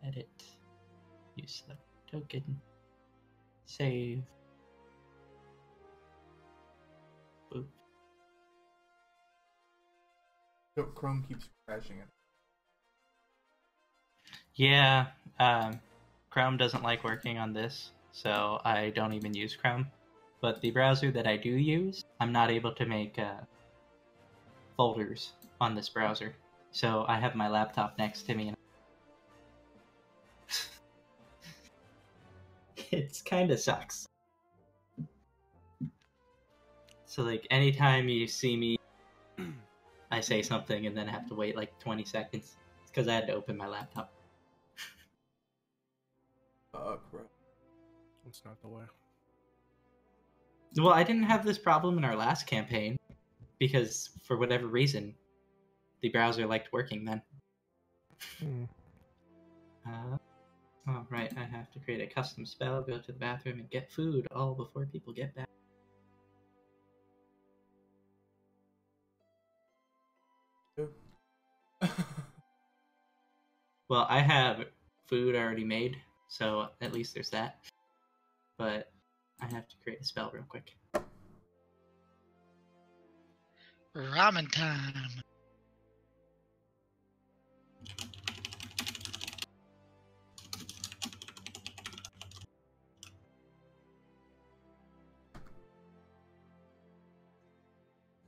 Edit. Use the token. Save. Boop. So Chrome keeps crashing it. Yeah, Chrome doesn't like working on this, so I don't even use Chrome. But the browser that I do use, I'm not able to make folders on this browser. So I have my laptop next to me. And it's kind of sucks. So like anytime you see me, I say something and then have to wait like 20 seconds. It's because I had to open my laptop. Fuck, bro. It's not the way. Well, I didn't have this problem in our last campaign because for whatever reason, the browser liked working then. Oh, right, I have to create a custom spell, go to the bathroom, and get food all before people get back. Well, I have food already made, so at least there's that. But I have to create a spell real quick. Ramen time.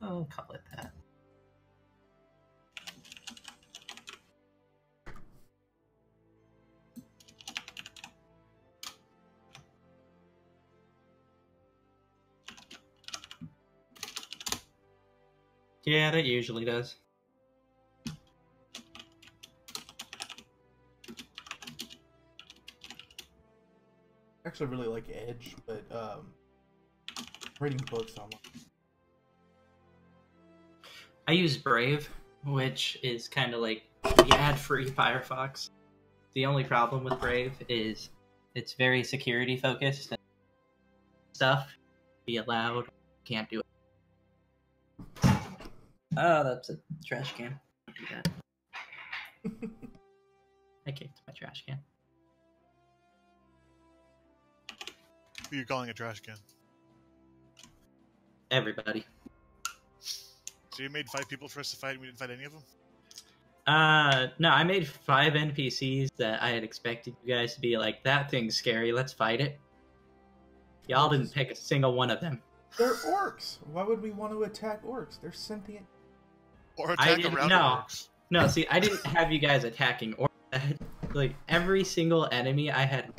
I'll call it that. Yeah, that usually does. I actually really like Edge, but reading books online. I use Brave, which is kind of like the ad-free Firefox. The only problem with Brave is it's very security focused. And stuff be allowed, can't do it. Oh, that's a trash can. Don't do that. I kicked my trash can. Who are you calling a trash can? Everybody. So you made 5 people for us to fight and we didn't fight any of them? No, I made 5 NPCs that I had expected you guys to be like, that thing's scary, let's fight it. Y'all didn't pick a single one of them. They're orcs. Why would we want to attack orcs? They're sentient. Or attack around the orcs? No, see, I didn't have you guys attacking orcs. Like, every single enemy I had,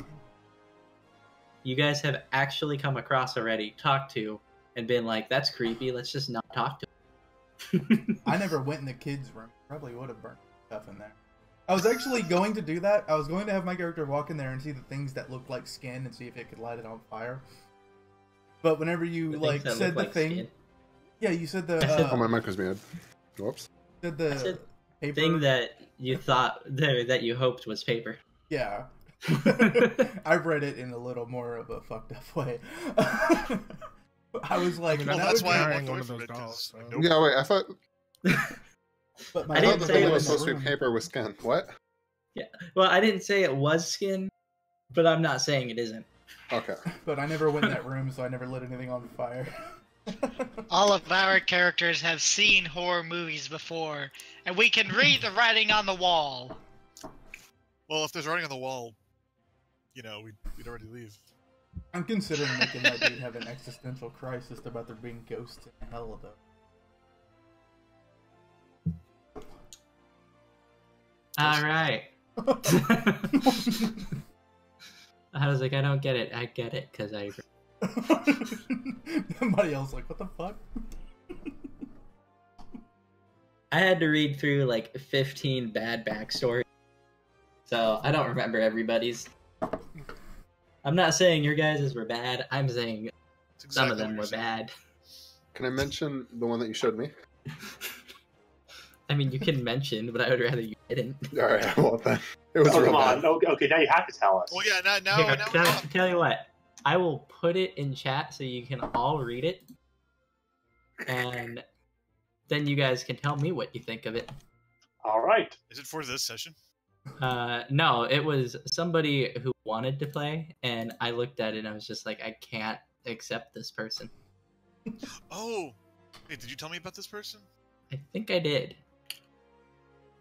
you guys have actually come across already, talked to, and been like, that's creepy, let's just not talk to them. I never went in the kids' room. Probably would have burnt stuff in there. I was actually going to do that. I was going to have my character walk in there and see the things that looked like skin and see if it could light it on fire. But whenever you like said the thing, skin. Yeah, you said the. Oh, my mic was muted. Whoops. Said the paper thing that you thought that you hoped was paper. Yeah. I read it in a little more of a fucked up way. I was like, well, that's why I walked away from it. Nope. Yeah, wait, I thought. But I didn't say it was supposed to be paper with skin. What? Yeah. Well, I didn't say it was skin, but I'm not saying it isn't. Okay. But I never went in that room, so I never lit anything on fire. All of our characters have seen horror movies before, and we can read the writing on the wall. Well, if there's writing on the wall, you know, we'd already leave. I'm considering making that dude have an existential crisis about there being ghosts in hell, though. All right. I was like, I don't get it. I get it because I. Somebody else like, what the fuck? I had to read through like 15 bad backstories, so I don't remember everybody's. I'm not saying your guys's were bad. I'm saying That's Some exactly of them what were you're saying. bad. Can I mention the one that you showed me? I mean, you can mention, but I would rather you didn't. All right, well then, it was Oh, real come on. bad. Okay, now you have to tell us. Well, yeah, now Here, we know. tell you what. I will put it in chat so you can all read it, and then you guys can tell me what you think of it. All right. Is it for this session? No, it was somebody who wanted to play, and I looked at it and I was just like, I can't accept this person. Oh, hey, did you tell me about this person? I think I did.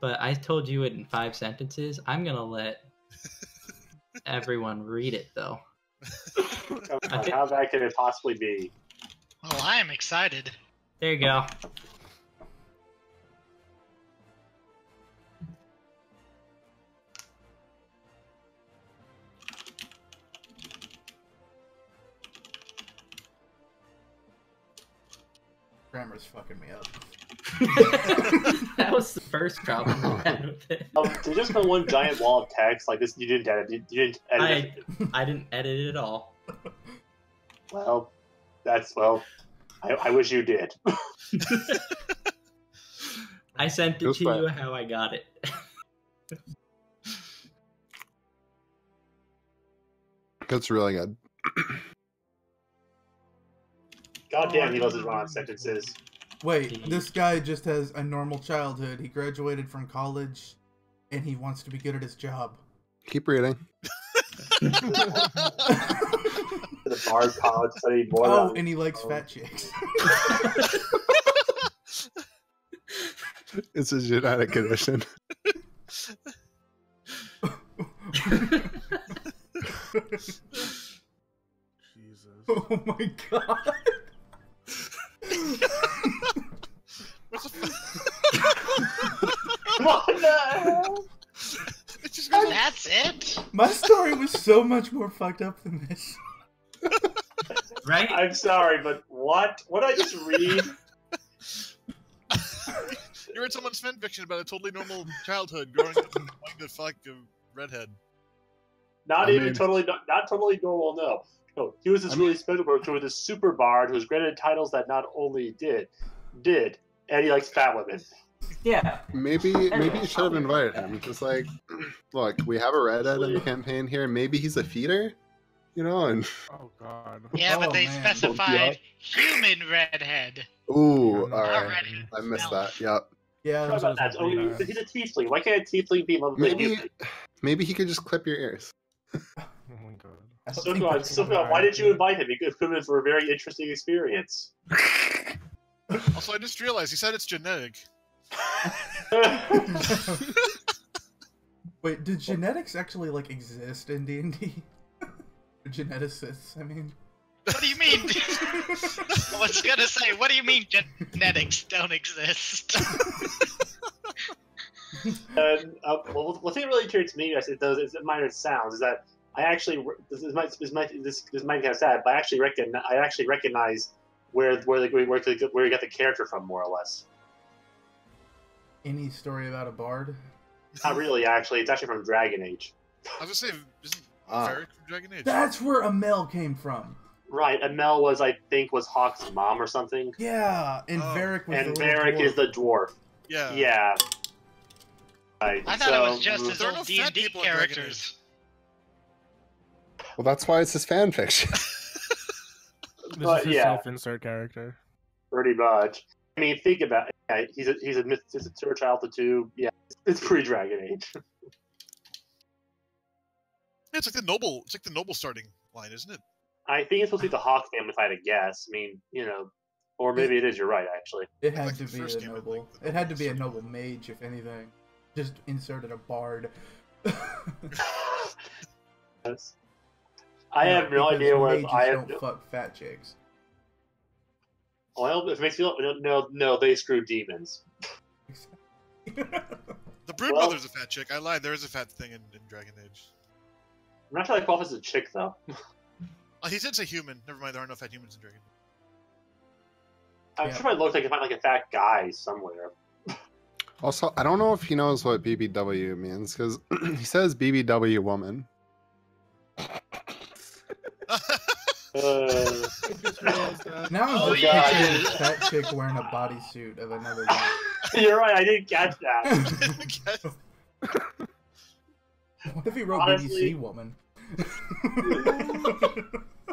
But I told you it in 5 sentences. I'm gonna let everyone read it, though. Come on, how bad can it possibly be? Well, I am excited. There you go. Grammar's fucking me up. That was the first problem I had with it. There's just been one giant wall of text like this. You didn't edit. You didn't edit. I didn't edit it at all. Well, I wish you did. I sent it Feels to bad. you how I got it. That's really good. God damn, he doesn't run on sentences. Wait, this guy just has a normal childhood. He graduated from college, and he wants to be good at his job. Keep reading. The Bard College studied more. Oh, than- and he likes fat chicks. It's a genetic condition. Jesus. Oh my god. What's the What the hell? It just goes That's it? My story was so much more fucked up than this. Right? I'm sorry, but what? What did I just read? You read someone's fan fiction about a totally normal childhood growing up and wanting to fuck a redhead. Not I even mean- totally, not totally normal. No, he was this really special person with this super bard who was granted titles that not only did, and he likes fat women. Yeah. Maybe you should have invited him. Just like, look, we have a redhead in the campaign here. Maybe he's a feeder, you know? And Oh god. Yeah, but Oh, they man. specified human redhead. ooh, all Not right, redhead. I missed that. Elf. Yep. Yeah, What about that? Oh, he's a tiefling. Why can't a tiefling be loved by a Maybe human? maybe he could just clip your ears. Oh my god. I don't So think God, that's so gonna God, why did you happen. invite him? He could have come in for a very interesting experience. Also, I just realized he said it's genetic. Wait, did genetics actually like exist in D&D? Geneticists, I mean. What do you mean? I was gonna say, what do you mean genetics don't exist? And well, one thing that really intrigues me, as it does, is minor sounds, is that I actually this might kind of sad, but I actually recognize where you got the character from, more or less. Any story about a bard? Not really, actually. It's actually from Dragon Age. I was gonna say, isn't Ah. Varric from Dragon Age? That's where Amel came from. Right, and Mel was, I think, was Hawk's mom or something, Yeah, and Oh. Varric was and the little Varric dwarf. is the dwarf. Yeah. Yeah. Right. I thought so, it was just his There are old no D&D fat people in Dragon characters. Well, that's why it's his fan fiction. This But, is his yeah. self-insert character. pretty much. I mean, think about it. Yeah, he's a search altitude. Yeah, it's pre-Dragon Age. Yeah, it's like the noble. It's like the noble starting line, isn't it? I think it's supposed to be the Hawk family, if I had to guess. I mean, or maybe it is. You're right, actually. It had like to the be first a game, I noble. think, the It had to noble be a sort of- noble mage, if anything. Just inserted a bard. Yes. I have no Because idea where mages I have. don't fuck fat chicks. Well, if it makes you no, they screw demons. The Brood Well- Mother's a fat chick. I lied. There is a fat thing in Dragon Age. I'm not sure I call this a chick though. Oh, he did say human. Never mind. There are no fat humans in Dragon Age. I'm Yeah. sure I look like I find like a fat guy somewhere. Also, I don't know if he knows what BBW means because he says BBW woman. Now I'm Oh, just God. picturing this fat chick wearing a bodysuit of another guy. You're right. I didn't catch that. What if he wrote Honestly- BBC woman?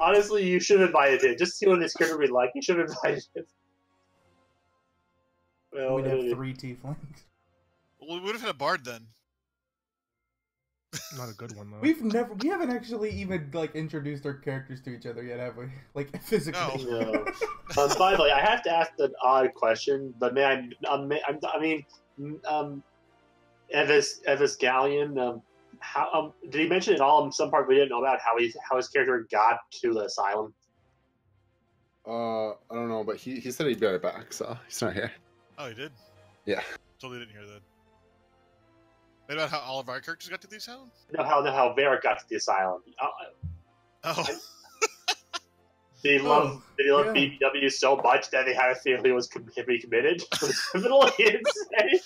Honestly, you should have invited him. Just to see what his character would be like. You should have invited him. Well, We'd have 3 tieflings. Well, we would have had a bard then. Not a good one though. We haven't actually even like introduced our characters to each other yet, have we? Like physically. No. By the way, I have to ask an odd question, but man, Evis Galleon, how did he mention at all in some part we didn't know about how his character got to the asylum? I don't know, but he said he'd be right back, so he's not here. Oh, he did? Yeah. Totally didn't hear that. What about how all of our characters got to the asylum? No, how Varric got to the asylum. Oh. Did he love yeah. BBW so much that they had a feeling he was committed for the criminal? He didn't say.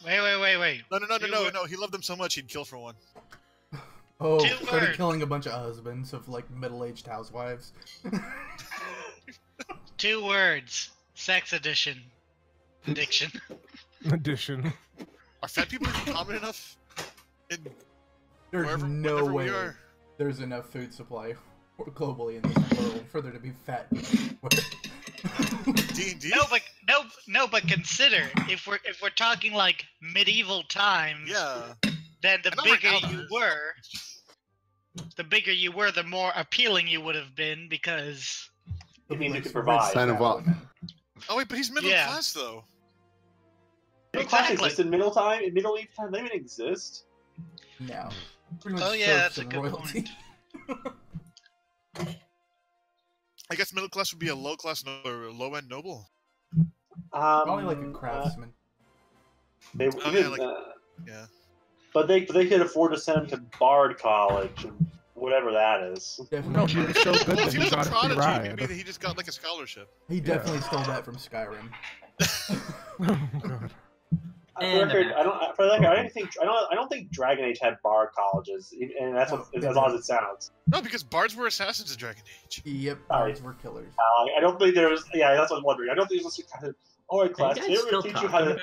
Wait. No. He loved them so much he'd kill for one. Oh, 2 started words. killing a bunch of husbands of like middle-aged housewives. 2 words. Sex addiction. Addiction. Addition. Are fat people even common enough? In There's wherever, no whenever way we are? there's enough food supply globally in this world for there to be fat people. D&D? No, but consider if we're talking like medieval times, Yeah. then the I know bigger right now you were, the more appealing you would have been because It means you Like, can provide. Sign of what? Oh wait, but he's middle Yeah. class though. Middle class Exactly. existed in Middle Time? In Middle Age time? They didn't exist. No. Pretty Oh, much yeah, serfs that's a and good royalty. I guess middle class would be a low class or a low end noble. Probably like a craftsman. They, Oh, yeah, like- Yeah. but they could afford to send him to Bard College and whatever that is. No, he was so good Well, that if he he was a got a free prodigy, maybe ride. he just got like a scholarship. He definitely stole that from Skyrim. Oh god. For the And record, I don't think Dragon Age had Bard colleges, and that's No, as they odd as didn't. it sounds. No, because bards were assassins in Dragon Age. Yep, Sorry. bards were killers. I don't think there was. Yeah, that's what I was wondering. I don't think there was some kind of. All right, are class. you Did guys they ever still teach talking you how to? about it?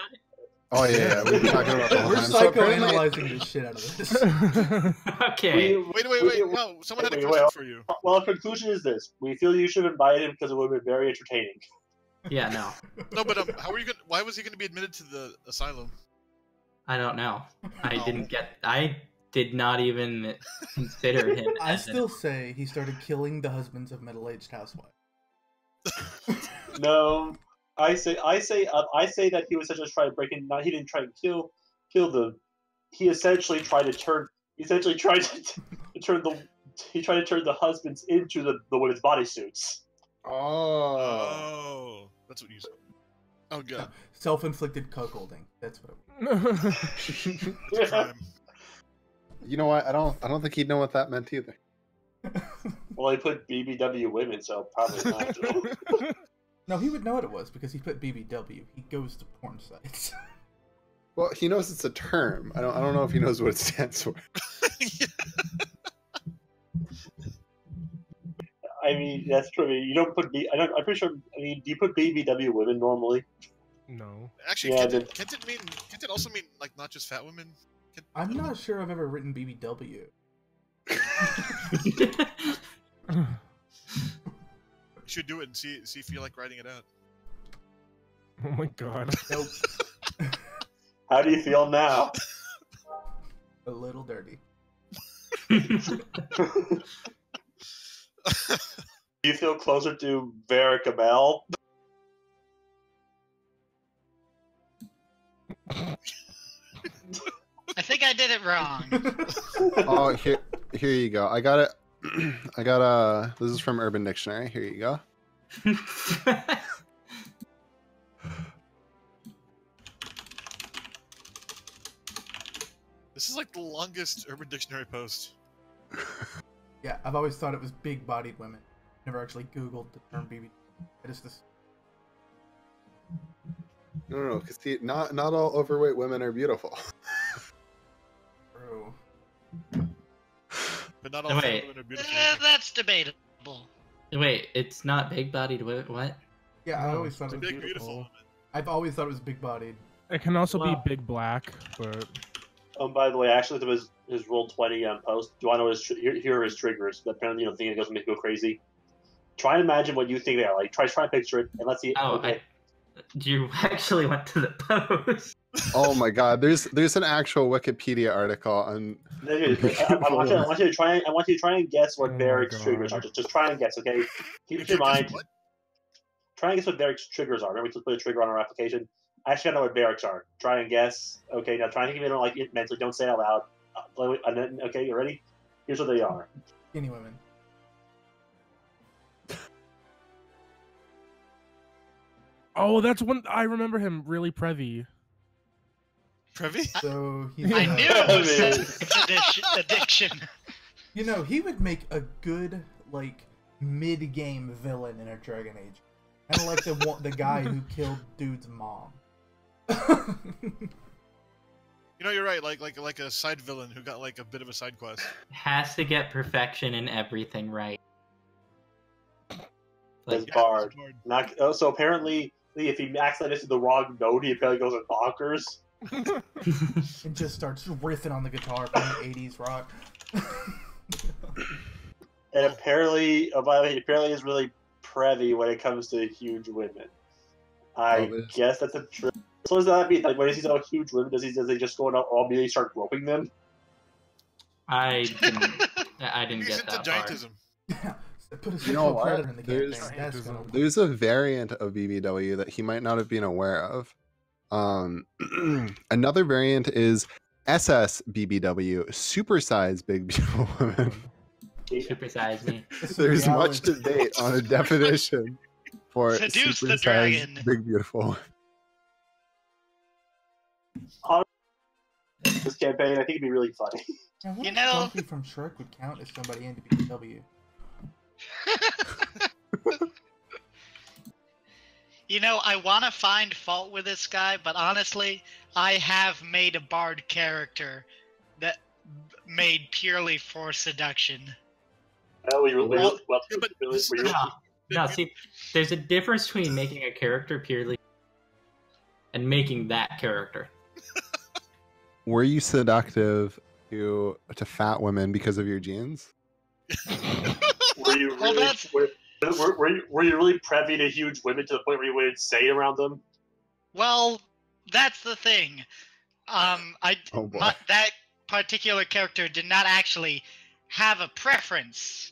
Oh yeah, we've been talking about the whole We're time. So apparently, psychoanalyzing the shit out of this. Okay. Wait. No, someone had a Wait, question wait. for you. Well, the conclusion is this: we feel you should have invited him because it would have been very entertaining. Yeah, no. No, but how are you going? Why was he going to be admitted to the asylum? I don't know. I Oh. I did not even consider him. I as an- still say he started killing the husbands of middle-aged housewives. No, I say that he was just trying to break in. He didn't try to kill the. He essentially tried to turn. He essentially tried to turn the. He tried to turn the husbands into the women's bodysuits. Oh. Oh, that's what you said. Oh god. Self-inflicted cuckolding. That's what it was. Crime. You know what? I don't think he'd know what that meant either. Well, he put BBW women, so probably not. No, he would know what it was because he put BBW. He goes to porn sites. Well, he knows it's a term. I don't know if he knows what it stands for. I mean, that's true. I mean, you don't put B. I'm pretty sure. I mean, do you put BBW women normally? No. Actually, Yeah, can't it also mean like not just fat women? I'm not sure I've ever written BBW. You should do it and see if you like writing it out. Oh my god. Nope. How do you feel now? A little dirty. Do you feel closer to Varric Abel? I think I did it wrong. Oh, here you go. I got it. This is from Urban Dictionary. Here you go. This is like the longest Urban Dictionary post. Yeah, I've always thought it was big-bodied women. Never actually Googled the term BBW. It is this. No, because not all overweight women are beautiful. Bro. But not Oh, all wait. women are beautiful. That's debatable. Wait, it's not big-bodied women. What? Yeah, I No, always thought it was Big, beautiful. beautiful women. I've always thought it was big-bodied. It can also Well- be big black, but By the way, I actually looked at his roll 20 post. Do you want to know here are his triggers? That apparently, thing that doesn't make you go crazy. Try and imagine what you think they are. Like, try and picture it, and let's see. Oh, okay. You actually went to the post. Oh my god, there's an actual Wikipedia article on. I want you to try and guess what Oh my Barrick's God. triggers are. Just try and guess, okay? Keep it in mind. What? Try and guess what Barrick's triggers are. Remember, we put a trigger on our application. I actually don't know what Barracks are. Try and guess. Okay, now try and think of it like it mentally. Don't say it out loud. And then, okay, you ready? Here's what they are. Skinny women. oh, that's one I remember him really prevy. Privy? So he's I knew it was Man. sex addiction. You know, he would make a good like mid-game villain in a Dragon Age, kind of like the guy who killed dude's mom. You know, you're right. Like a side villain who got like a bit of a side quest. Has to get perfection in everything right. That's Like, Bard. Bard. Not, so apparently, if he accidentally misses the wrong note, he apparently goes bonkers. And just starts riffing on the guitar playing 80s rock. And apparently, by the way, he apparently is really prevy when it comes to huge women. I Oh, this- guess that's a trick. So does that mean like when he sees all huge women, does he just go and all immediately start groping them? I didn't He's get into that far. giantism. Yeah, put a You know sexual what? predator in the There's- campaign. That's gonna There's a variant of BBW that he might not have been aware of. Another variant is SS BBW, supersized big beautiful women. Supersize me. There's much debate on a definition for Seduce the supersized dragon. big beautiful. This campaign, I think it'd be really funny. I wonder You if know- Donkey from Shrek would count as somebody into BBW. You know, I want to find fault with this guy, but honestly, I have made a bard character that made purely for seduction. Well, you really, Well, well, yeah, but really, this- were you- No, see, there's a difference between making a character purely and making that character. Were you seductive to fat women because of your genes? were you Well, really, that's- were you really prevy to huge women to the point where you wouldn't say around them? Well, that's the thing. Oh boy. That particular character did not actually have a preference.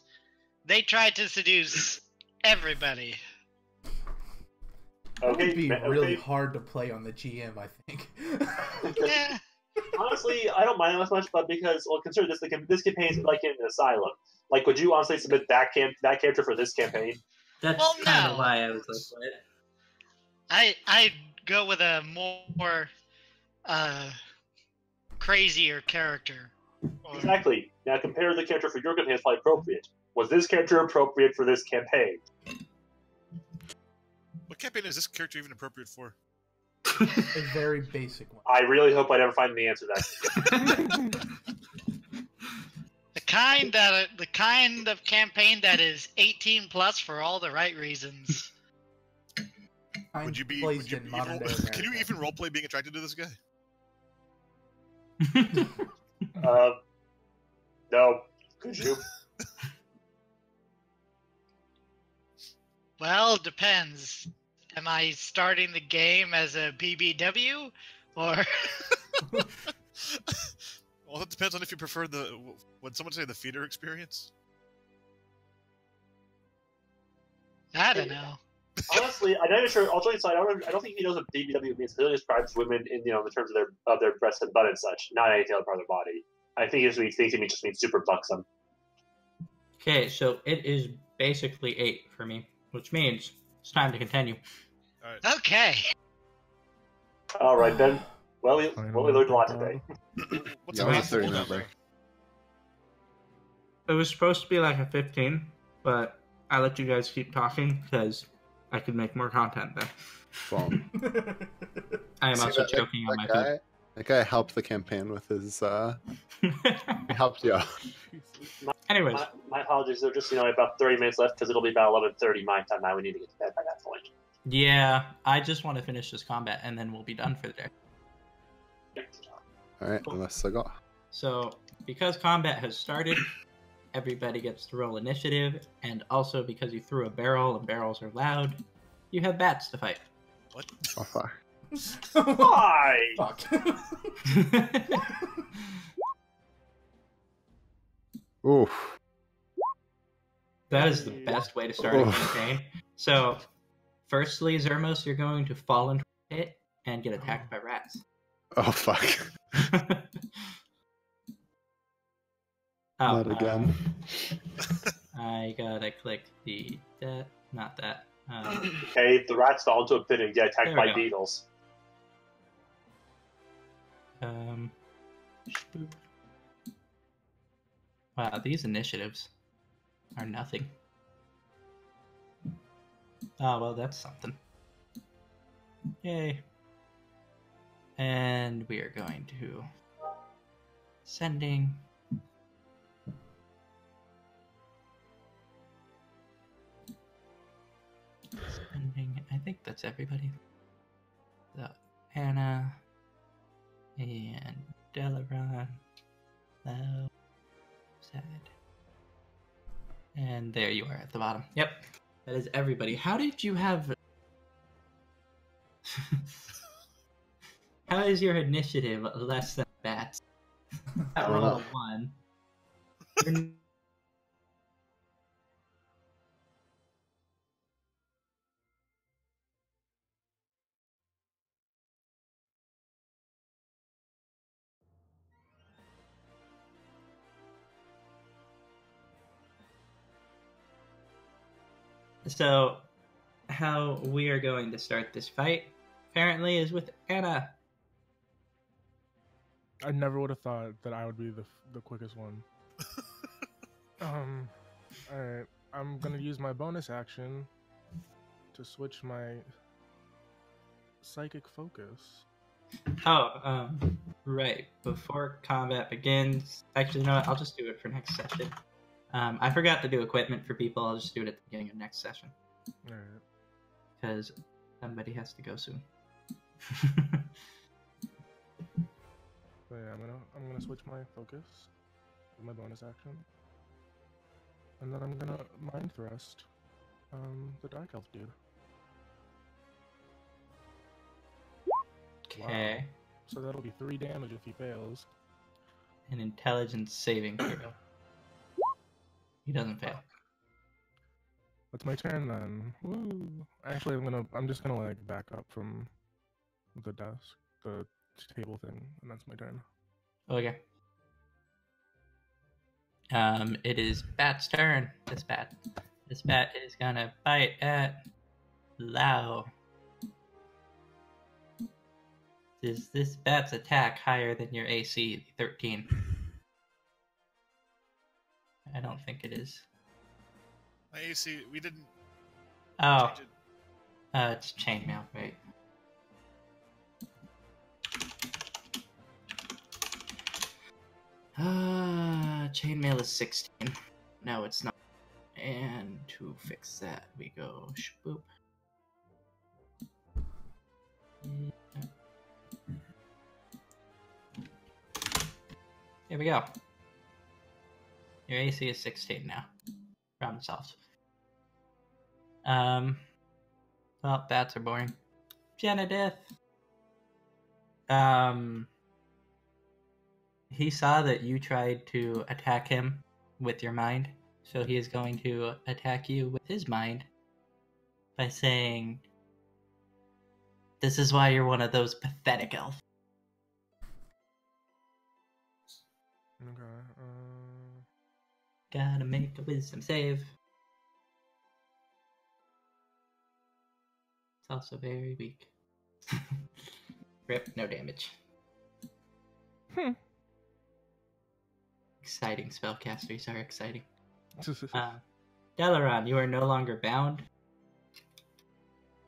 They tried to seduce everybody. That Okay, would be okay. really hard to play on the GM, I think. Yeah. Honestly, I don't mind as much, but because consider this campaign is like in an asylum. Like, would you honestly submit that character for this campaign? That's Well, kind no. of why I was like, what? I'd go with a more crazier character. Or- Exactly. Now compare the character for your campaign is probably appropriate. Was this character appropriate for this campaign? What campaign is this character even appropriate for? A very basic one. I really hope I never find the answer to that. The kind of campaign that is 18 plus for all the right reasons. Would you be? Placed Would you in be modern day can you America. even roleplay being attracted to this guy? No. Could you? Well, depends. Am I starting the game as a BBW or Well, that depends on if you prefer the. Would someone say the feeder experience? I don't know. Honestly, I'm not even sure. I'll aside, I don't think he knows what BBW means. He only describes women in in terms of their breasts and butt and such, not anything other part of their body. I think he thinks it just means super buxom. Okay, so it is basically 8 for me, which means it's time to continue. All right. Okay. All right then. Well, we learned a lot today. What's Yeah, the what's the math? number? It was supposed to be like a 15, but I let you guys keep talking because I could make more content then. Well, I am see also that- choking on my that guy helped the campaign with his. food. He helped you out. Anyways, My apologies. Though, just about 30 minutes left because it'll be about 11:30 my time. Now we need to get to bed by that point. yeah, I just want to finish this combat and then we'll be done for the day. All right, let's go. So, because combat has started, everybody gets to roll initiative, and also because you threw a barrel and barrels are loud, you have bats to fight. What? Oh, fuck. Why? Fuck. Oof. That is the best way to start a campaign. So, firstly, Zermos, you're going to fall into a pit and get attacked by rats. Oh, fuck. Oh, Not again. I gotta click the that, not that. Okay, the rats fall into a pit and get attacked There we by go. beetles. Boop. Wow, these initiatives are nothing. Oh, well, that's something. Yay. And we are going to sending. I think that's everybody. So, Hannah and Delaron. Low. Sad. And there you are at the bottom. Yep. That is everybody. How did you have... How is your initiative less than bats? That roll a 1. You're- So, how we are going to start this fight, apparently, is with Anna. I never would have thought that I would be the quickest one. Alright. I'm gonna use my bonus action to switch my psychic focus. Oh, right. Before combat begins... Actually, you know what? I'll just do it for next session. I forgot to do equipment for people. I'll just do it at the beginning of next session. Alright. Because somebody has to go soon. So yeah, I'm gonna switch my focus with my bonus action. And then I'm gonna mind thrust the Dark Elf dude. Okay. Wow. So that'll be 3 damage if he fails. An intelligence saving throw. He doesn't fail. That's my turn then. Woo! Actually, I'm just gonna like back up from the desk, the table thing, and that's my turn. Okay. It is Bat's turn. This bat is gonna bite at Lao. Is this bat's attack higher than your AC 13? I don't think it is. My AC, we didn't Oh, change it. it's chainmail, right? Chainmail is 16. No, it's not. And to fix that, we go boop. Here we go. Your AC is 16 now. Problem solved. Well, bats are boring. Genedith. He saw that you tried to attack him with your mind, so he is going to attack you with his mind by saying, "This is why you're one of those pathetic elves." Okay. Gotta make a wisdom save. It's also very weak. Rip, no damage. Exciting spellcasters are exciting. Delaron, you are no longer bound.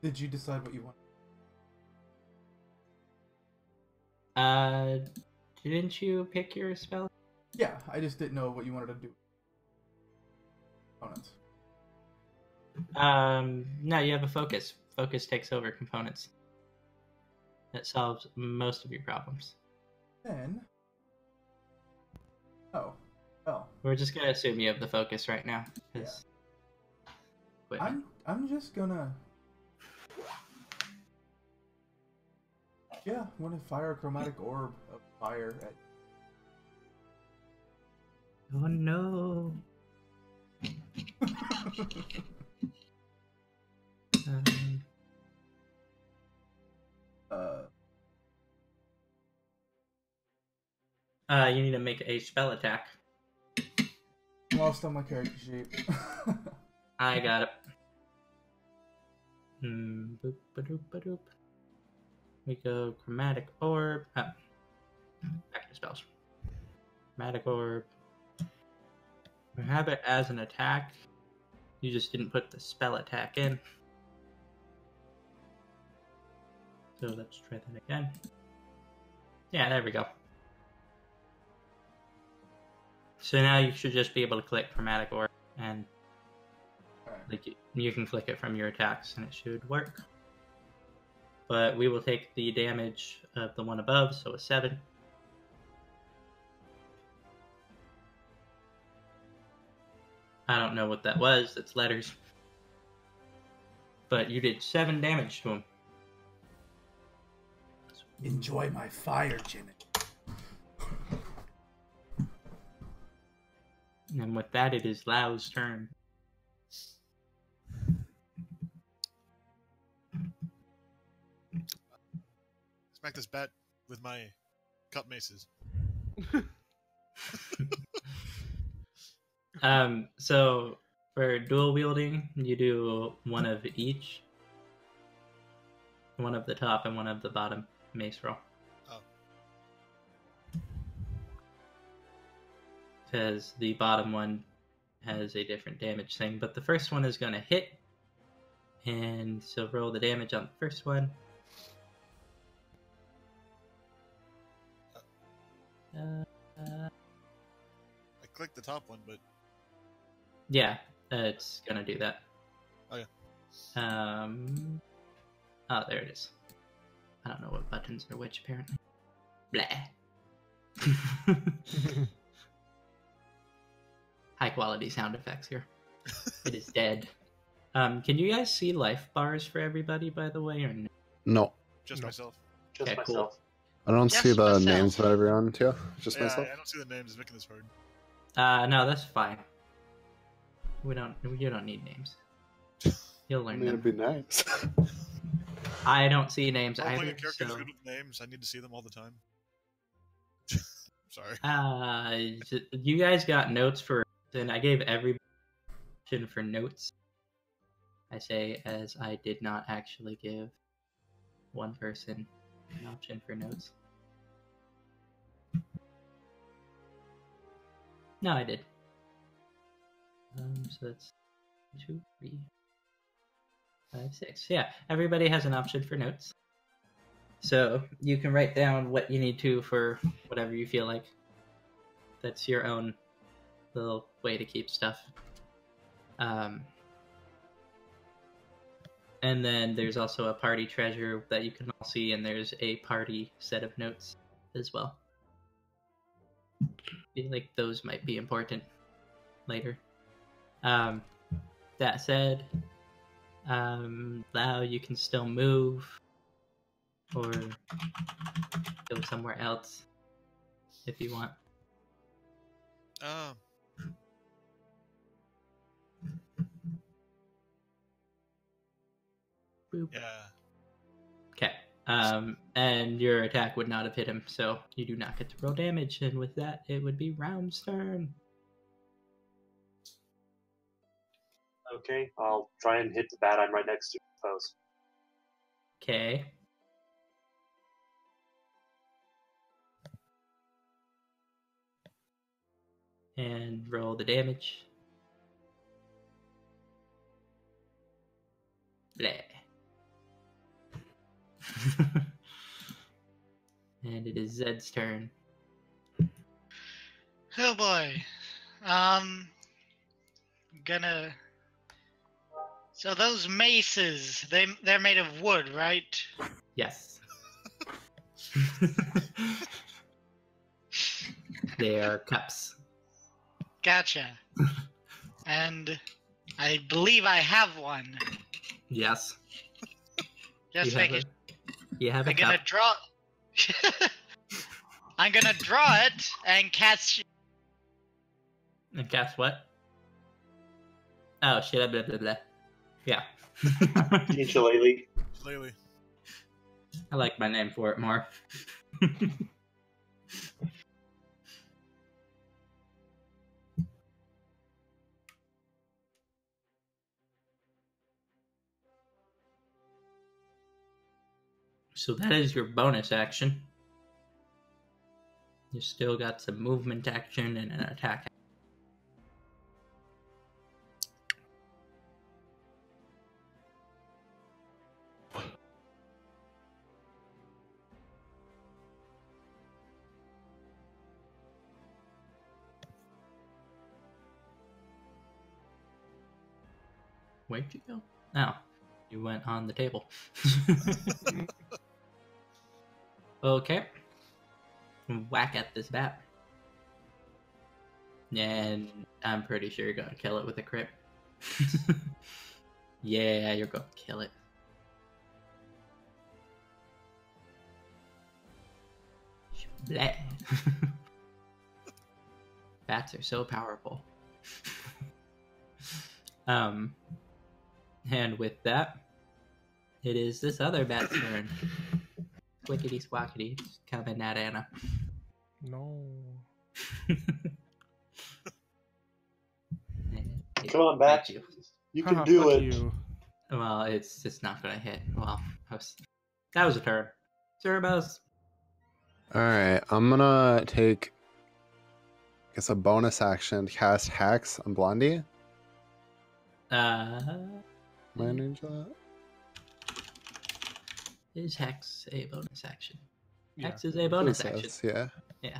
Did you decide what you want? Didn't you pick your spell? Yeah, I just didn't know what you wanted to do. Components. No, you have a focus. Focus takes over components. That solves most of your problems. Then. Oh. Well. We're just gonna assume you have the focus right now. 'Cause I'm just gonna. Yeah, I'm gonna fire a chromatic orb of fire at. Oh no. You need to make a spell attack. Lost on my character sheet. I got it. Boop, ba-doop, ba-doop. We go chromatic orb. Back to spells. Chromatic orb. We have it as an attack. You just didn't put the spell attack in. So let's try that again. Yeah, there we go. So now you should just be able to click chromatic orb, and like you can click it from your attacks, and it should work. But we will take the damage of the one above, so a 7. I don't know what that was. It's letters. But you did 7 damage to him. Enjoy my fire, Jimmy. And with that, it is Lau's turn. Smack this bat with my cup maces. So for dual wielding, you do one of each. One of the top and one of the bottom mace roll. Oh. Because the bottom one has a different damage thing, but the first one is going to hit. And so roll the damage on the first one. I clicked the top one, but Yeah, it's going to do that. Oh, yeah. Oh, there it is. I don't know what buttons are which, apparently. Blah. High quality sound effects here. It is dead. Can you guys see life bars for everybody, by the way, or no? No, just No. myself. Just Okay, cool. myself. I don't Just see the myself. names of everyone too. Just Yeah, myself. I don't see the names. It's making this hard. No, that's fine. You don't need names. You'll I learn mean, them. it'd be nice. I don't see names I'm playing either. a character who's So, good with names. I need to see them all the time. Sorry. you guys got notes for, and I gave every option for notes. I say as I did not actually give one person an option for notes. No, I did. So that's 2, 3, 5, 6. Yeah, everybody has an option for notes. So you can write down what you need to for whatever you feel like. That's your own little way to keep stuff. And then there's also a party treasure that you can all see, and there's a party set of notes as well. I feel like those might be important later. That said, Lau, you can still move or go somewhere else if you want. Boop. Yeah. Okay. And your attack would not have hit him, so you do not get to roll damage. And with that, it would be Round's turn. Okay, I'll try and hit the bat I'm right next to, I suppose. Okay. And roll the damage. Bleh. And it is Zed's turn. Oh boy. gonna. So those maces, they're made of wood, right? Yes. They are cups. Gotcha. And I believe I have one. Yes. Just you have making. you have a I'm gonna cup. draw. I'm gonna draw it and cast. And guess what? Oh shit! Blah blah blah. Yeah. Shillelagh. Lately. I like my name for it more. So that is your bonus action. You still got some movement action and an attack. Where'd you go? Oh, you went on the table. Okay. Whack at this bat. And I'm pretty sure you're gonna kill it with a crit. Yeah, you're gonna kill it. Blah. Bats are so powerful. And with that, it is this other bat's turn. Squickety squackety, coming at Anna. No. Come on, bat. You. You can Haha, do fuck it. You. Well, it's just not gonna hit. Well, that was a turn. Cerebos. Alright, I'm gonna take, I guess, a bonus action to cast Hex on Blondie. Am I under that? Is Hex a bonus action? Yeah. Hex is a bonus It action. says, yeah. Yeah.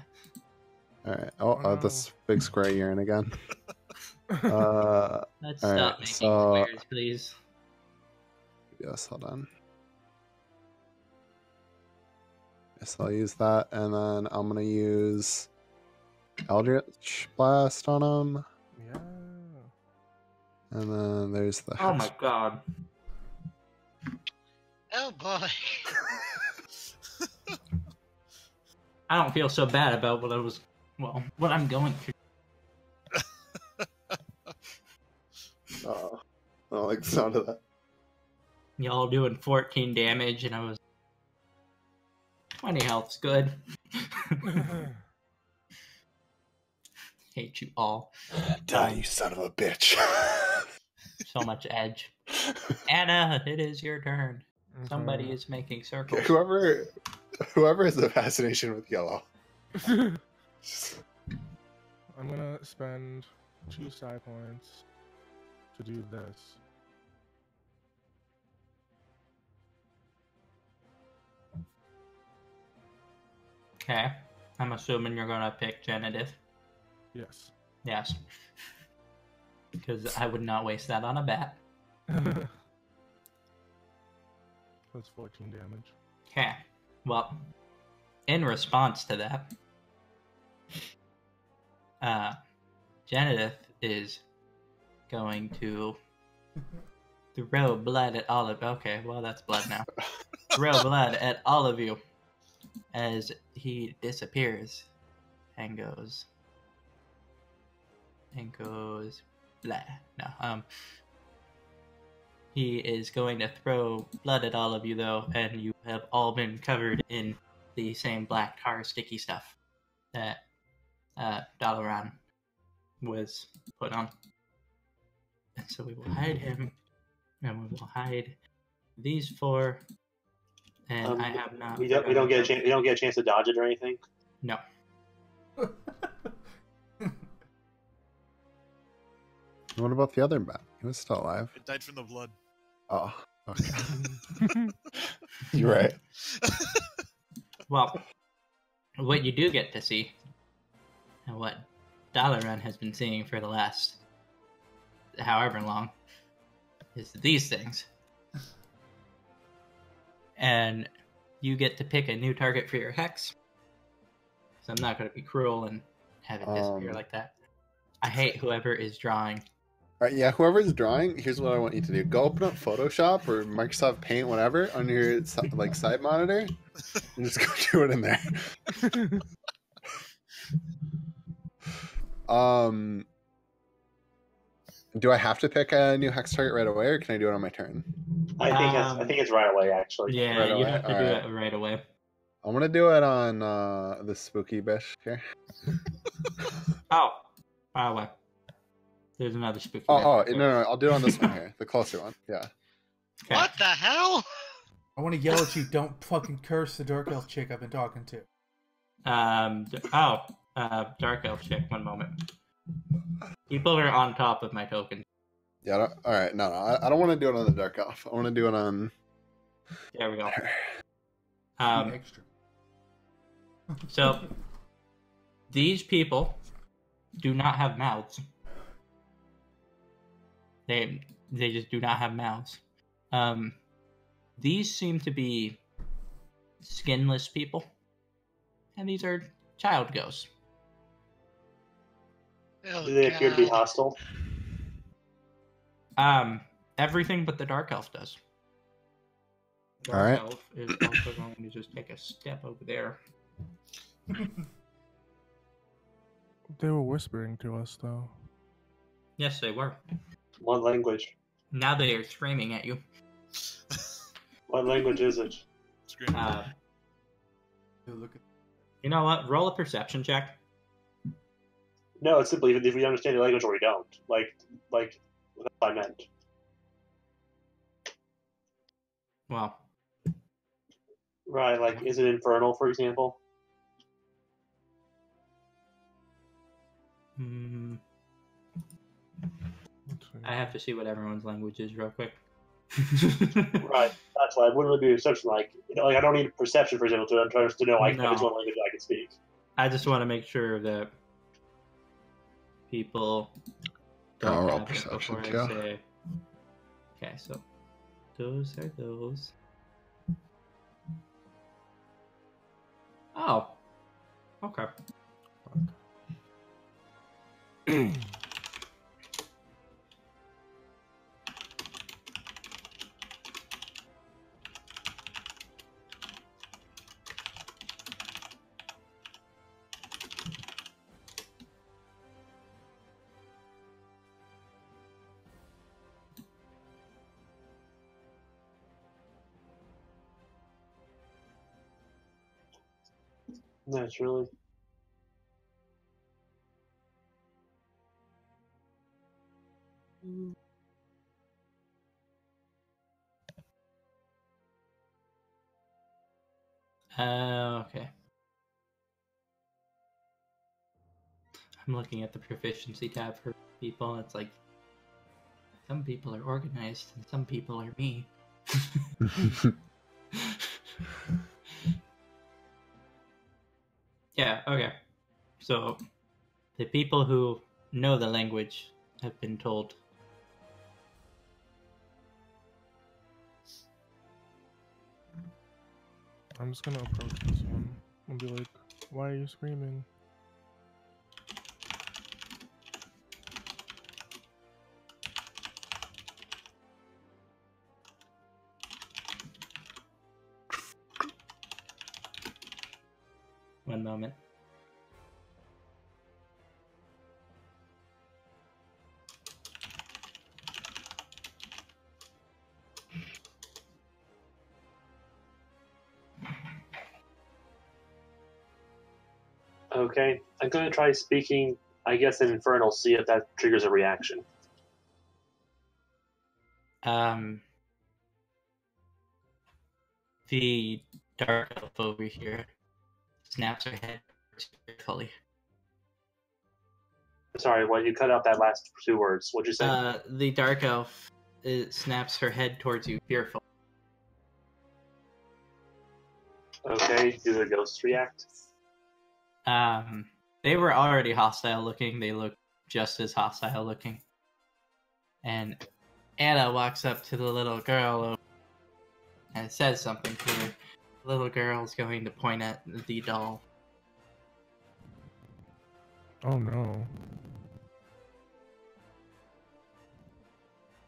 Alright. Oh, no. This big square you're in again. Let's Alright, stop making so squares, please. yes, hold on. Yes, I'll use that, and then I'm gonna use Eldritch Blast on him, Yeah. and then there's the Oh Hex. my god. Oh boy. I don't feel so bad about what I'm going through. Oh, I don't like the sound of that. Y'all doing 14 damage, and I was 20 health's good. Hate you all. Die, you son of a bitch. So much edge. Anna, it is your turn. Okay. Somebody is making circles. Whoever has a fascination with yellow. I'm gonna spend 2 side points to do this. Okay. I'm assuming you're gonna pick genitive. Yes. Yes. Because I would not waste that on a bat. That's 14 damage. Okay. Well, in response to that, Genitive is going to throw blood at all of. Okay, well that's blood now. Throw blood at all of you as he disappears and goes blah. No, he is going to throw blood at all of you though, and you have all been covered in the same black tar sticky stuff that Dalaran was put on. And so we will hide him, and we will hide these 4. And I have not. We don't get a chance. We don't get a chance to dodge it or anything. No. What about the other bat? He was still alive. It died from the blood. Oh, okay. You're right. Well, what you do get to see, and what Dalaran has been seeing for the last however long, is these things. And you get to pick a new target for your hex. So I'm not going to be cruel and have it disappear like that. I hate whoever is drawing. All right, yeah, whoever's drawing, here's what I want you to do. Go open up Photoshop or Microsoft Paint, whatever, on your side monitor, and just go do it in there. Do I have to pick a new hex target right away, or can I do it on my turn? I think it's right away, actually. Yeah, Right you away? have to All do right. it right away. I'm gonna do it on the spooky bish here. Oh, far away. There's another spooky. No, bit. I'll do it on this one here, the closer one. Yeah. Okay. What the hell? I want to yell at you, don't fucking curse the dark elf chick I've been talking to. Dark elf chick. 1 moment. People are on top of my token. Yeah. All right. No, I don't want to do it on the dark elf. I want to do it on. There we go. Extra. So these people do not have mouths. They just do not have mouths. These seem to be skinless people, and these are child ghosts. Oh, Do they appear to be God. hostile? Everything but the dark elf does. Dark All right. elf is also going to just take a step over there. They were whispering to us, though. Yes, they were. What language? Now they are screaming at you. What language is it? Scream. Look at You know what? Roll a perception check. No, it's simply if we understand the language or we don't. Like that's what I meant. Well, Right, like, is it infernal, for example? Let's see. I have to see what everyone's language is real quick. Right, that's why it wouldn't really be a perception. Like, I don't need perception, for example, to know like No. which one language I can speak. I just want to make sure that people I'll don't roll have it perception, before I too. say. Okay, so those are those. Oh. Okay. Naturally. Okay. I'm looking at the proficiency tab for people. It's like some people are organized and some people are me. Yeah, okay. So the people who know the language have been told. I'm just gonna approach this one and be like, why are you screaming? One moment. Okay, I'm going to try speaking, I guess, in Infernal, see if that triggers a reaction. The dark elf over here snaps her head fully. Sorry, you cut out that last 2 words. What'd you say? The dark elf snaps her head towards you, fearful. Okay, do the ghosts react? They were already hostile looking. They look just as hostile looking. And Anna walks up to the little girl and says something to her. The little girl's going to point at the doll. Oh no.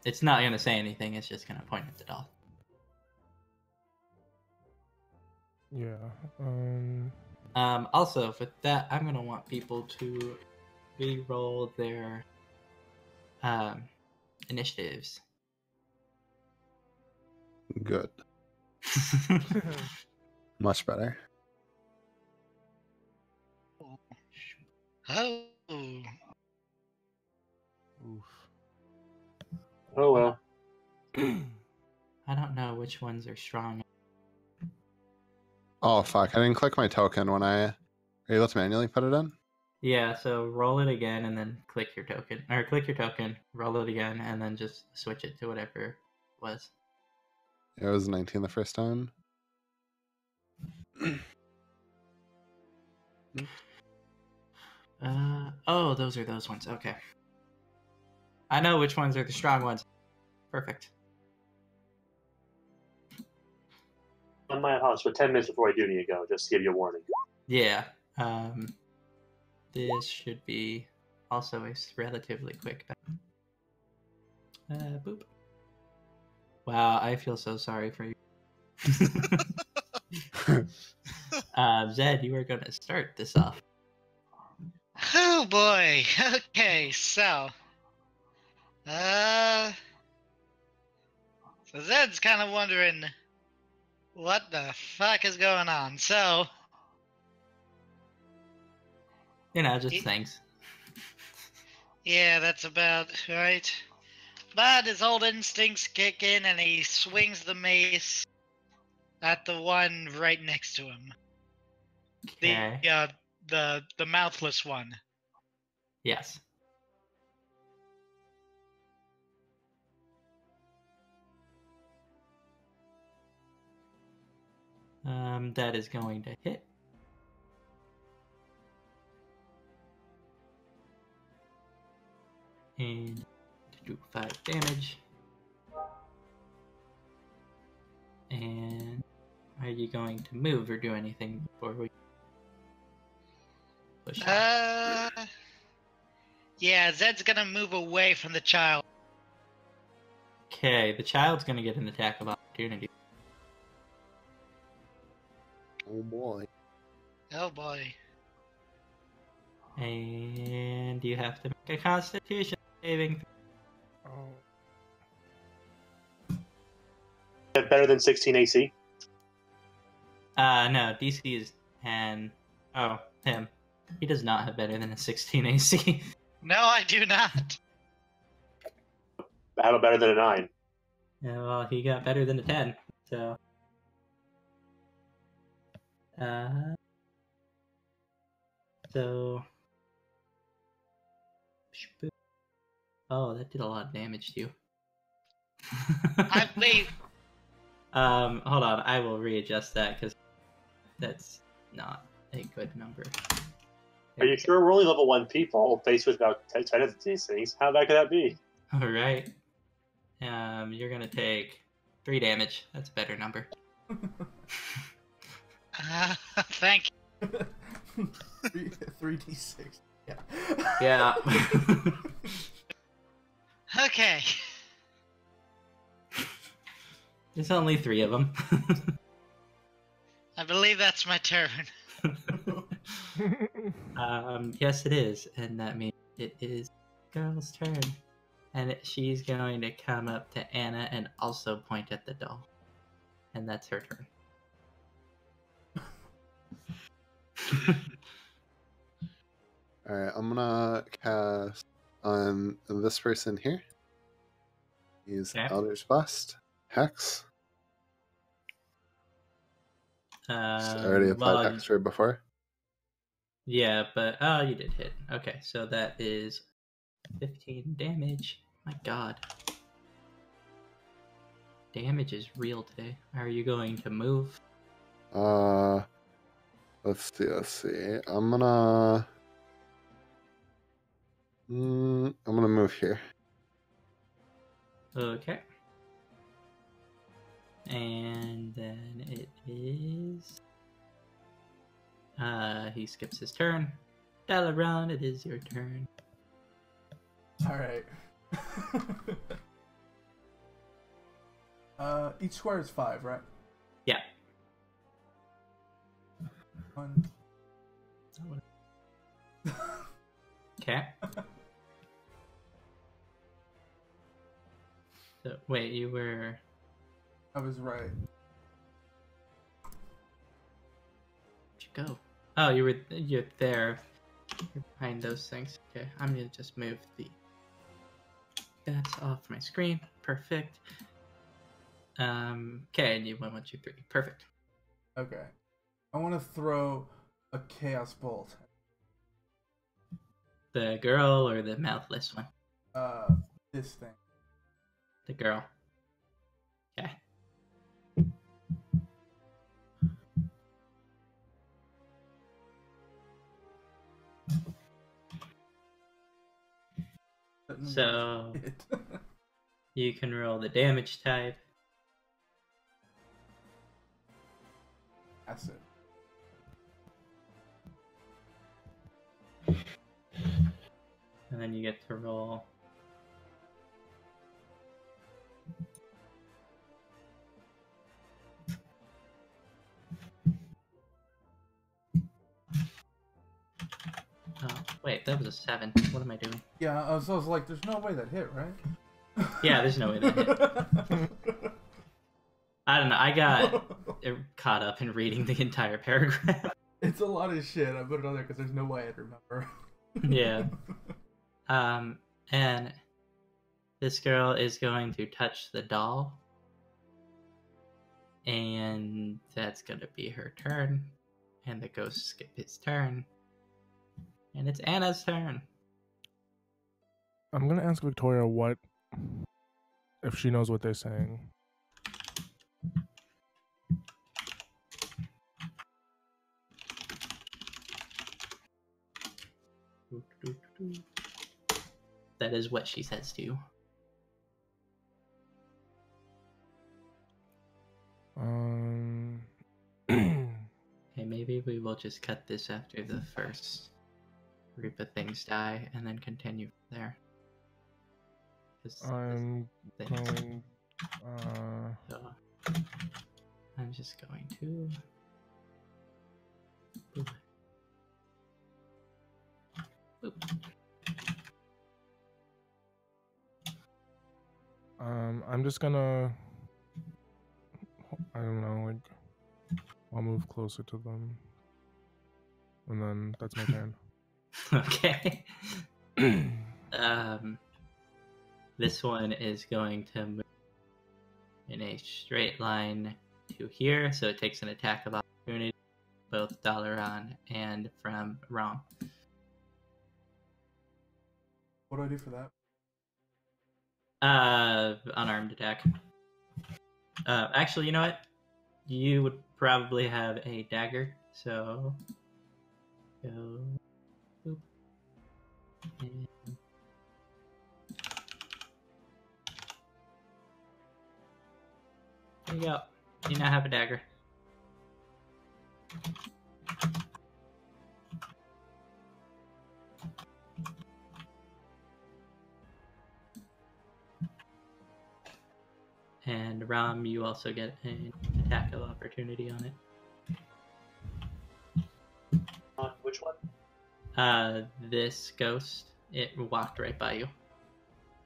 It's not going to say anything, it's just going to point at the doll. Yeah. Also, with that, I'm going to want people to re-roll their initiatives. Good. Much better. Oh. Oof. Oh well. I don't know which ones are strong. Oh fuck! I didn't click my token when I. Are you able to manually put it in? Yeah, so roll it again and then click your token. Or click your token, roll it again, and then just switch it to whatever it was. It was 19 the first time. Oh, those are those ones. Okay. I know which ones are the strong ones. Perfect. On my house for 10 minutes before I do need to go, just to give you a warning. Yeah. This should be also a relatively quick. Boop. Wow, I feel so sorry for you. Zed, you are going to start this off. Oh boy. Okay, so. So Zed's kind of wondering what the fuck is going on. So. You know, just things. Yeah, that's about right. But his old instincts kick in and he swings the mace at the one right next to him. Okay. The mouthless one. Yes. That is going to hit. And to do 5 damage. And are you going to move or do anything before we push on? Yeah, Zed's gonna move away from the child. Okay, the child's gonna get an attack of opportunity. Oh boy. Oh boy. And you have to make a Constitution saving. Oh. Better than 16 AC? No, DC is 10. Oh, him. He does not have better than a 16 AC. No, I do not. How about better than a 9? Yeah, well, he got better than a 10, so. So. Oh, that did a lot of damage to you. Wait. Hold on, I will readjust that because that's not a good number. Are you sure we're only level 1 people faced with about 10 of these things? How bad could that be? Alright. You're gonna take 3 damage. That's a better number. Thank you. 3d6. Yeah. Yeah. Okay. There's only 3 of them. I believe that's my turn. Yes, it is, and that means it is girl's turn, and she's going to come up to Anna and also point at the doll, and that's her turn. All right, I'm gonna cast on this person here. Use Okay. Elder's Blast, Hex. I already applied Hex right before. Yeah, but you did hit. Okay, so that is 15 damage. My God, damage is real today. Are you going to move? Let's see. I'm gonna move here. Okay. And then it is... he skips his turn. Dalaran, it is your turn. Alright. Each square is 5, right? Yeah. 1. Okay. So, wait, you were... I was right. Where'd you go? Oh, you're there. You're behind those things. Okay, I'm gonna just move the that's off my screen. Perfect. Okay, and you 1, 1, 2, 3. Perfect. Okay. I want to throw a chaos bolt. The girl or the mouthless one? This thing. The girl. Okay. So you can roll the damage type. That's it. And then you get to roll. Oh, wait, that was a 7. What am I doing? Yeah, I was like, there's no way that hit, right? Yeah, there's no way that hit. I don't know, I got caught up in reading the entire paragraph. It's a lot of shit. I put it on there because there's no way I'd remember. Yeah. And this girl is going to touch the doll. And that's going to be her turn. And the ghost skip his turn. And it's Anna's turn. I'm gonna ask Victoria what if she knows what they're saying. That is what she says to you. Okay, maybe we will just cut this after the first group of things die and then continue from there. I'm going. So, I'm just going to. Boop. Boop. I'm just gonna. I don't know, like, I'll move closer to them, and then that's my turn. Okay. This one is going to move in a straight line to here, so it takes an attack of opportunity, both Dalaran and from Rom. What do I do for that? Unarmed attack. Actually, you know what? You would probably have a dagger, so go. Boop. And... There you go. You now have a dagger. And Ram, you also get an attack of opportunity on it. On which one? This ghost, it walked right by you.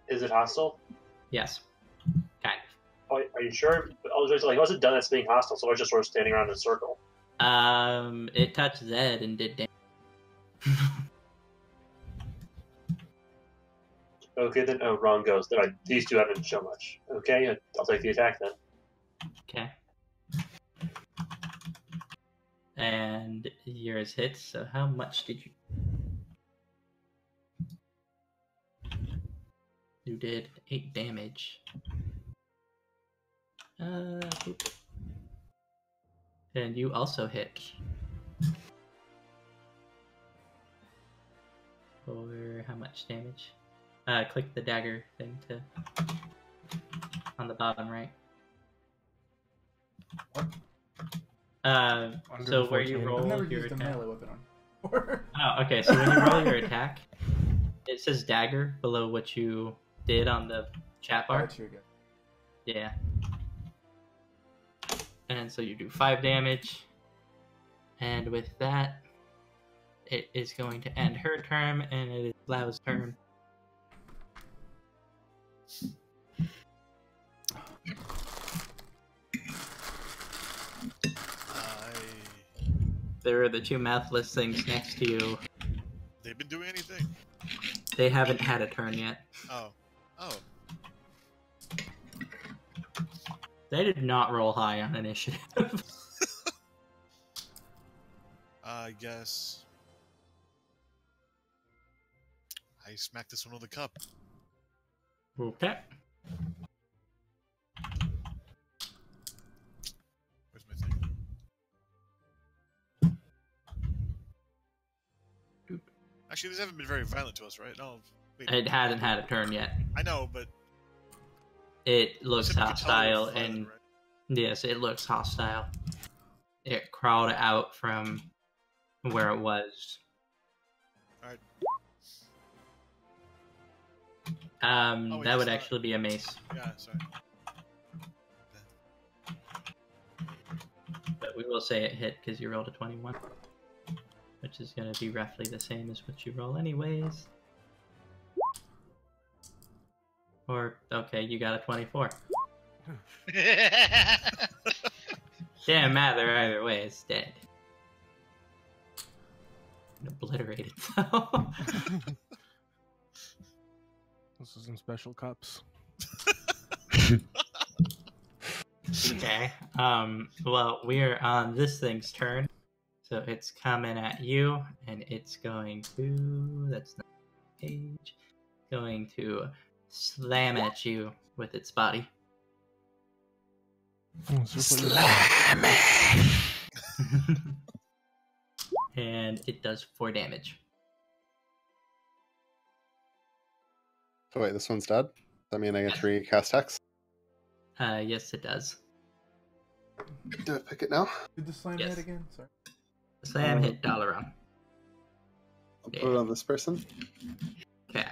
Is it hostile? Yes. Kind Oh, are you sure? I was just like, I wasn't done as being hostile, so I was just sort of standing around in a circle. of. It touched Zed and did damage. Okay, then. Oh, wrong goes. These two haven't shown much. Okay, I'll take the attack then. Okay. And yours hits, so how much did you... You did 8 damage. Boop. And you also hit. For how much damage? Click the dagger thing to... on the bottom right. What? So where you 14. roll I've never your used a attack. melee weapon on. Oh, okay. So when you roll your attack, it says dagger below what you did on the chat bar. Got you again. Yeah. And so you do 5 damage. And with that, it is going to end her turn, and it is Lau's turn. There are the 2 mouthless things next to you. They've been doing anything? They haven't had a turn yet. Oh. Oh. They did not roll high on initiative. I guess I smacked this one with a cup. Okay. Where's my thing? Actually, these haven't been very violent to us, right? No. Wait. It hasn't had a turn yet. I know, but It looks except you can tell they're hostile, violent, and right? yes, it looks hostile. It crawled out from where it was. Alright. That wait, would it's not. actually be a mace, Yeah, sorry. but we will say it hit because you rolled a 21, which is going to be roughly the same as what you roll anyways. Or, okay, you got a 24. Didn't matter either way, it's dead. Obliterated, though. This is in special cups. Okay. Well, we're on this thing's turn. So it's coming at you, and it's going to... That's not the page. Going to slam at you with its body. Slam And it does 4 damage. So wait, this one's dead? Does that mean I get to recast Hex? Yes, it does. Do I pick it now? Did the slam Yes. hit again? Sorry. Slam hit Dalaran. I'll put it on this person. Okay.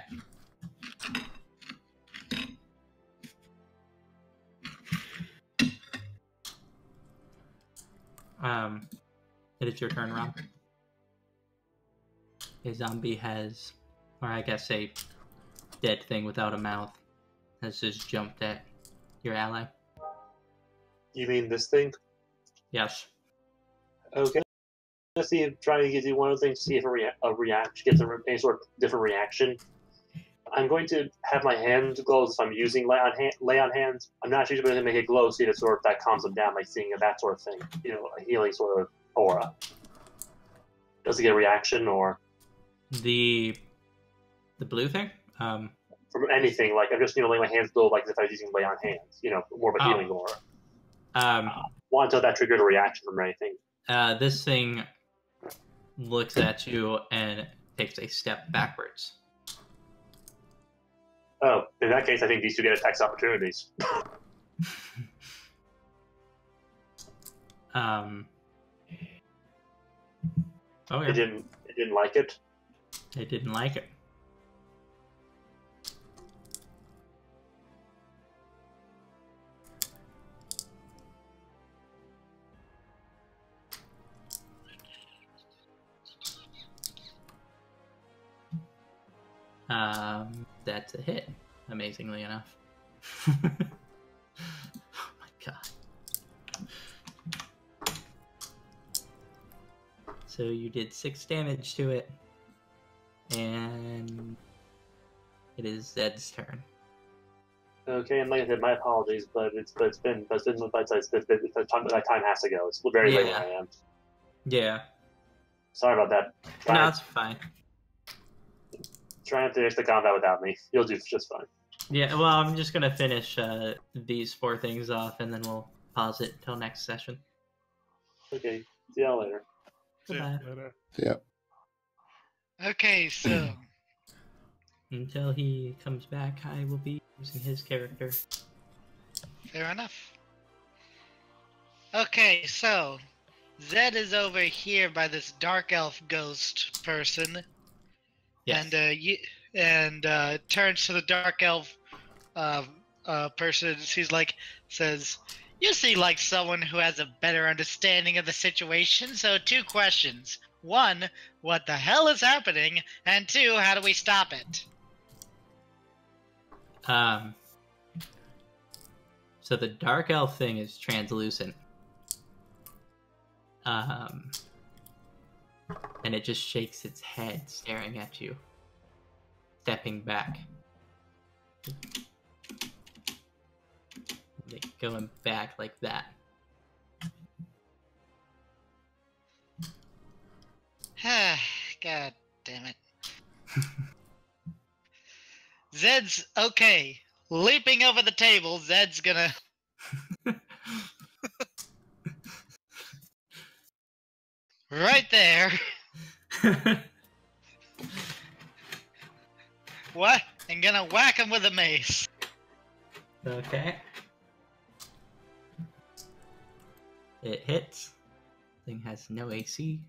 It is your turn, Ron. A zombie has, or I guess a dead thing without a mouth, has just jumped at your ally. You mean this thing? Yes. Okay. Let's see. Trying to do one of the things to see if a reaction gets any sort of different reaction. I'm going to have my hand glow if I'm using lay on hands. I'm not actually going to make it glow, see if it sort of that calms them down, like seeing that sort of thing. You know, a healing sort of aura. Does it get a reaction or The blue thing? from anything? Like I'm just letting my hands glow, like if I was using lay on hands. You know, more of a healing aura. Want until that triggered a reaction from anything. This thing looks at you and takes a step backwards. Oh, in that case, I think these two get attacks opportunities. Okay. It didn't like it. It didn't like it. That's a hit, amazingly enough. Oh my god. So you did 6 damage to it, and it is Zed's turn. Okay, and like I said, my apologies, but that time has to go. It's very late where I am. Yeah. Sorry about that. No, it's fine. Try not to finish the combat without me. You'll do just fine. Yeah, well, I'm just gonna finish these 4 things off, and then we'll pause it until next session. Okay, see y'all later. Goodbye. Later. Yeah. Okay, so Until he comes back, I will be using his character. Fair enough. Okay, so Zed is over here by this dark elf ghost person, Yes. and turns to the dark elf uh, person. Says, "You seem like someone who has a better understanding of the situation. So 2 questions: 1, what the hell is happening? And 2, how do we stop it?" So the dark elf thing is translucent. And it just shakes its head, staring at you, stepping back, like going back like that. God damn it. Zed's okay. Leaping over the table, Zed's gonna right there. What? And gonna whack him with a mace. Okay. It hits. Thing has no AC.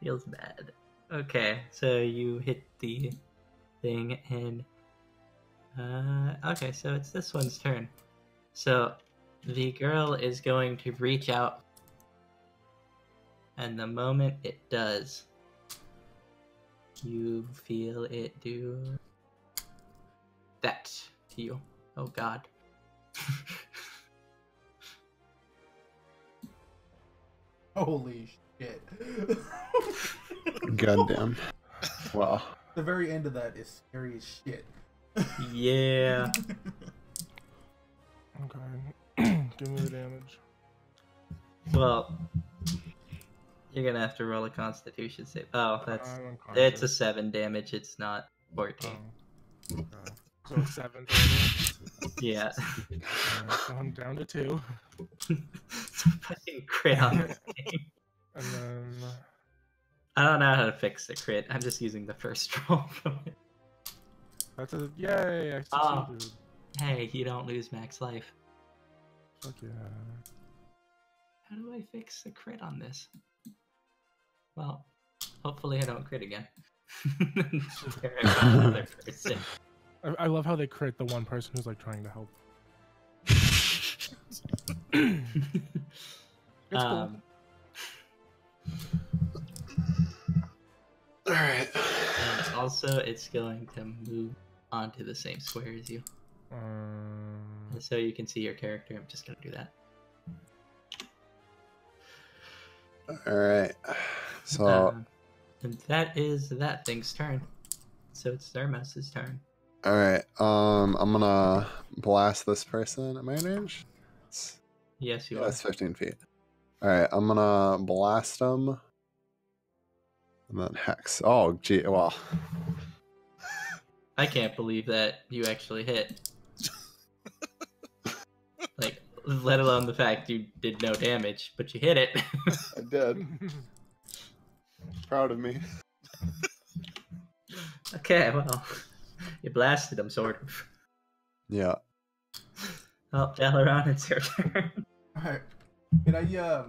Feels bad. Okay, so you hit the thing and okay, so it's this one's turn. So the girl is going to reach out, and the moment it does, you feel it do that to you. Oh god. Holy shit. Goddamn. Wow. The very end of that is scary as shit. Yeah. Okay. Give me the damage. Well, you're gonna have to roll a Constitution save. Oh, that's I'm it's a unconscious. 7 damage. It's not 14. Oh. Okay. So it's 7 total. Yeah. Alright, so I'm down to 2. Fucking crit on this thing. And then I don't know how to fix the crit. I'm just using the first roll from it. that's a yay! I Oh. succeeded. Hey, you don't lose max life. Fuck yeah. How do I fix the crit on this? Well, hopefully I don't crit again. There is another person. I love how they crit the one person who's like trying to help. It's cool. Alright. And also, it's going to move onto the same square as you. So you can see your character. I'm just going to do that. Alright. So, And that is that thing's turn. So it's Thermos's turn. alright. I'm gonna blast this person. Am I in range? Yes, you Yeah, are. it's 15 feet. Alright, I'm gonna blast him. And then hex. Oh, gee, well. I can't believe that you actually hit. Like, let alone the fact you did no damage, but you hit it. I did. Proud of me. Okay, well, you blasted him, sort of. Yeah. Oh, Dalaran, it's your turn. Alright. Can I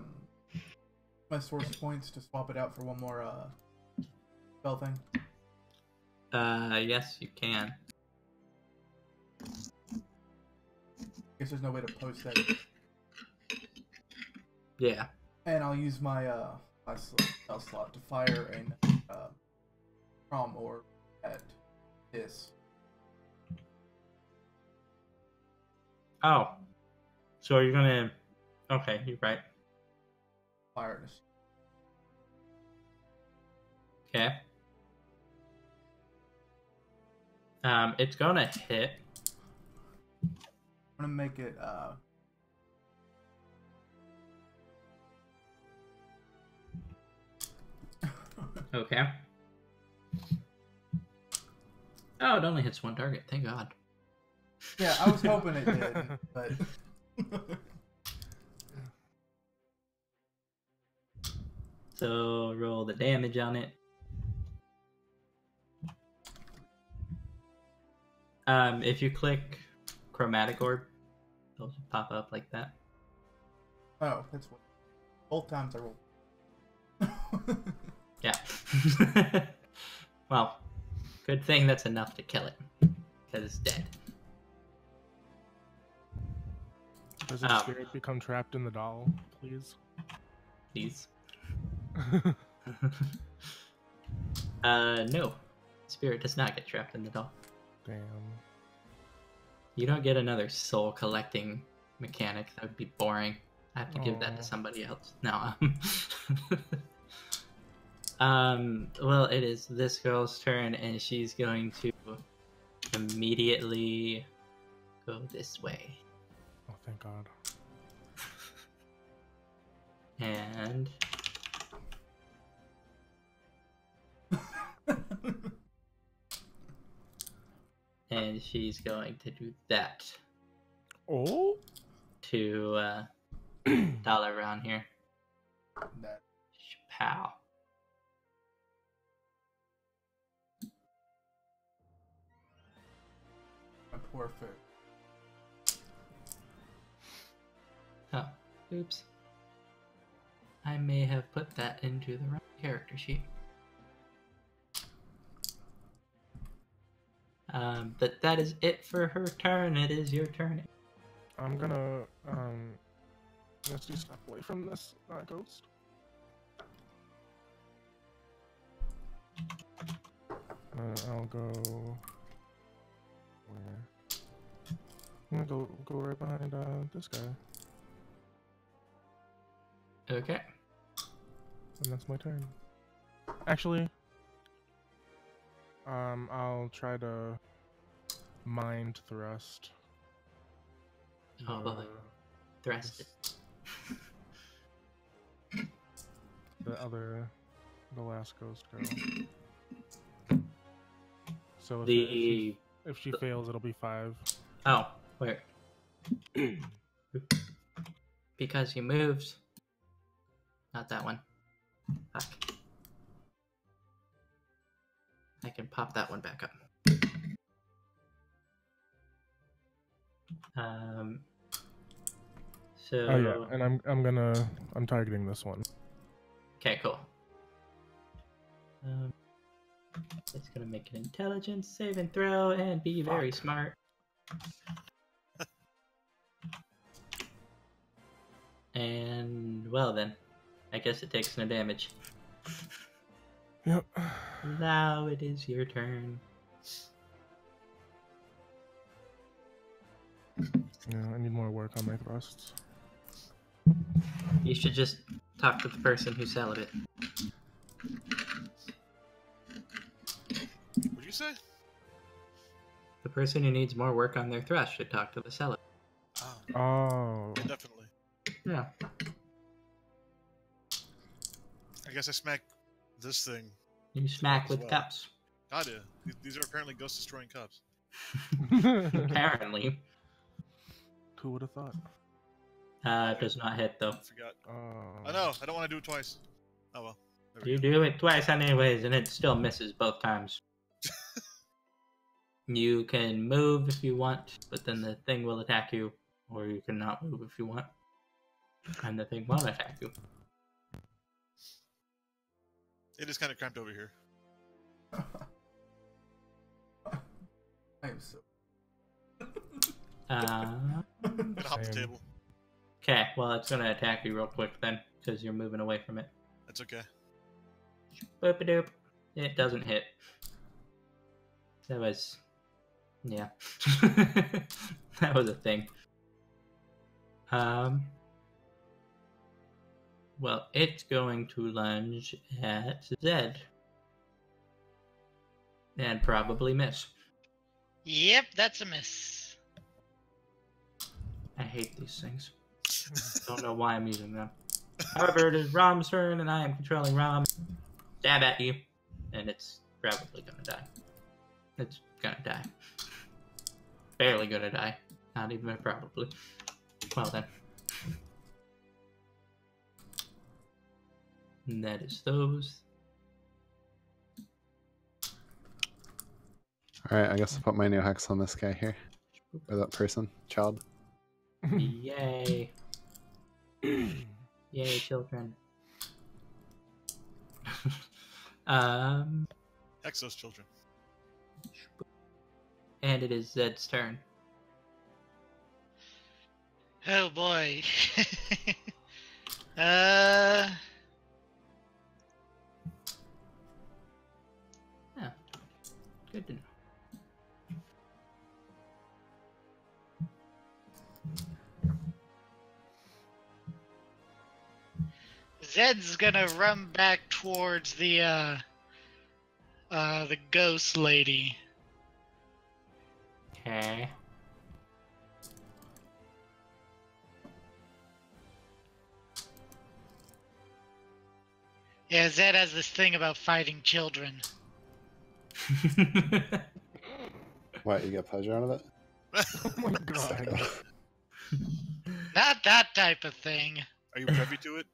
my source points to swap it out for one more spell thing? Yes, you can. Guess there's no way to post that. Yeah. And I'll use my spell slot to fire an prom orb at this. Oh. So you're gonna... Okay, you're right. Fire this. Okay. It's gonna hit. I'm gonna make it Okay. Oh, it only hits one target. Thank God. yeah, I was hoping it did, but So roll the damage on it. If you click chromatic orb, it'll just pop up like that. Oh, that's what. Both times I rolled. Yeah. Well, good thing that's enough to kill it, because it's dead. Does its spirit become trapped in the doll, please? Please. No. Spirit does not get trapped in the doll. Damn. You don't get another soul collecting mechanic. That would be boring. I have to give that to somebody else. No. Well, it is this girl's turn, and she's going to immediately go this way. Oh, thank God. And and she's going to do that Oh? to dollar around here. That. Pow. My poor foot. Oh, oops. I may have put that into the wrong character sheet. But that is it for her turn. It is your turn. I'm gonna, let's do step away from this ghost. I'll go... Where? I'm gonna go right behind, this guy. Okay. And that's my turn. Actually, I'll try to mind thrust. Oh boy. Thrust it. The last ghost girl. So if she fails, it'll be 5. Oh, where? Because you moved. Not that one. Fuck. I can pop that one back up. So. Oh yeah, and I'm targeting this one. Okay, cool. It's gonna make an intelligence save and throw and be very smart. And well then, I guess it takes no damage. Yep. Now it is your turn. Yeah, I need more work on my thrusts. You should just talk to the person who's celibate. What'd you say? The person who needs more work on their thrust should talk to the celibate. Oh, Oh. yeah, definitely. Yeah. I guess I smack this thing. You smack As with well. cups. God, yeah. These are apparently ghost-destroying cups. Apparently. Who would have thought? It does not hit though. I forgot. Oh. I know. I don't want to do it twice. Oh well. There we You go. do it twice anyways, and it still misses both times. You can move if you want, but then the thing will attack you, or you can not move if you want, and the thing won't attack you. It is kind of cramped over here. I am so. Uh, Gonna hop the Same. table. okay, well, it's gonna attack you real quick then, because you're moving away from it. That's okay. Boop-a-doop. It doesn't hit. That was... yeah. That was a thing. Well, it's going to lunge at Zed. And probably miss. Yep, that's a miss. I hate these things. Don't know why I'm using them. However, it is Rom's turn, and I am controlling Rom. Stab at you, and it's probably gonna die. It's gonna die. Barely gonna die. Not even probably. Well then. And that is those. Alright, I guess I'll put my new hex on this guy here. Or that person. Child. Yay. Yay, children. Hex those children. And it is Zed's turn. Oh boy. Yeah. Good to know. Zed's gonna run back towards the ghost lady. Okay. Yeah, Zed has this thing about fighting children. What, you get pleasure out of it? Oh my god. Not that type of thing. Are you privy to it?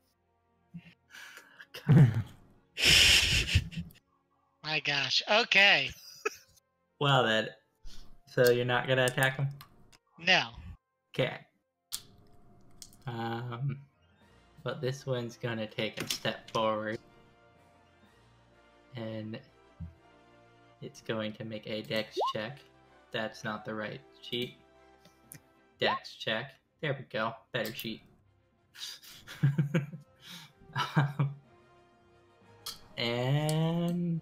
My gosh. Okay. Well then. So you're not gonna attack him? No. Okay. But this one's gonna take a step forward. And it's going to make a dex check. That's not the right sheet. Dex check. There we go. Better sheet. And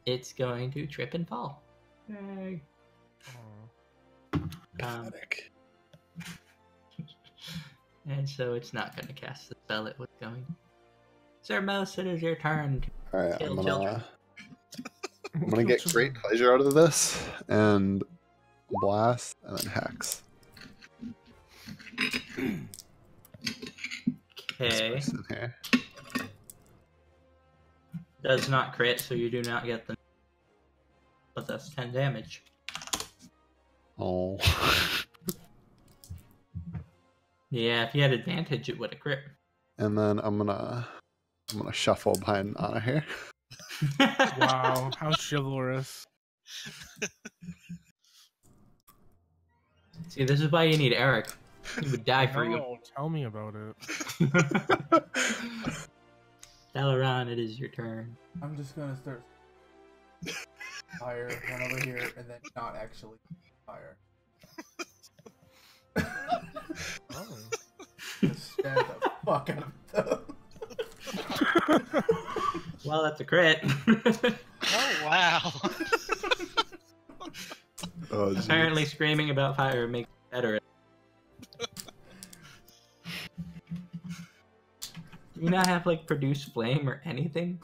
it's going to trip and fall. Yay. Pathetic. And so it's not going to cast the spell it was going. Sir Mouse, it is your turn. Alright, Kill I'm children. gonna get great pleasure out of this and blast and then hex. This Okay. person here. Does not crit, so you do not get the. But that's 10 damage. Oh. Yeah, if you had advantage, it would have crit. And then I'm gonna shuffle behind Anna here. Wow, how chivalrous. See, this is why you need Eric. He would die for you. No, tell me about it. Dalaran, it is your turn. I'm just gonna start fire one over here and then not actually fire. Oh. Just stab the fuck out of them. Well, that's a crit. Oh wow. Oh, geez. Apparently, screaming about fire makes it better. Do you not have like produce flame or anything?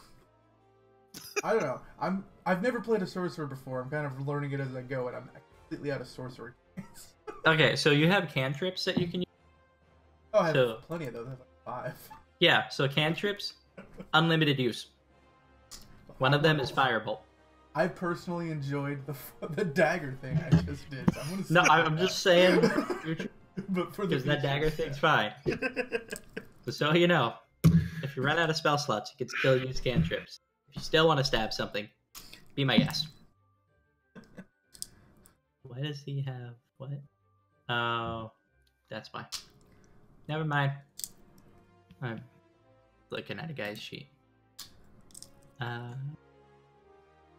I don't know. I've never played a sorcerer before. I'm kind of learning it as I go, and I'm completely out of sorcery. Okay, so you have cantrips that you can use. Oh, I have So- plenty of those. I have like 5. Yeah, so cantrips, unlimited use. One of them is firebolt. I personally enjoyed the dagger thing I just did. So I'm gonna No, skip I'm that. just saying, But for the because that future. dagger thing's fine. So you know, if you run out of spell slots, you can still use cantrips. If you still want to stab something, be my guest. Why does he have what? Oh, that's why. Never mind. I'm looking at a guy's sheet.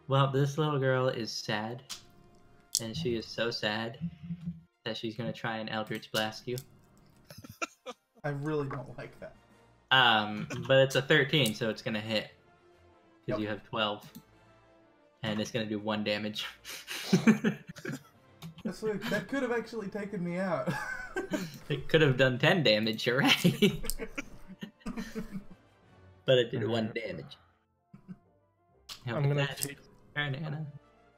Well, this little girl is sad, and she is so sad that she's gonna try and Eldritch Blast you. I really don't like that. But it's a 13, so it's gonna hit because Yep. you have 12, and it's gonna do 1 damage. That's like, that could have actually taken me out. It could have done 10 damage, you're right. But it did 1 damage. Now I'm with gonna that, take turn, Anna.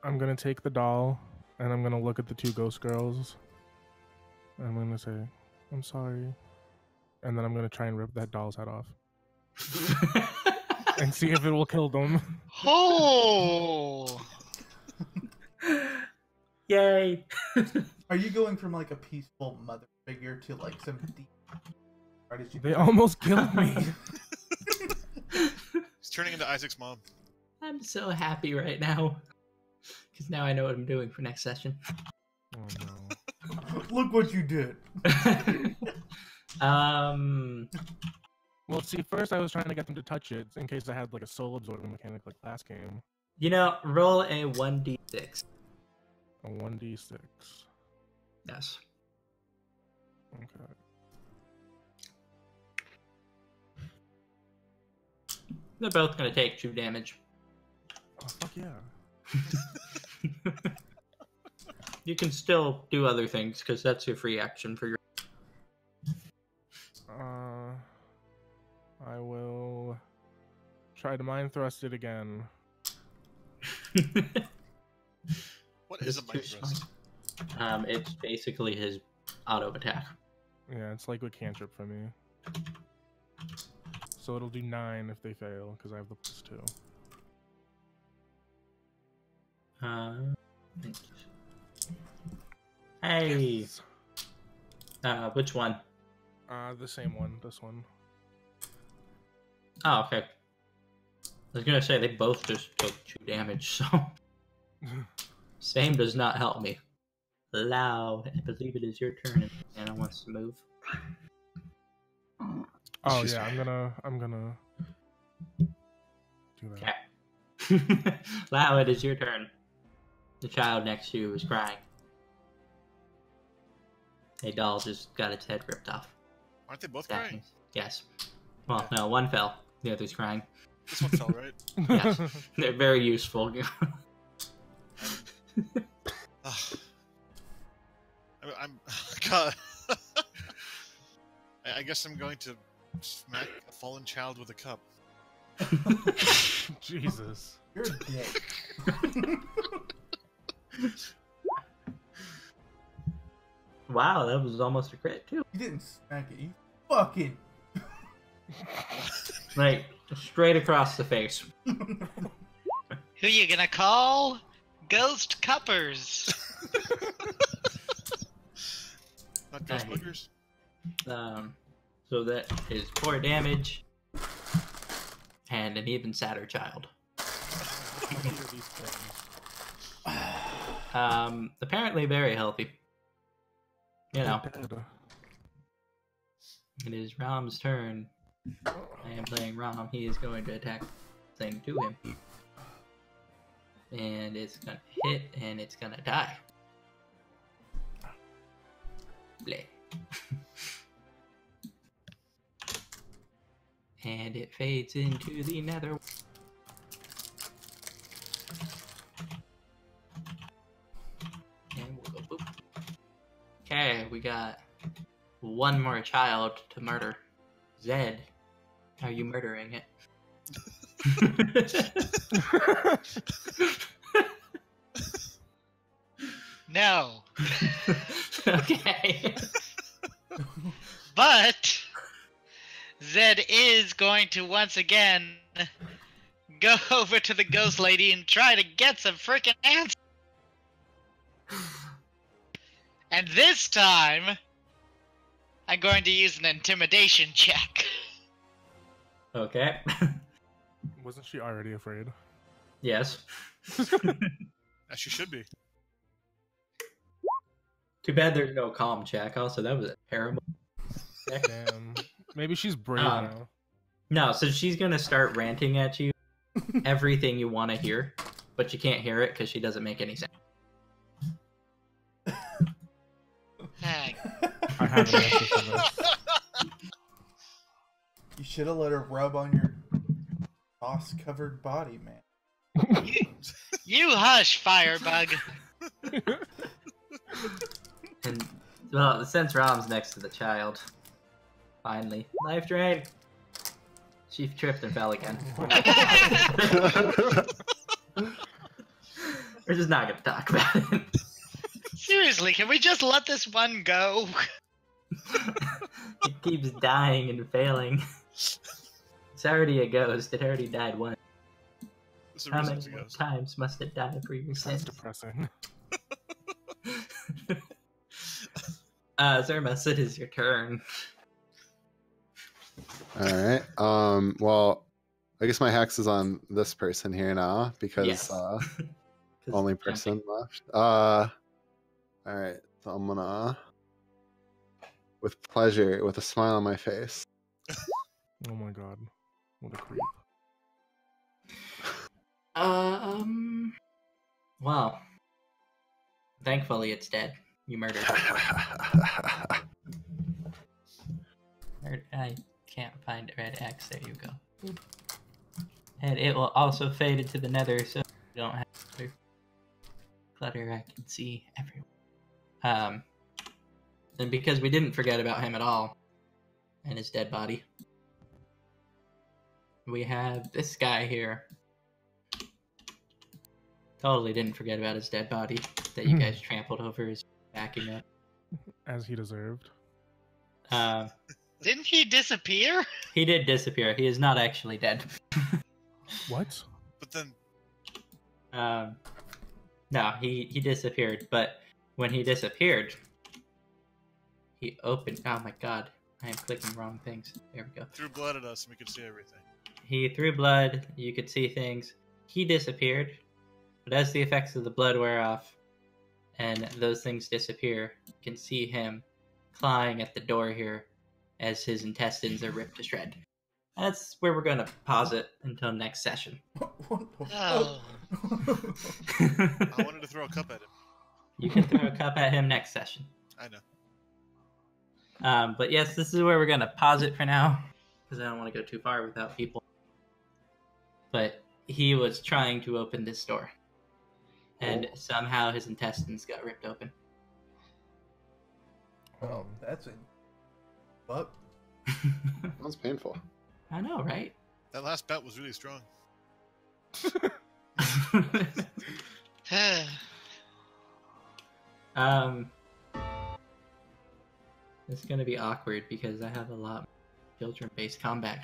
I'm gonna take the doll and I'm gonna look at the 2 ghost girls. And I'm gonna say, I'm sorry. And then I'm gonna try and rip that doll's head off. And see if it will kill them. Oh. Yay! Are you going from like a peaceful mother figure to like some deep? Or did you? They almost killed me. He's turning into Isaac's mom. I'm so happy right now. Because now I know what I'm doing for next session. Oh no. Look what you did. Well, see, first I was trying to get them to touch it in case I had like a soul absorbing mechanic like last game. You know, roll a 1d6. A 1d6. Yes. Okay. They're both going to take 2 damage. Oh, fuck yeah. You can still do other things, because that's your free action for your... I will try to mind thrust it again. What is a mind thrust? It's basically his auto attack. Yeah, it's like a cantrip for me. So it'll do 9 if they fail, because I have the +2. Hey! Yes. Which one? The same one, this one. Oh, okay. I was gonna say, they both just took 2 damage, so... Same does not help me. Lau, I believe it is your turn if Anna wants to move. Oh yeah, I'm gonna do that. Okay. Lau, it is your turn. The child next to you is crying. A doll just got its head ripped off. Aren't they both crying? Yes. Well, no, one fell. The other's crying. This one fell, right? Yeah. They're very useful. I'm God. I guess I'm going to smack a fallen child with a cup. Jesus. You're a dick. Wow, that was almost a crit, too. You didn't smack it. You fucking. Like, straight across the face. Who you gonna call? Ghost Cuppers. Not ghost boogers. So that is 4 damage. And an even sadder child. Apparently very healthy. You know. It is Rom's turn. I am playing Rom. He is going to attack the thing to him. And it's gonna hit, and it's gonna die. Bleh. And it fades into the nether. And we'll go boop. Okay, we got one more child to murder. Zed, are you murdering it? No. Okay. But Zed is going to once again go over to the ghost lady and try to get some freaking answers. And this time, I'm going to use an intimidation check. Okay. Wasn't she already afraid? Yes. As she should be. Too bad there's no calm check. Also, that was a terrible check. Damn. Maybe she's brave now. No, so she's gonna start ranting at you everything you want to hear, but you can't hear it because she doesn't make any sense. Hang. I have an answer for this. You should have let her rub on your moss-covered body, man. You hush, Firebug. And well, since Rom's next to the child, finally, life drain. She tripped and fell again. We're just not gonna talk about it. Seriously, can we just let this one go? It keeps dying and failing. It's already a ghost. It already died once. There's a How reason many it's a more ghost. times must it die for your That's sins? depressing. Zerma, it is your turn. Alright. Well, I guess my hex is on this person here now because Yes. 'cause Only jumping. person left. All right. So I'm gonna, with pleasure, with a smile on my face. Oh my god. What a creep. Well, thankfully it's dead. You murdered. I can't find red X. There you go. And it will also fade into the nether, so you don't have clutter. I can see everyone. And because we didn't forget about him at all, and his dead body, we have this guy here. Totally didn't forget about his dead body that you guys trampled over his backing up. As he deserved. Didn't he disappear? He did disappear. He is not actually dead. What? But then, No, he disappeared. But when he disappeared, he opened. Oh my god, I am clicking wrong things. There we go. threw blood at us and we could see everything. He threw blood. You could see things. He disappeared. But as the effects of the blood wear off, and those things disappear, you can see him clawing at the door here as his intestines are ripped to shred. That's where we're going to pause it until next session. Oh. I wanted to throw a cup at him. You can throw a cup at him next session. I know. But yes, this is where we're going to pause it for now, because I don't want to go too far without people. But he was trying to open this door, and somehow his intestines got ripped open. Oh, that's it. Fuck. Sounds painful. I know, right? That last bet was really strong. It's gonna be awkward because I have a lot of children-based combat